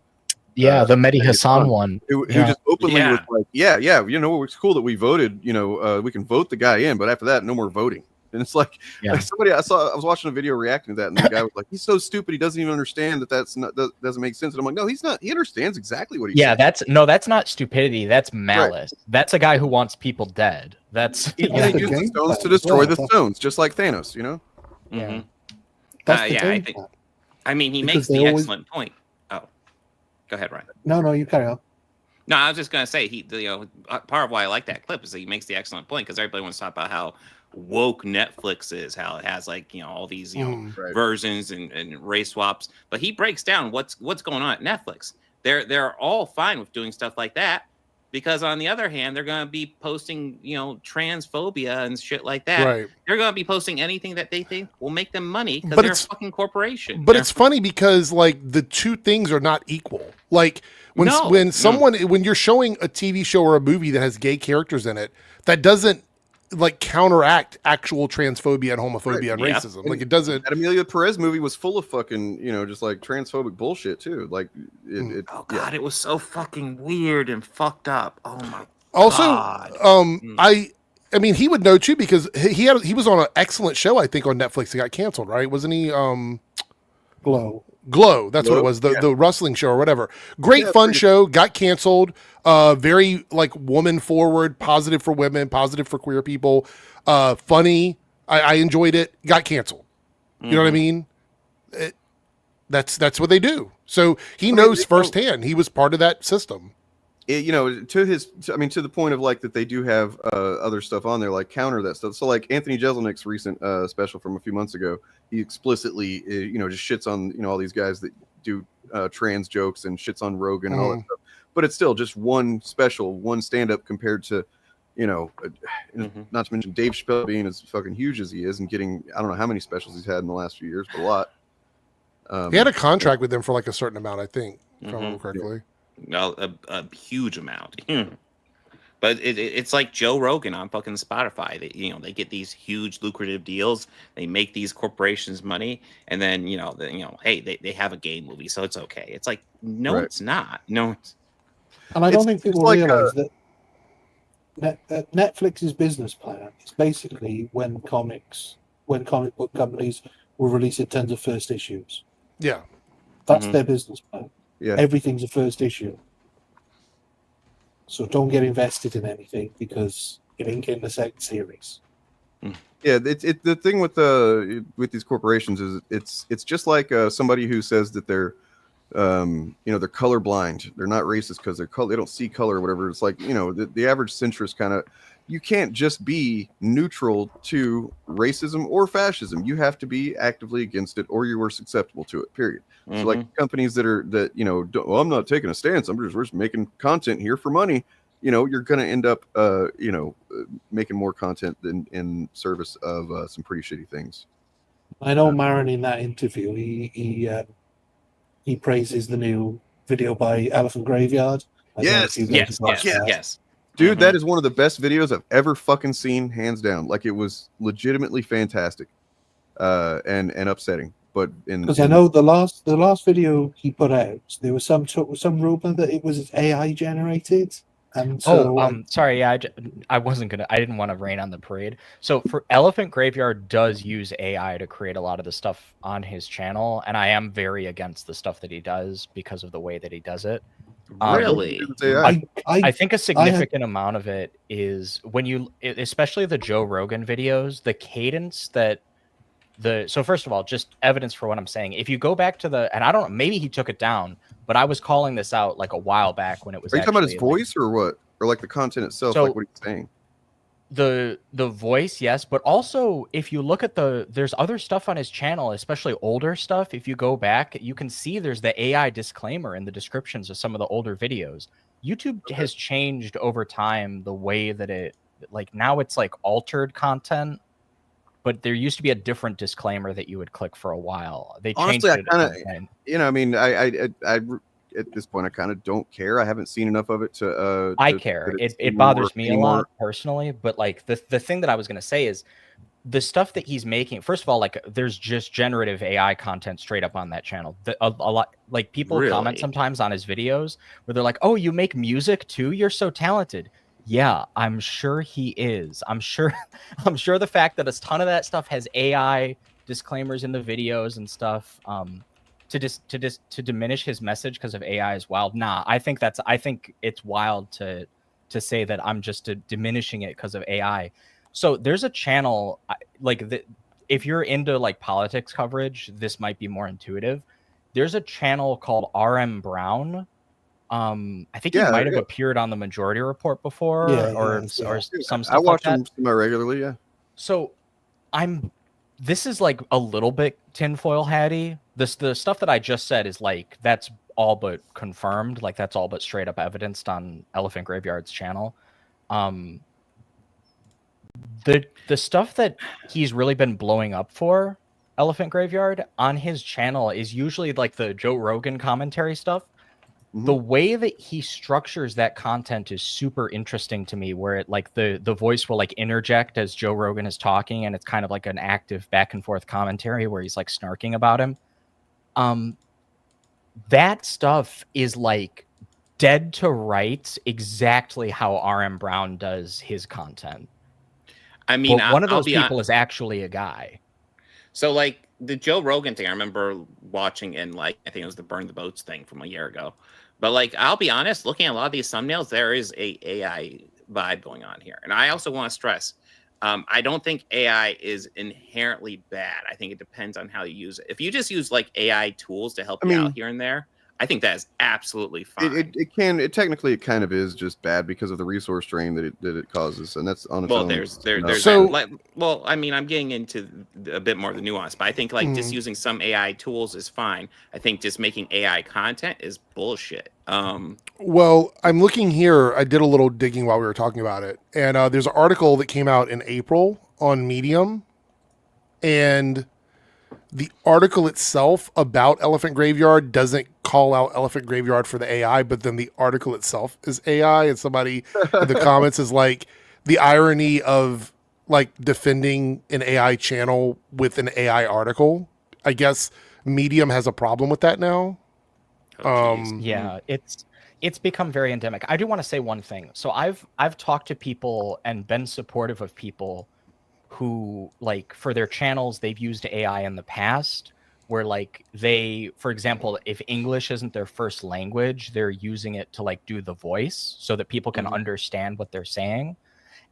Mehdi Hassan one. Who just openly was like, yeah, you know, it's cool that we voted, you know, we can vote the guy in, but after that, no more voting. And it's like, somebody I was watching a video reacting to that, and the guy was like, he's so stupid, he doesn't even understand that doesn't make sense. And I'm like, no, he's not. He understands exactly what he's saying. That's not stupidity. That's malice. Right. That's a guy who wants people dead. That's he used the stones to destroy the stones, just like Thanos, you know? Mm-hmm. I think. I mean, he makes the excellent point. Oh, go ahead, Ryan. No, you carry on. No, I was just gonna say part of why I like that clip is that he makes the excellent point, because everybody wants to talk about how woke Netflix is, how it has like, you know, all these, you know, versions and race swaps, but he breaks down what's going on at Netflix. They're all fine with doing stuff like that, Because on the other hand, they're going to be posting, transphobia and shit like that. Right. They're going to be posting anything that they think will make them money because But they're a it's- fucking corporation. But it's funny because like the two things are not equal. Like when when you're showing a TV show or a movie that has gay characters in it, that doesn't like counteract actual transphobia and homophobia and racism. Like it doesn't. That Amelia Perez movie was full of fucking, just like transphobic bullshit too. Like oh god, it was so fucking weird and fucked up. Oh my also, god. I mean, he would know too because he was on an excellent show, I think, on Netflix that got canceled, right? Wasn't he? Glow. That's what it was. The wrestling show or whatever. Great fun show. Got canceled. Very like woman forward, positive for women, positive for queer people. Funny. I enjoyed it. Got canceled. You know what I mean? That's what they do. So he knows firsthand. He was part of that system. To the point of like that they do have other stuff on there, like counter that stuff. So like Anthony Jeselnik's recent special from a few months ago, he explicitly just shits on all these guys that do trans jokes and shits on Rogan and all that stuff. But it's still just one special, one stand up compared to not to mention Dave Chappelle being as fucking huge as he is and getting I don't know how many specials he's had in the last few years, but a lot. He had a contract with them for like a certain amount, I think, if I remember correctly. A huge amount. But it's like Joe Rogan on fucking Spotify. They get these huge lucrative deals. They make these corporations money, and then hey, they have a gay movie, so it's okay. It's like no, it's not. No, and I don't think people realize that Netflix's business plan is basically when comic book companies will release tons of first issues. Yeah, that's their business plan. Yeah, everything's a first issue. So don't get invested in anything because it ain't getting the second series. Yeah, the thing with these corporations is it's just like somebody who says that they're they're colorblind. They're not racist because they don't see color or whatever. It's like the average centrist kind of. You can't just be neutral to racism or fascism. You have to be actively against it, or you are susceptible to it. Period. So, like companies that I'm not taking a stance. We're just making content here for money. You're going to end up, making more content than in service of some pretty shitty things. I know Maron in that interview. He praises the new video by Elephant Graveyard. Yes. Dude, that is one of the best videos I've ever fucking seen, hands down. Like it was legitimately fantastic, and upsetting. But because I know the last video he put out, there was some rumor that it was AI generated. And so, sorry, yeah, I didn't want to rain on the parade. So for Elephant Graveyard does use AI to create a lot of the stuff on his channel, and I am very against the stuff that he does because of the way that he does it. Really? I think a significant amount of it is when especially the Joe Rogan videos, the cadence that so first of all, just evidence for what I'm saying. If you go back to and I don't know, maybe he took it down, but I was calling this out like a while back when it was. Are you talking about his voice or what? Or like the content itself? Like what he's saying? The voice, yes, but also if you look at there's other stuff on his channel, especially older stuff. If you go back, you can see there's the AI disclaimer in the descriptions of some of the older videos. YouTube has changed over time the way that now it's like altered content, but there used to be a different disclaimer that you would click for a while. They changed it. I at this point, I kind of don't care. I haven't seen enough of it to. I care. It bothers me a lot personally, but like the thing that I was going to say is the stuff that he's making. First of all, like there's just generative AI content straight up on that channel. A lot, like people comment sometimes on his videos where they're like, "Oh, you make music too? You're so talented." Yeah, I'm sure he is. I'm sure the fact that a ton of that stuff has AI disclaimers in the videos and stuff. To diminish his message because of AI is wild. Nah, I think it's wild to say that I'm just diminishing it because of AI. So there's a channel if you're into like politics coverage, this might be more intuitive. There's a channel called RM Brown. I think he might have appeared on the Majority Report before, or some stuff. I watch him regularly. Yeah. So this is like a little bit tinfoil hatty. The stuff that I just said is like that's all but confirmed. Like that's all but straight up evidenced on Elephant Graveyard's channel. The stuff that he's really been blowing up for, Elephant Graveyard, on his channel is usually like the Joe Rogan commentary stuff. The way that he structures that content is super interesting to me, where it like the voice will like interject as Joe Rogan is talking, and it's kind of like an active back and forth commentary where he's like snarking about him. That stuff is like dead to rights, exactly how RM Brown does his content. I mean, but one of those people is actually a guy. So like the Joe Rogan thing, I remember watching in like, I think it was the Burn the Boats thing from a year ago. But like, I'll be honest, looking at a lot of these thumbnails, there is a AI vibe going on here. And I also want to stress, I don't think AI is inherently bad. I think it depends on how you use it. If you just use like AI tools to help you out here and there, I think that is absolutely fine. It technically it kind of is just bad because of the resource drain that it causes, and that's on its own. Well, I mean, I'm getting into a bit more of the nuance, but I think like just using some AI tools is fine. I think just making AI content is bullshit. Well, I'm looking here. I did a little digging while we were talking about it, and there's an article that came out in April on Medium, and the article itself about Elephant Graveyard doesn't call out Elephant Graveyard for the AI, but then the article itself is AI, and somebody in the comments is like, the irony of like defending an AI channel with an AI article. I guess Medium has a problem with that now. Yeah, it's become very endemic. I do want to say one thing. So I've talked to people and been supportive of people who, like, for their channels, they've used AI in the past, where like they, for example, if English isn't their first language, they're using it to like do the voice so that people can understand what they're saying.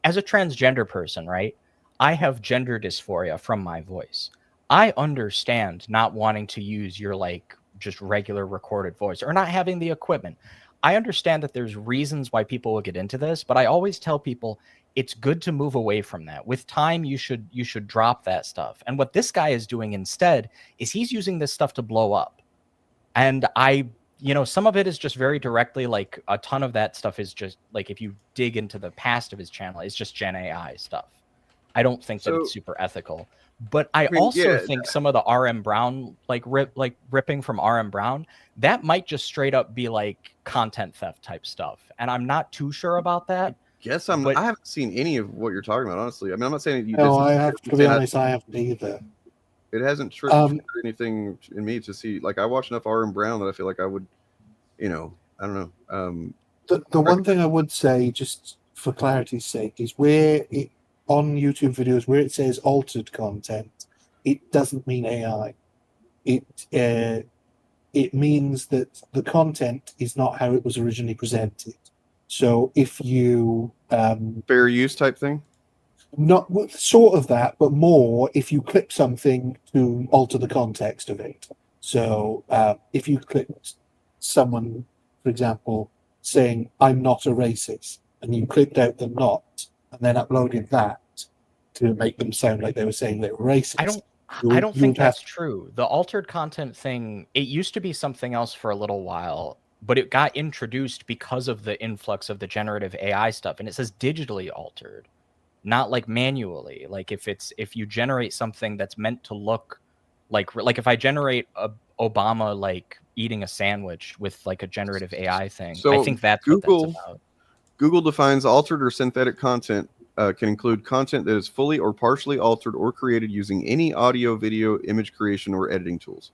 As a transgender person, right, I have gender dysphoria from my voice. I understand not wanting to use your like just regular recorded voice or not having the equipment. I understand that there's reasons why people will get into this, but I always tell people it's good to move away from that. With time, you should drop that stuff. And what this guy is doing instead is he's using this stuff to blow up. And some of it is just very directly, like a ton of that stuff is just like, if you dig into the past of his channel, it's just Gen AI stuff. I don't think that it's super ethical. But I also think some of the RM Brown, ripping from RM Brown, that might just straight up be like content theft type stuff. And I'm not too sure about that. Yes, I haven't seen any of what you're talking about, honestly. I mean, I'm not saying I have to be honest, I haven't either. It hasn't triggered anything in me to see. Like, I watch enough RM Brown that I feel like I would, I don't know. The one thing I would say, just for clarity's sake, is where it on YouTube videos where it says altered content, it doesn't mean AI. It means that the content is not how it was originally presented. So if you fair use type thing, not sort of that, but more if you clip something to alter the context of it. So if you clipped someone, for example, saying "I'm not a racist," and you clipped out the "not," and then uploaded that to make them sound like they were saying they were racist. I don't think that's true. The altered content thing, it used to be something else for a little while, but it got introduced because of the influx of the generative AI stuff, and it says digitally altered, not like manually. Like if you generate something that's meant to look like if I generate a Obama like eating a sandwich with like a generative AI thing, I think that's what that's about. Google defines altered or synthetic content can include content that is fully or partially altered or created using any audio, video, image creation, or editing tools.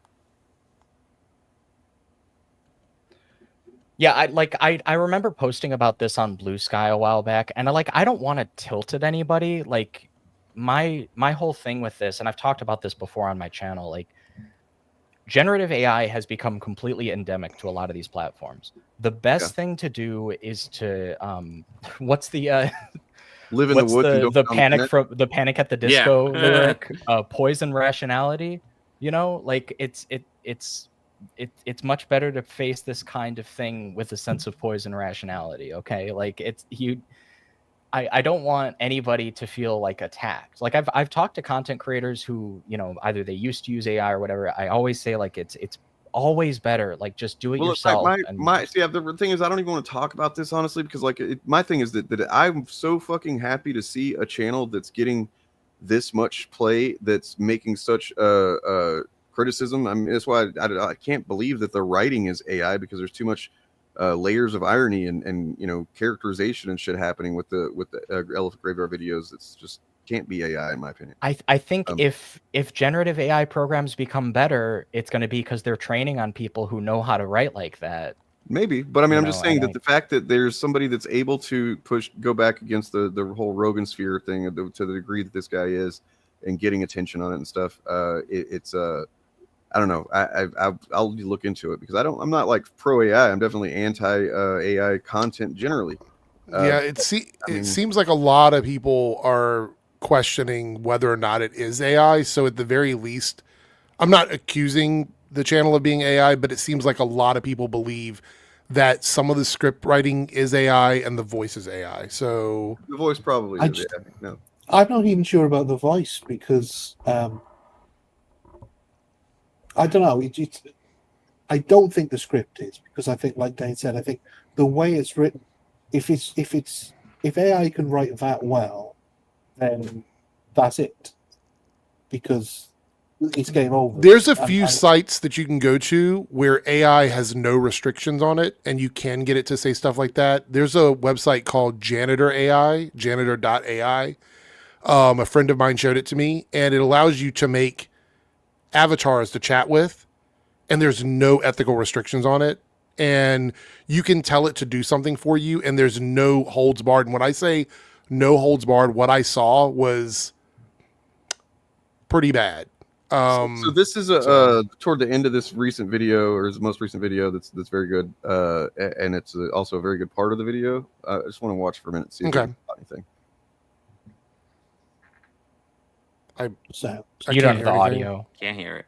Yeah, I remember posting about this on Blue Sky a while back, and I don't want to tilt at anybody. Like my whole thing with this, and I've talked about this before on my channel, like generative AI has become completely endemic to a lot of these platforms. The best thing to do is to what's the live in the woods. The Panic at the Disco lyric, poison rationality. Like it's much better to face this kind of thing with a sense of poison rationality. Okay, like I don't want anybody to feel like attacked. Like I've talked to content creators who either they used to use AI or whatever. I always say like it's always better. Like, just do it Well, yourself. The thing is, I don't even want to talk about this honestly, because like my thing is that I'm so fucking happy to see a channel that's getting this much play, that's making such criticism. I mean, that's why I can't believe that the writing is AI, because there's too much layers of irony and you know, characterization and shit happening with the Elephant Graveyard videos. It's just can't be AI in my opinion. I think if generative AI programs become better, it's going to be because they're training on people who know how to write like that. Maybe, but I mean, I'm just saying that the fact that there's somebody that's able to go back against the whole Rogan sphere thing to the degree that this guy is, and getting attention on it and stuff, it's I don't know. I'll look into it, because I'm not like pro AI. I'm definitely anti AI content generally. Yeah, it seems like a lot of people are questioning whether or not it is AI. So at the very least, I'm not accusing the channel of being AI, but it seems like a lot of people believe that some of the script writing is AI and the voice is AI. So the voice probably is AI. No, I'm not even sure about the voice, because I don't know. I don't think the script is, because I think, like Dane said, I think the way it's written, if AI can write that well, then that's it, because it's game over. There's a few sites that you can go to where AI has no restrictions on it, and you can get it to say stuff like that. There's a website called janitor.ai. A friend of mine showed it to me, and it allows you to make avatars to chat with, and there's no ethical restrictions on it. And you can tell it to do something for you, and there's no holds barred. And when I say no holds barred, what I saw was pretty bad. So this is toward the end of this recent video, or his most recent video, that's very good, and it's also a very good part of the video. I just want to watch for a minute, see if I got anything. You don't have the audio. Can't hear it.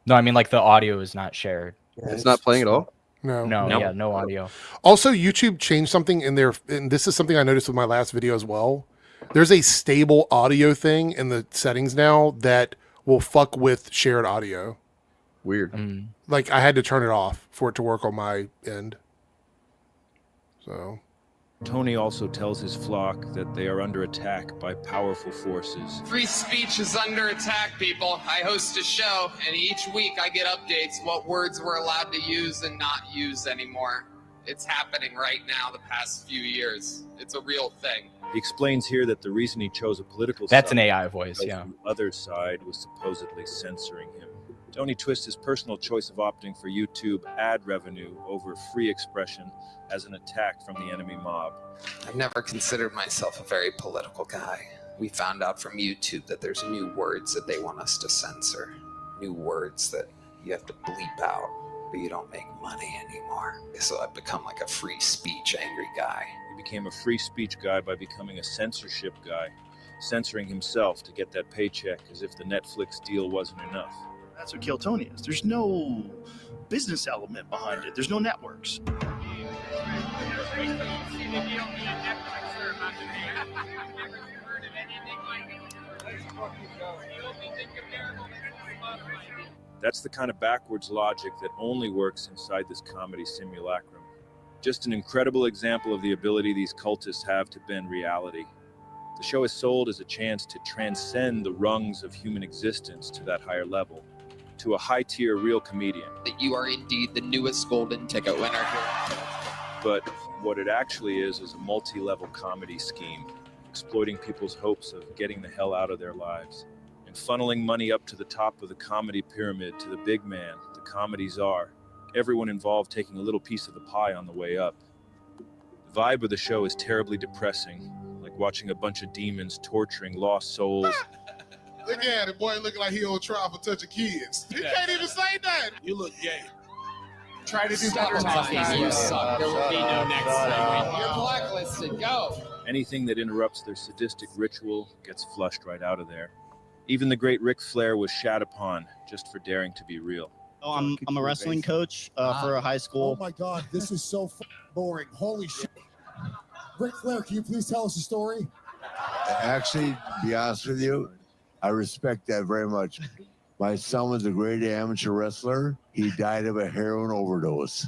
No, I mean, like, the audio is not shared. It's not playing at all? No. Yeah, no audio. Also, YouTube changed something in there, and this is something I noticed with my last video as well. There's a stable audio thing in the settings now that will fuck with shared audio. Weird. Like, I had to turn it off for it to work on my end. So Tony also tells his flock that they are under attack by powerful forces. Free speech is under attack, people. I host a show, and each week I get updates what words we're allowed to use and not use anymore. It's happening right now the past few years. It's a real thing. He explains here that the reason he chose a political That's side an AI voice, yeah. The other side was supposedly censoring him. Tony twists his personal choice of opting for YouTube ad revenue over free expression as an attack from the enemy mob. I've never considered myself a very political guy. We found out from YouTube that there's new words that they want us to censor. New words that you have to bleep out, but you don't make money anymore. So I've become like a free speech angry guy. He became a free speech guy by becoming a censorship guy, censoring himself to get that paycheck as if the Netflix deal wasn't enough. That's what Kill Tony is. There's no business element behind it. There's no networks. That's the kind of backwards logic that only works inside this comedy simulacrum. Just an incredible example of the ability these cultists have to bend reality. The show is sold as a chance to transcend the rungs of human existence to that higher level, to a high-tier real comedian. That you are indeed the newest golden ticket winner here. But what it actually is a multi-level comedy scheme, exploiting people's hopes of getting the hell out of their lives, and funneling money up to the top of the comedy pyramid to the big man, the comedy czar, everyone involved taking a little piece of the pie on the way up. The vibe of the show is terribly depressing, like watching a bunch of demons torturing lost souls. Look at it, boy, looking like he on trial for touching kids. You can't even say that. You look gay. Try to do better next time. You suck. There will be no next time. You're blacklisted. Go. Anything that interrupts their sadistic ritual gets flushed right out of there. Even the great Ric Flair was shat upon just for daring to be real. Oh, I'm a wrestling coach for a high school. Oh my God, this is so boring. Holy shit. Ric Flair, can you please tell us a story? Actually, to be honest with you, I respect that very much. My son was a great amateur wrestler. He died of a heroin overdose.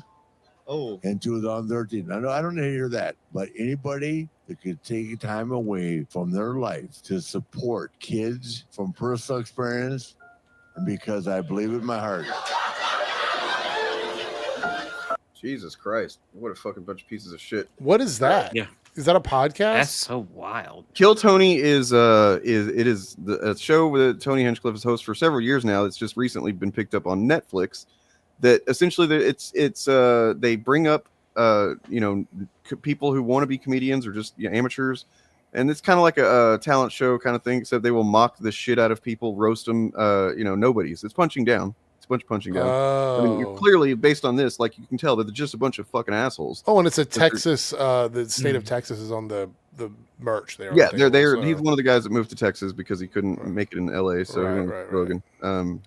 Oh. In 2013. I don't hear that, but anybody that could take time away from their life to support kids from personal experience, and because I believe it in my heart. Jesus Christ! What a fucking bunch of pieces of shit. What is that? Yeah. Is that a podcast? That's so wild. Kill Tony is a show that Tony Hinchcliffe has hosted for several years now. It's just recently been picked up on Netflix. That essentially they bring up people who want to be comedians or just amateurs, and it's kind of like a talent show kind of thing, except they will mock the shit out of people, roast them, nobodies. It's punching down. It's a bunch of punching down. I mean, you're clearly, based on this, like, you can tell that they're just a bunch of fucking assholes. Oh, and it's a Texas. The state of Texas is on the merch there. Yeah, they're. He's one of the guys that moved to Texas because he couldn't make it in LA. So he went with Rogan.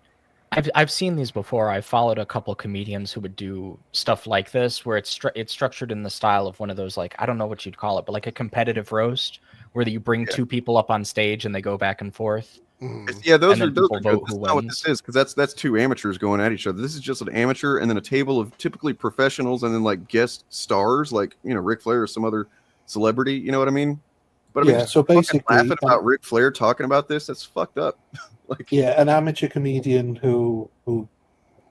I've seen these before. I followed a couple comedians who would do stuff like this, where it's structured in the style of one of those, like, I don't know what you'd call it, but like a competitive roast, where you bring two people up on stage and they go back and forth. Yeah, those are good. That's not what this is, because that's two amateurs going at each other. This is just an amateur and then a table of typically professionals and then like guest stars, like Ric Flair or some other celebrity. You know what I mean? But I mean, so basically, laughing about Ric Flair talking about this—that's fucked up. Like, an amateur comedian who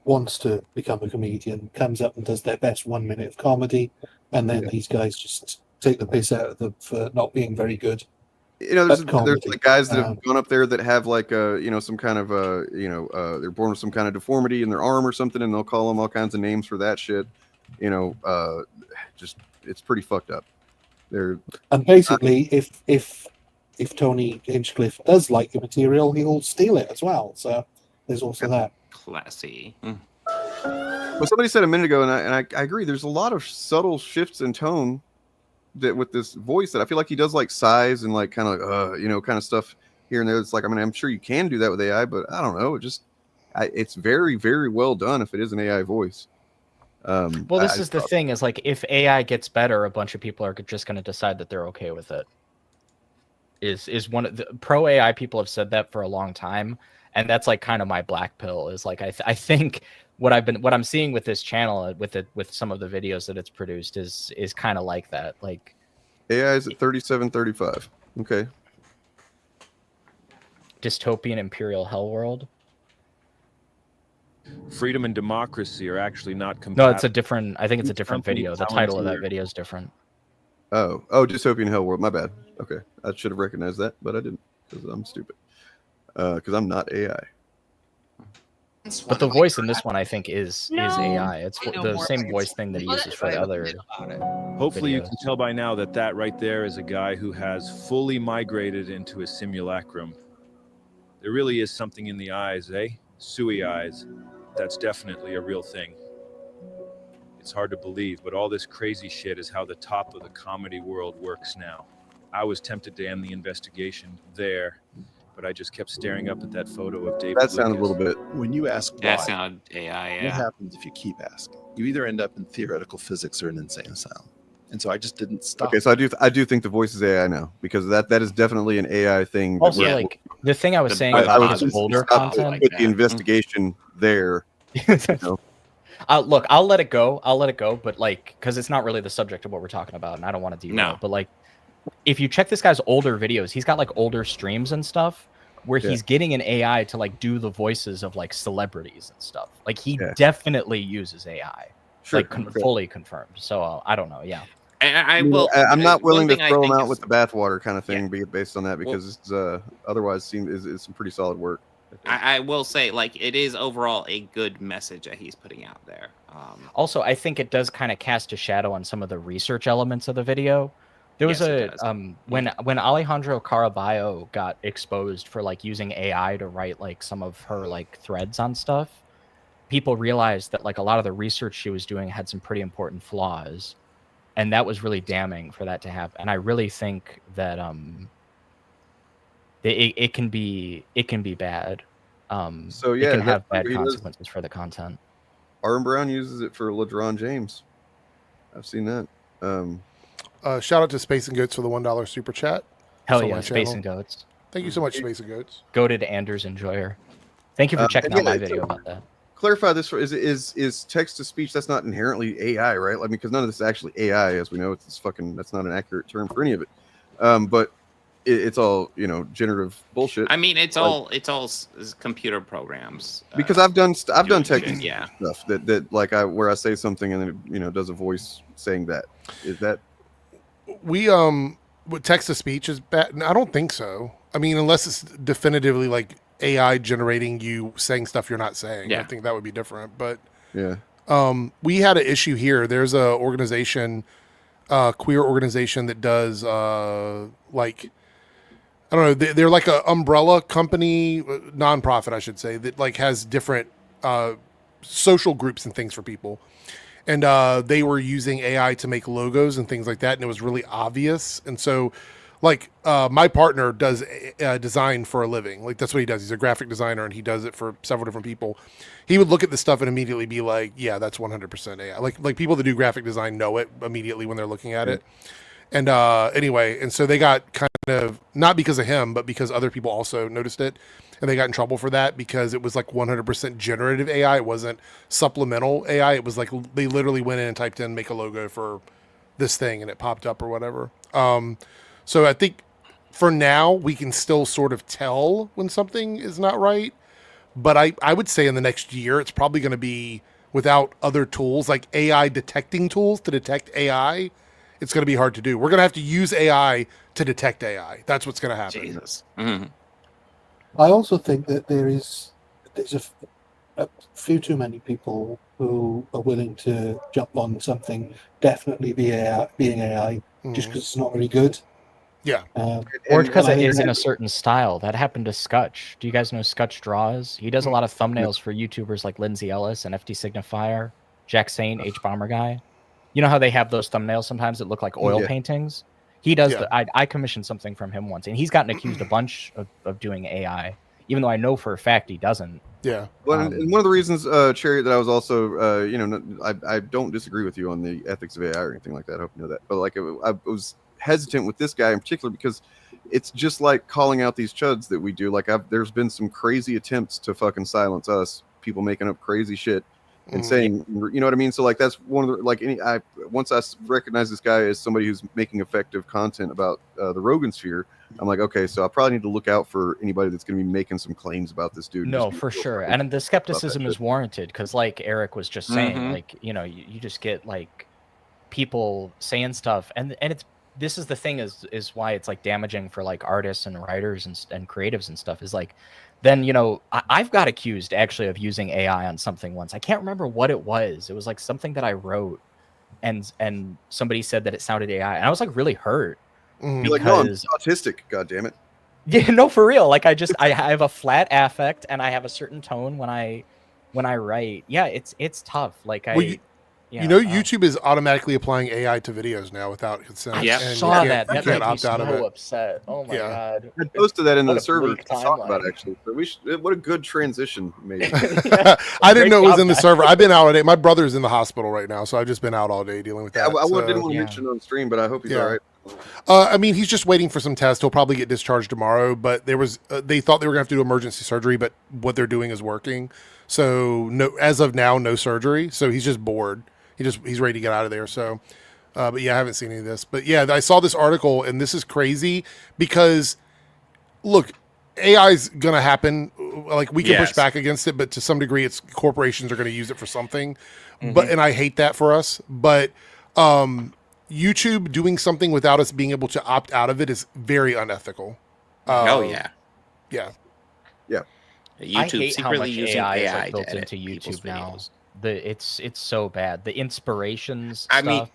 wants to become a comedian comes up and does their best 1 minute of comedy, and then these guys just take the piss out of them for not being very good. There's like guys that have gone up there that have like some kind of they're born with some kind of deformity in their arm or something, and they'll call them all kinds of names for that shit. Just it's pretty fucked up. And basically, if Tony Hinchcliffe does like the material, he'll steal it as well. So there's also that. Classy. Well, somebody said a minute ago, and I agree. There's a lot of subtle shifts in tone that with this voice that I feel like he does, like sighs and like kind of kind of stuff here and there. It's like, I mean, I'm sure you can do that with AI, but I don't know. It's very, very well done if it is an AI voice. Well, this is the thing: is like, if AI gets better, a bunch of people are just going to decide that they're okay with it. Is one of the pro AI people have said that for a long time, and that's like kind of my black pill. Is like, I think what I'm seeing with this channel with some of the videos that it's produced is kind of like that. Like, AI is at 3735. Okay. Dystopian imperial hell world. Freedom and democracy are actually not compatible. No, it's a different. I think it's a different video. The title of that video is different. Oh, dystopian hell world. My bad. Okay, I should have recognized that, but I didn't because I'm stupid. Because I'm not AI. But the voice in this one, I think, is AI. It's the same voice thing that he uses for the other. Hopefully, you videos. can tell by now that right there is a guy who has fully migrated into a simulacrum. There really is something in the eyes, eh? Sui eyes. That's definitely a real thing. It's hard to believe, but all this crazy shit is how the top of the comedy world works now. I was tempted to end the investigation there, but I just kept staring up at that photo of David. That sounded a little bit. When you ask why, That sounded AI. what Yeah. happens if you keep asking? You either end up in theoretical physics or an insane asylum. And so I just didn't stop. Okay, so I do think the voice is AI now, because that is definitely an AI thing. Also, like the thing I was saying about his older content. Put the investigation there. Look, I'll let it go. But like, because it's not really the subject of what we're talking about, and I don't want to derail. No. But like, if you check this guy's older videos, he's got like older streams and stuff where he's getting an AI to like do the voices of like celebrities and stuff. Like he definitely uses AI, like fully confirmed. So I don't know. Yeah. And I will. I'm not willing to one thing I throw him think out is- with the bathwater kind of thing, based on that, because it's otherwise is some pretty solid work. I will say, like, it is overall a good message that he's putting out there. Also, I think it does kind of cast a shadow on some of the research elements of the video. There was when Alejandro Caraballo got exposed for like using AI to write like some of her like threads on stuff, people realized that like a lot of the research she was doing had some pretty important flaws, and that was really damning for that to happen. And I really think that it can be bad. So yeah, it can have bad consequences for the content. Aaron Brown uses it for LeBron James. I've seen that. Shout out to Space and Goats for the $1 super chat. Hell It's on yeah, my Space channel. and Goats. Thank you so much, Space and Goats. Goated Anders Enjoyer. Thank you for checking out my video about that. Clarify this: is text to speech? That's not inherently AI, right? I mean, because none of this is actually AI, as we know. It's fucking. That's not an accurate term for any of it. But it's all generative bullshit. I mean, it's all computer programs. Because I've done text yeah. stuff that like where I say something and it does a voice saying that. Is that we text to speech is bad? I don't think so. I mean, unless it's definitively like AI generating you saying stuff you're not saying. Yeah. I think that would be different. But yeah, we had an issue here. There's a organization, queer organization that does like, I don't know, they're like a umbrella company, nonprofit, I should say, that like has different social groups and things for people. And they were using AI to make logos and things like that, and it was really obvious. And so, like, my partner does design for a living. Like, that's what he does. He's a graphic designer, and he does it for several different people. He would look at this stuff and immediately be like, yeah, that's 100% AI. Like people that do graphic design know it immediately when they're looking at it. And anyway, and so they got kind of, not because of him, but because other people also noticed it. And they got in trouble for that because it was like 100% generative AI. It wasn't supplemental AI. It was like they literally went in and typed in make a logo for this thing and it popped up or whatever. So I think for now we can still sort of tell when something is not right. But I would say in the next year, it's probably going to be without other tools like AI detecting tools to detect AI. It's going to be hard to do. We're going to have to use AI to detect AI. That's what's going to happen. Jesus. Mm-hmm. I also think that there's a few too many people who are willing to jump on something definitely being AI just because it's not very good. Yeah. Or because it is in a certain style. That happened to Scutch. Do you guys know Scutch Draws? He does a lot of thumbnails for YouTubers like Lindsay Ellis and FD Signifier, Jack Saint, H Bomber Guy. You know how they have those thumbnails sometimes that look like oil paintings? He does. I commissioned something from him once, and he's gotten accused a bunch of doing AI, even though I know for a fact he doesn't. Yeah. Well, and one of the reasons, Cherry, that I was also, I don't disagree with you on the ethics of AI or anything like that. I hope you know that. But like, I was hesitant with this guy in particular because it's just like calling out these chuds that we do. Like, there's been some crazy attempts to fucking silence us, people making up crazy shit. And saying, you know what I mean? So like, that's one of the, once I recognize this guy as somebody who's making effective content about the Rogan sphere, I'm like, okay, so I probably need to look out for anybody that's going to be making some claims about this dude. No, for sure. And the skepticism is warranted because like Eric was just saying, like, you just get like people saying stuff and this is the thing is why it's like damaging for like artists and writers and creatives and stuff is like, then, I've got accused actually of using AI on something once. I can't remember what it was. It was like something that I wrote and somebody said that it sounded AI. And I was like really hurt. You're like, no, I'm autistic. God damn it. Yeah, no, for real. Like I have a flat affect and I have a certain tone when I write. Yeah, it's tough. Like YouTube is automatically applying AI to videos now without consent. I saw that. That made me so upset. Oh my god! I posted that in the server to talk about actually. So what a good transition, maybe. I didn't know it was in the server. I've been out all day. My brother's in the hospital right now, so I've just been out all day dealing with that. I didn't want to mention it on stream, but I hope he's all right. I mean, he's just waiting for some tests. He'll probably get discharged tomorrow. But there was they thought they were going to have to do emergency surgery, but what they're doing is working. So no, as of now, no surgery. So he's just bored. He's ready to get out of there. So, but yeah, I haven't seen any of this. But yeah, I saw this article, and this is crazy because, look, AI is going to happen. Like we can push back against it, but to some degree, it's corporations are going to use it for something. And I hate that for us. But YouTube doing something without us being able to opt out of it is very unethical. Yeah. YouTube I hate how much AI is like built into YouTube now. It's so bad. The inspirations stuff,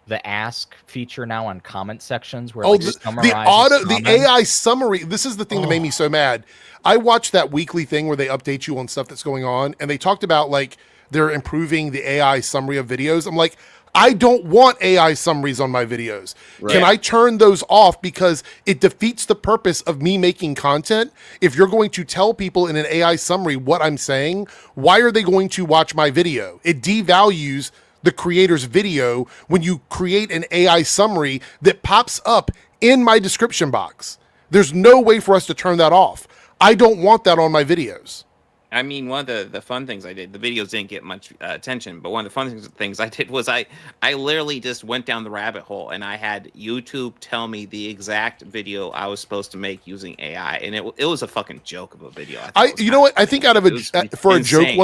the ask feature now on comment sections where the AI summary. This is the thing that made me so mad. I watched that weekly thing where they update you on stuff that's going on, and they talked about like they're improving the AI summary of videos. I'm like, I don't want AI summaries on my videos. Right. Can I turn those off because it defeats the purpose of me making content? If you're going to tell people in an AI summary what I'm saying, why are they going to watch my video? It devalues the creator's video when you create an AI summary that pops up in my description box. There's no way for us to turn that off. I don't want that on my videos. I mean, one of the fun things I did, the videos didn't get much attention, but one of the fun things I did was I literally just went down the rabbit hole and I had YouTube tell me the exact video I was supposed to make using AI, and it was a fucking joke of a video. You know what? I think out of for a joke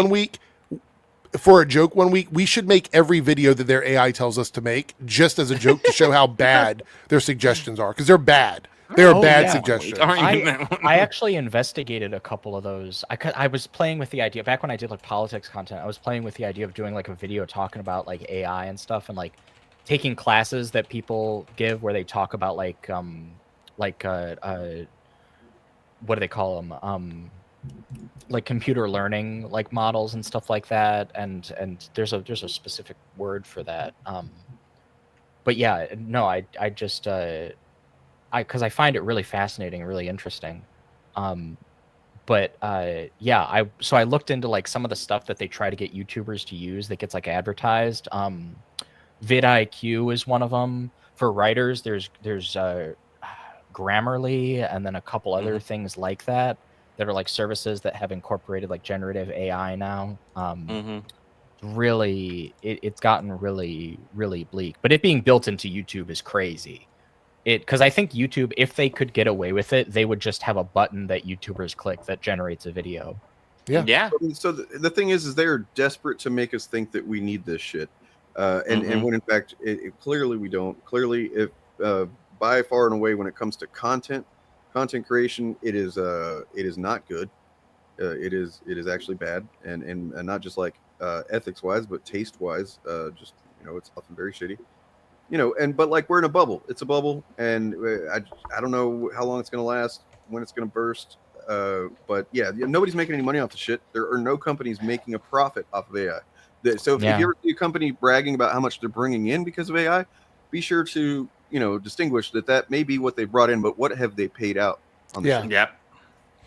1 week, we should make every video that their AI tells us to make just as a joke to show how bad their suggestions are, because they're bad. They're bad suggestions. I actually investigated a couple of those. I was playing with the idea back when I did like politics content. I was playing with the idea of doing like a video talking about like AI and stuff, and like taking classes that people give where they talk about like what do they call them? Like computer learning like models and stuff like that. And there's a specific word for that. But yeah, no, I just because I find it really fascinating, really interesting. But yeah, so I looked into like some of the stuff that they try to get YouTubers to use that gets like advertised. vidIQ is one of them. For writers, there's Grammarly, and then a couple other things like that are like services that have incorporated like generative AI now. Really, it's gotten really, really bleak. But it being built into YouTube is crazy. Because I think YouTube, if they could get away with it, they would just have a button that YouTubers click that generates a video. Yeah. So the thing is they are desperate to make us think that we need this shit, and when in fact, clearly we don't. Clearly, if by far and away when it comes to content creation, it is not good. It is actually bad, and not just like ethics wise, but taste wise. Just it's often very shitty. But like we're in a bubble. It's a bubble, and I don't know how long it's gonna last, when it's gonna burst. But yeah, nobody's making any money off the shit. There are no companies making a profit off of AI. So if you ever see a company bragging about how much they're bringing in because of AI, be sure to distinguish that may be what they brought in, but what have they paid out on the shit? Yep.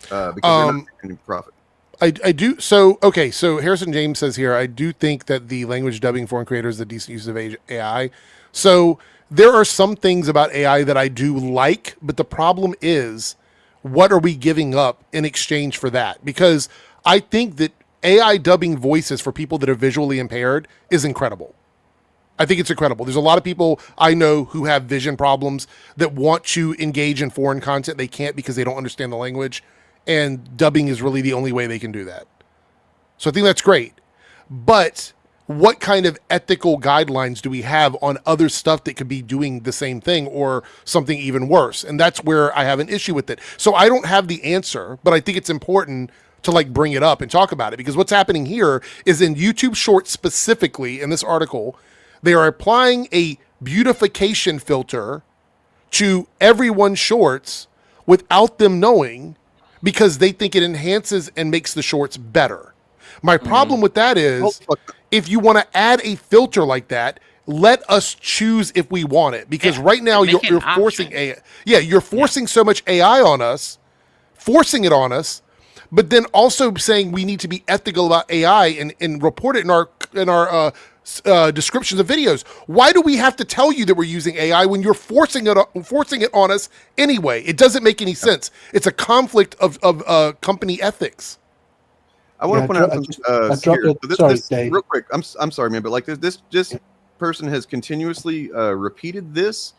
Because they're not making any profit. I do. So Harrison James says here, I do think that the language dubbing foreign creators is a decent use of AI. So there are some things about AI that I do like, but the problem is, what are we giving up in exchange for that? Because I think that AI dubbing voices for people that are visually impaired is incredible. I think it's incredible. There's a lot of people I know who have vision problems that want to engage in foreign content. They can't because they don't understand the language, and dubbing is really the only way they can do that. So I think that's great. But what kind of ethical guidelines do we have on other stuff that could be doing the same thing or something even worse? And that's where I have an issue with it. So I don't have the answer, but I think it's important to like bring it up and talk about it, because what's happening here is in YouTube Shorts specifically in this article, they are applying a beautification filter to everyone's shorts without them knowing, because they think it enhances and makes the shorts better. My problem with that is, if you want to add a filter like that, let us choose if we want it. Because right now you're forcing AI. Yeah, you're forcing so much AI on us, forcing it on us, but then also saying we need to be ethical about AI and report it in our descriptions of videos. Why do we have to tell you that we're using AI when you're forcing it on us anyway? It doesn't make any sense. It's a conflict of company ethics. I want to point out something real quick. I'm sorry, man, but like this person has continuously repeated this,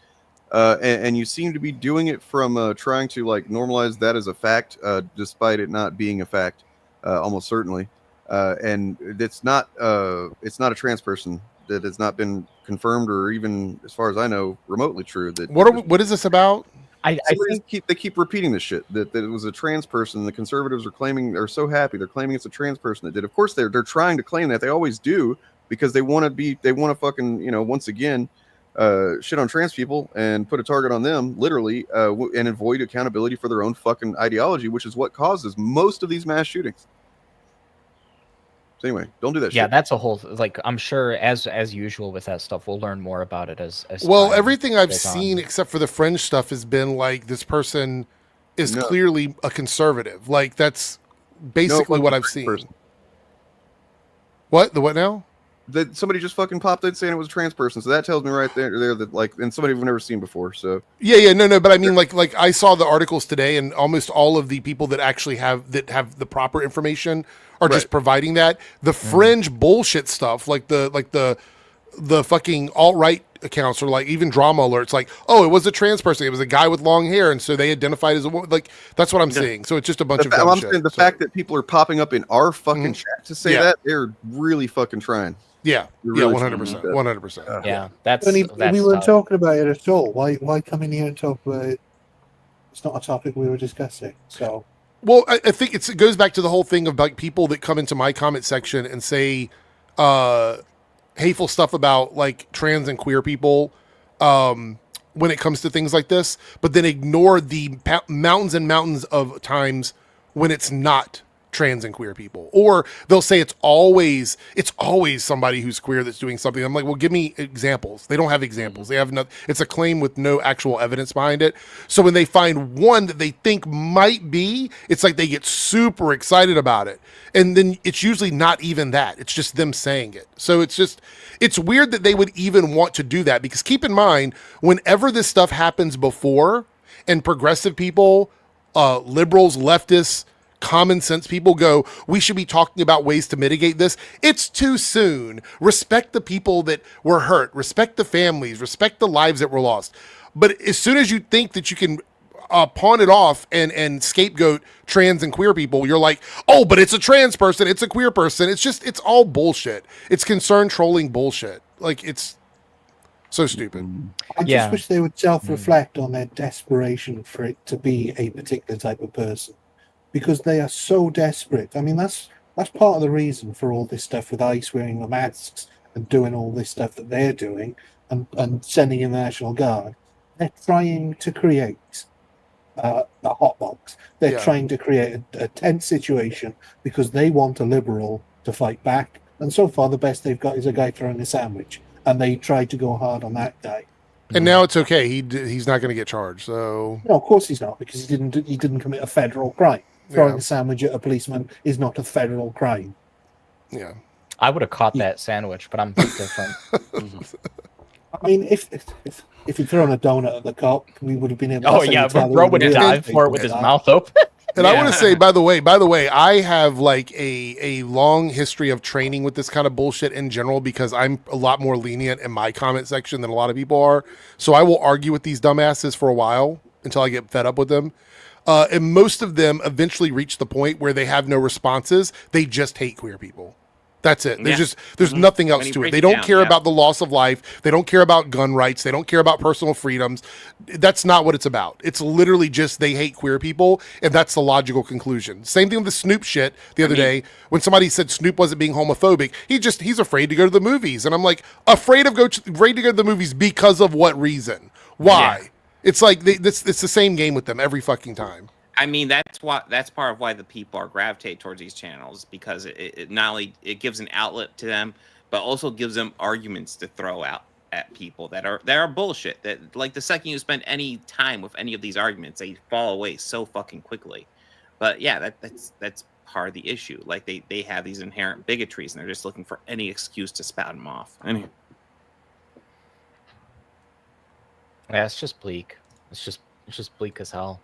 and you seem to be doing it from trying to like normalize that as a fact, despite it not being a fact, almost certainly. And it's not a trans person. That has not been confirmed, or even, as far as I know, remotely true. That what is this about? I think they keep repeating this shit, that it was a trans person. The conservatives are claiming, they're so happy, they're claiming it's a trans person that did. Of course they're trying to claim that. They always do, because they want to fucking, once again, shit on trans people and put a target on them, literally, and avoid accountability for their own fucking ideology, which is what causes most of these mass shootings. So anyway, don't do that shit. Yeah, that's a whole, like, I'm sure as usual with that stuff, we'll learn more about it as well. Everything I've seen except for the fringe stuff has been like, this person is clearly a conservative. Like, that's basically what I've seen. What? The what now? that somebody just fucking popped in saying it was a trans person. So that tells me right there that like, and somebody we've never seen before. So no, but I mean, like I saw the articles today, and almost all of the people that actually have the proper information are just providing that. The fringe bullshit stuff, like the fucking alt-right accounts, or like even drama alerts, like, oh, it was a trans person, it was a guy with long hair, and so they identified as a woman. Like, that's what I'm seeing. So it's just a bunch of dumb shit. The fact that people are popping up in our fucking chat to say that, they're really fucking trying. Yeah, really 100%, 100%. Yeah, that's. We weren't tough. talking about it at all. Why come in here and talk about it? It's not a topic we were discussing. So, well, I think it goes back to the whole thing of like people that come into my comment section and say hateful stuff about like trans and queer people when it comes to things like this, but then ignore the mountains and mountains of times when it's not trans and queer people, or they'll say it's always somebody who's queer that's doing something. I'm like, well, give me examples. They don't have examples. They have no. It's a claim with no actual evidence behind it. So when they find one that they think might be, it's like they get super excited about it, and then it's usually not even that. It's just them saying it. So it's weird that they would even want to do that, because keep in mind, whenever this stuff happens before, and progressive people, liberals, leftists, common sense people go, we should be talking about ways to mitigate this. It's too soon. Respect the people that were hurt. Respect the families. Respect the lives that were lost. But as soon as you think that you can pawn it off and scapegoat trans and queer people, you're like, oh, but it's a trans person. It's a queer person. It's all bullshit. It's concern trolling bullshit. Like, it's so stupid. I just wish they would self-reflect on their desperation for it to be a particular type of person. Because they are so desperate. I mean, that's part of the reason for all this stuff with ICE wearing the masks and doing all this stuff that they're doing and sending in the National Guard. They're trying to create a hotbox. They're trying to create a tense situation because they want a liberal to fight back. And so far, the best they've got is a guy throwing a sandwich. And they tried to go hard on that guy. And now it's okay. He's not going to get charged. So no, of course he's not, because he didn't commit a federal crime. Throwing a sandwich at a policeman is not a federal crime. Yeah, I would have caught that sandwich, but I'm different. I mean, if he'd thrown a donut at the cop, we would have been able. Oh yeah, but bro would dive for it with his mouth open. And I want to say, by the way, I have like a long history of training with this kind of bullshit in general, because I'm a lot more lenient in my comment section than a lot of people are. So I will argue with these dumbasses for a while until I get fed up with them. And most of them eventually reach the point where they have no responses. They just hate queer people. That's it. There's nothing else to it. They don't care about the loss of life. They don't care about gun rights. They don't care about personal freedoms. That's not what it's about. It's literally just they hate queer people, and that's the logical conclusion. Same thing with the Snoop shit the other day. When somebody said Snoop wasn't being homophobic, he's afraid to go to the movies. And I'm like, afraid to go to the movies because of what reason? Why? Yeah. It's like it's the same game with them every fucking time. I mean, that's part of why the people are gravitate towards these channels, because it not only it gives an outlet to them, but also gives them arguments to throw out at people that are bullshit. That, like, the second you spend any time with any of these arguments, they fall away so fucking quickly. But yeah, that's part of the issue. Like, they have these inherent bigotries, and they're just looking for any excuse to spout them off. Anyway. Yeah, it's just bleak. It's just bleak as hell.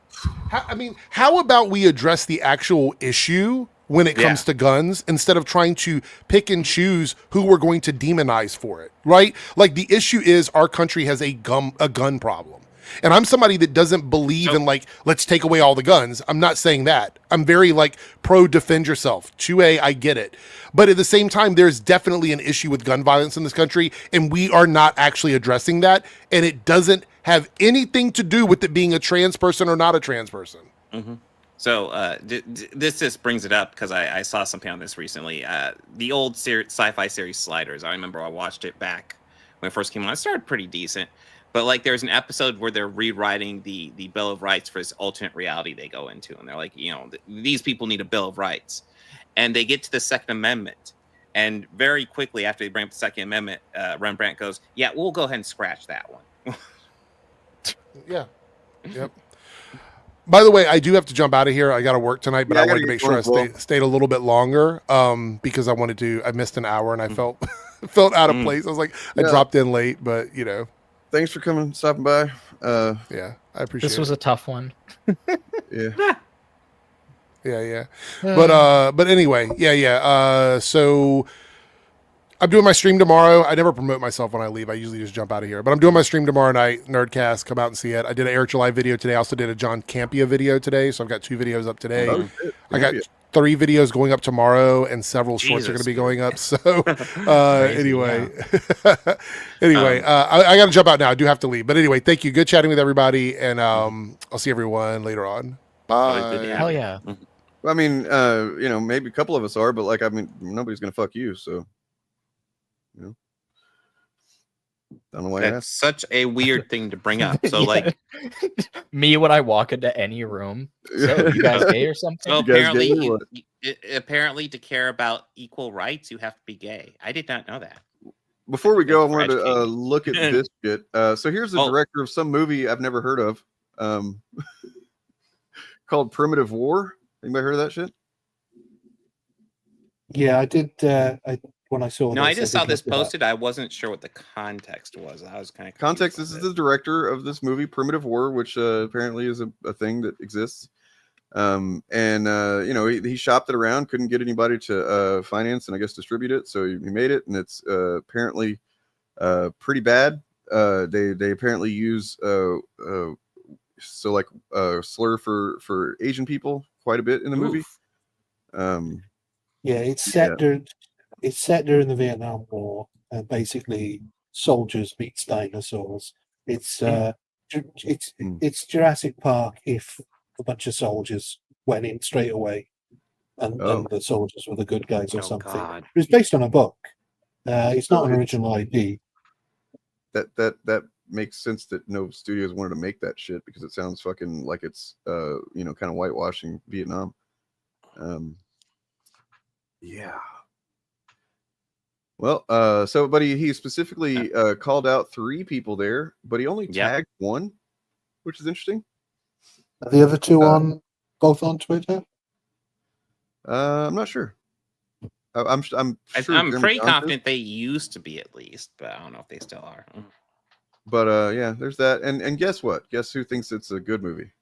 How about we address the actual issue when it comes to guns, instead of trying to pick and choose who we're going to demonize for it, right? Like, the issue is our country has a gun problem. And I'm somebody that doesn't believe in, like, let's take away all the guns. I'm not saying that. I'm very, like, pro defend yourself. 2A, I get it. But at the same time, there's definitely an issue with gun violence in this country, and we are not actually addressing that. And it doesn't have anything to do with it being a trans person or not a trans person. Mm-hmm. So this just brings it up because I saw something on this recently. The old sci-fi series Sliders. I remember I watched it back when it first came on. It started pretty decent. But, like, there's an episode where they're rewriting the Bill of Rights for this alternate reality they go into. And they're like, these people need a Bill of Rights. And they get to the Second Amendment. And very quickly after they bring up the Second Amendment, Rembrandt goes, yeah, we'll go ahead and scratch that one. Yeah. Yep. By the way, I do have to jump out of here. I got to work tonight, but I wanted to make sure I stayed a little bit longer because I missed an hour and I felt felt out of place. I was like, I Yeah. dropped in late, but you know. Thanks for stopping by. Yeah, I appreciate it. This was a tough one. Yeah. Yeah. But anyway, yeah. So I'm doing my stream tomorrow. I never promote myself when I leave. I usually just jump out of here. But I'm doing my stream tomorrow night, Nerdcast. Come out and see it. I did an Eric July video today. I also did a John Campia video today. So I've got 2 videos up today. Oh, shit. I got 3 videos going up tomorrow, and several shorts are going to be going up. So anyway, I got to jump out now. I do have to leave. But anyway, thank you. Good chatting with everybody. And I'll see everyone later on. Bye. Hell yeah. I mean, maybe a couple of us are, but like, I mean, nobody's going to fuck you. So. Don't know why that's such a weird thing to bring up. So like me when I walk into any room. So you guys gay or something? So apparently to care about equal rights, you have to be gay. I did not know that. Before we go, I wanted to look at this shit. So here's the director of some movie I've never heard of, called Primitive War. Anybody heard of that shit? Yeah, I did. When I saw no, I just saw this posted. I wasn't sure what the context was. I was kind of context. This is the director of this movie, Primitive War, which apparently is a thing that exists. He shopped it around, couldn't get anybody to finance and I guess distribute it, so he made it, and it's apparently pretty bad. They apparently use slur for Asian people quite a bit in the movie. Yeah, it's set during the Vietnam War, and basically soldiers beats dinosaurs. It's Jurassic Park if a bunch of soldiers went in straight away, and the soldiers were the good guys or something. God. It was based on a book. It's not an original IP. That makes sense that no studios wanted to make that shit because it sounds fucking like it's kind of whitewashing Vietnam. Yeah. Well, but he specifically called out 3 people there, but he only tagged 1, which is interesting. Are the other 2 both on Twitter? I'm not sure. I'm sure. I'm pretty confident they used to be, at least, but I don't know if they still are. But yeah, there's that. And guess what? Guess who thinks it's a good movie?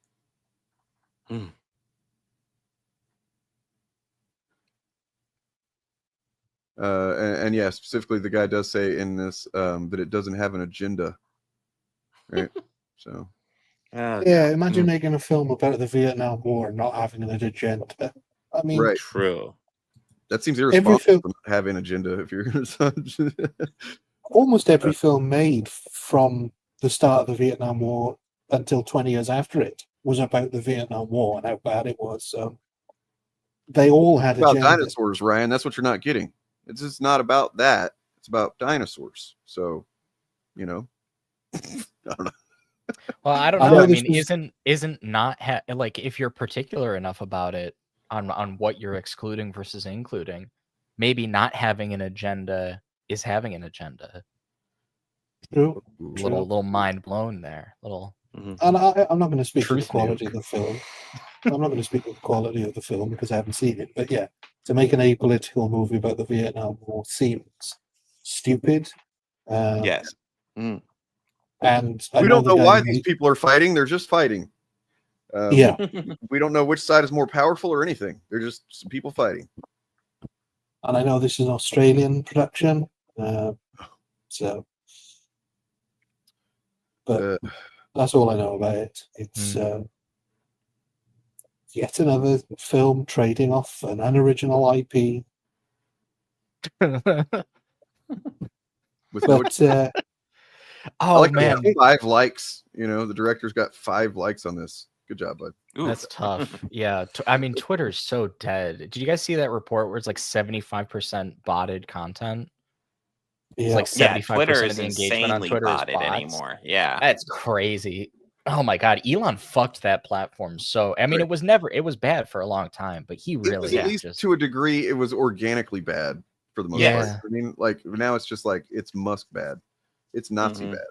And yeah, specifically the guy does say in this that it doesn't have an agenda, right? So yeah, imagine making a film about the Vietnam War and not having an agenda. I mean, right. True. That seems irresponsible to have an agenda if you're going to. Almost every film made from the start of the Vietnam War until 20 years after it was about the Vietnam War and how bad it was. So they all had about agenda. Dinosaurs, Ryan. That's what you're not getting. It's just not about that. It's about dinosaurs. So, I don't know. Well, I don't know. I mean, isn't not like if you're particular enough about it on what you're excluding versus including, maybe not having an agenda is having an agenda. True. Little mind blown there. Little. And I'm not going to speak to the quality of the film. I'm not going to speak to the quality of the film because I haven't seen it. But yeah, to make an apolitical movie about the Vietnam War seems stupid. Yes. And we don't know why these people are fighting. They're just fighting. Yeah. We don't know which side is more powerful or anything. They're just some people fighting. And I know this is an Australian production. But that's all I know about it. It's yet another film trading off an unoriginal IP. Oh man, 5 likes. The director's got 5 likes on this. Good job, bud. That's tough. Yeah, I mean, Twitter's so dead. Did you guys see that report where it's like 75% botted content? It's like 75% of the engagement on Twitter is botted anymore. Yeah, that's crazy. Oh my god, Elon fucked that platform. So I mean, it was bad for a long time, but he really at least to a degree, it was organically bad for the most part. I mean, like now it's just like it's Musk bad. It's Nazi bad.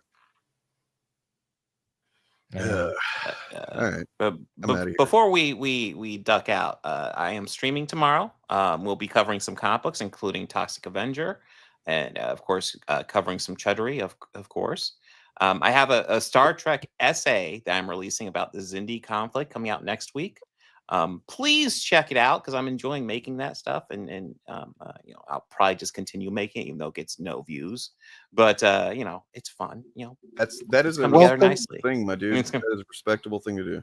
All right. Before we duck out, I am streaming tomorrow. We'll be covering some comic books, including Toxic Avenger. and of course, covering some chuddery, of course. I have a Star Trek essay that I'm releasing about the Xindi conflict coming out next week. Please check it out because I'm enjoying making that stuff, and you know, I'll probably just continue making it even though it gets no views. But you know, it's fun. You know, that is a nicely thing, my dude. That is a respectable thing to do.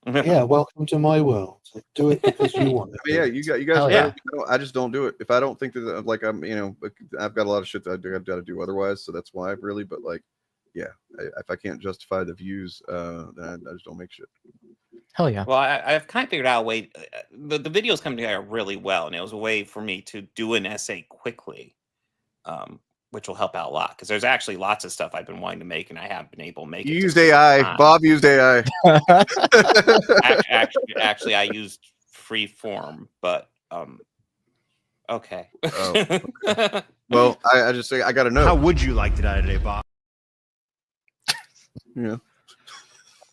Yeah, welcome to my world. Do it because you want it. Yeah, you guys. I just don't do it if I don't think that like I'm. You know, I've got a lot of shit that I've got to do otherwise, so that's why really. But like, yeah, if I can't justify the views, then I just don't make shit. Hell yeah. Well, I've kind of figured out a way. The videos come together really well, and it was a way for me to do an essay quickly, which will help out a lot because there's actually lots of stuff I've been wanting to make, and I haven't been able to make. You used AI. Bob used AI. Actually, I used free form, but okay. Oh, okay. Well, I just say I got to know. How would you like to die today, Bob? Yeah.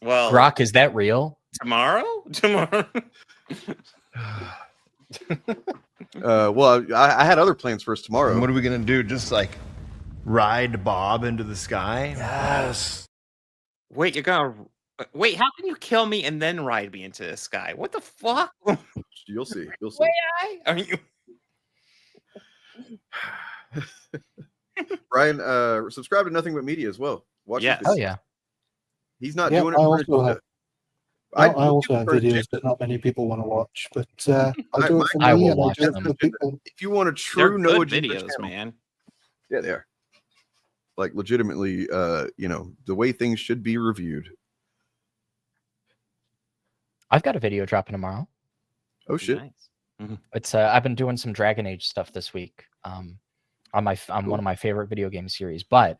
Well, Grok, is that real? Tomorrow? Well, I had other plans for us tomorrow. And what are we gonna do? Just like ride Bob into the sky? Yes. Wait, you're gonna wait? How can you kill me and then ride me into the sky? What the fuck? You'll see. You'll see. Wait, are you? Brian, subscribe to Nothing But Media as well. Watch. Yes. Oh yeah. He's not Yeah, doing it. I also have videos that not many people want to watch, but I do it for me and I do it for the people. If you want a true no agenda videos, channel, man. Yeah, they are. Like legitimately, you know, the way things should be reviewed. I've got a video dropping tomorrow. Oh shit! Nice. It's I've been doing some Dragon Age stuff this week. On one of my favorite video game series, but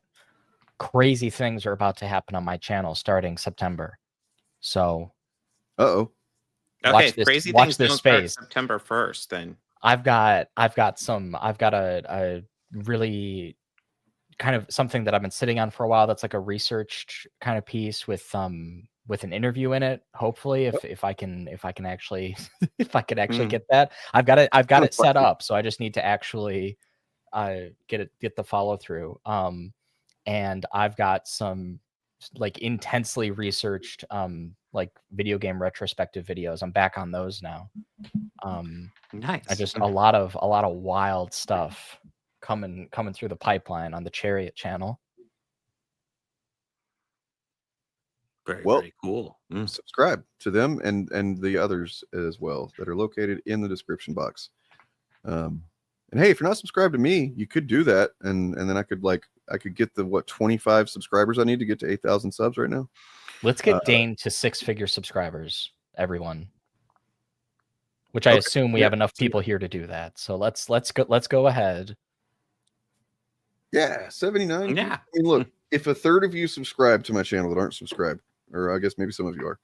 crazy things are about to happen on my channel starting September. So, Okay, crazy things don't start September 1st. Then I've got a really kind of something that I've been sitting on for a while. That's like a researched kind of piece with an interview in it. Hopefully, if I can actually get that, I've got it set up. So I just need to actually get the follow through. And I've got some like intensely researched like video game retrospective videos. I'm back on those now. Nice. I just a lot of wild stuff coming through the pipeline on the Chariot channel. Very cool. Subscribe to them and the others as well that are located in the description box. And hey, if you're not subscribed to me, you could do that, and then I could get the 25 subscribers I need to get to 8,000 subs right now. Let's get Dane to 6-figure subscribers, everyone. Which I assume we have enough people here to do that. So let's go ahead. Yeah, 79. Yeah. I mean, look, if a third of you subscribe to my channel that aren't subscribed, or I guess maybe some of you are,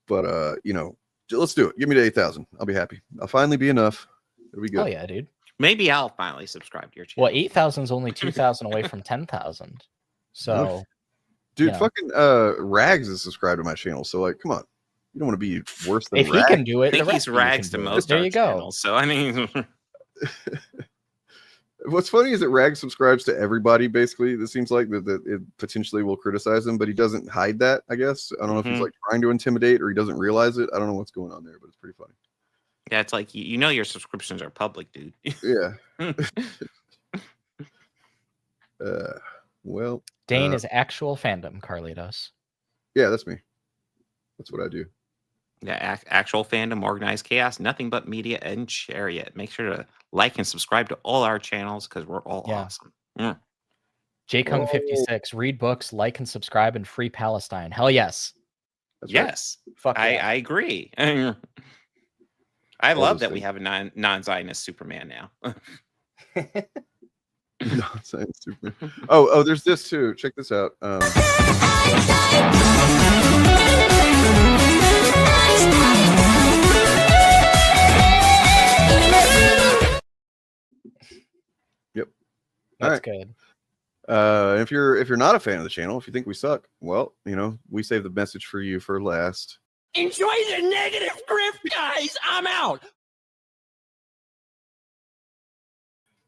but you know, let's do it. Give me to 8,000. I'll be happy. I'll finally be enough. It'll be good. Oh yeah, dude. Maybe I'll finally subscribe to your channel. Well, 8,000 is only 2,000 away from 10,000. So, dude, you know. fucking Rags is subscribed to my channel. So like, come on, you don't want to be worse than if Rags. he can do it, I think he's Rags to most. There you go. Channels, so I mean, what's funny is that Rags subscribes to everybody. Basically, it seems like that it potentially will criticize him, but he doesn't hide that. I guess I don't know if he's like trying to intimidate or he doesn't realize it. I don't know what's going on there, but it's pretty funny. Yeah, it's like you know your subscriptions are public, dude. Yeah. Well, Dane is actual fandom, Carlitos. Yeah, that's me. That's what I do. Yeah, actual fandom, organized chaos, nothing but media and Chariot. Make sure to like and subscribe to all our channels because we're all awesome. JKung56, read books, like and subscribe, and free Palestine. Hell yes. That's yes. Right. Fuck yeah. I agree. I love that we have a non-Zionist Superman now. Non-Zionist Superman. Oh, there's this too. Check this out. Yep. That's good. If you're not a fan of the channel, if you think we suck, well, you know, we save the message for you for last. Enjoy the negative grift, guys. I'm out.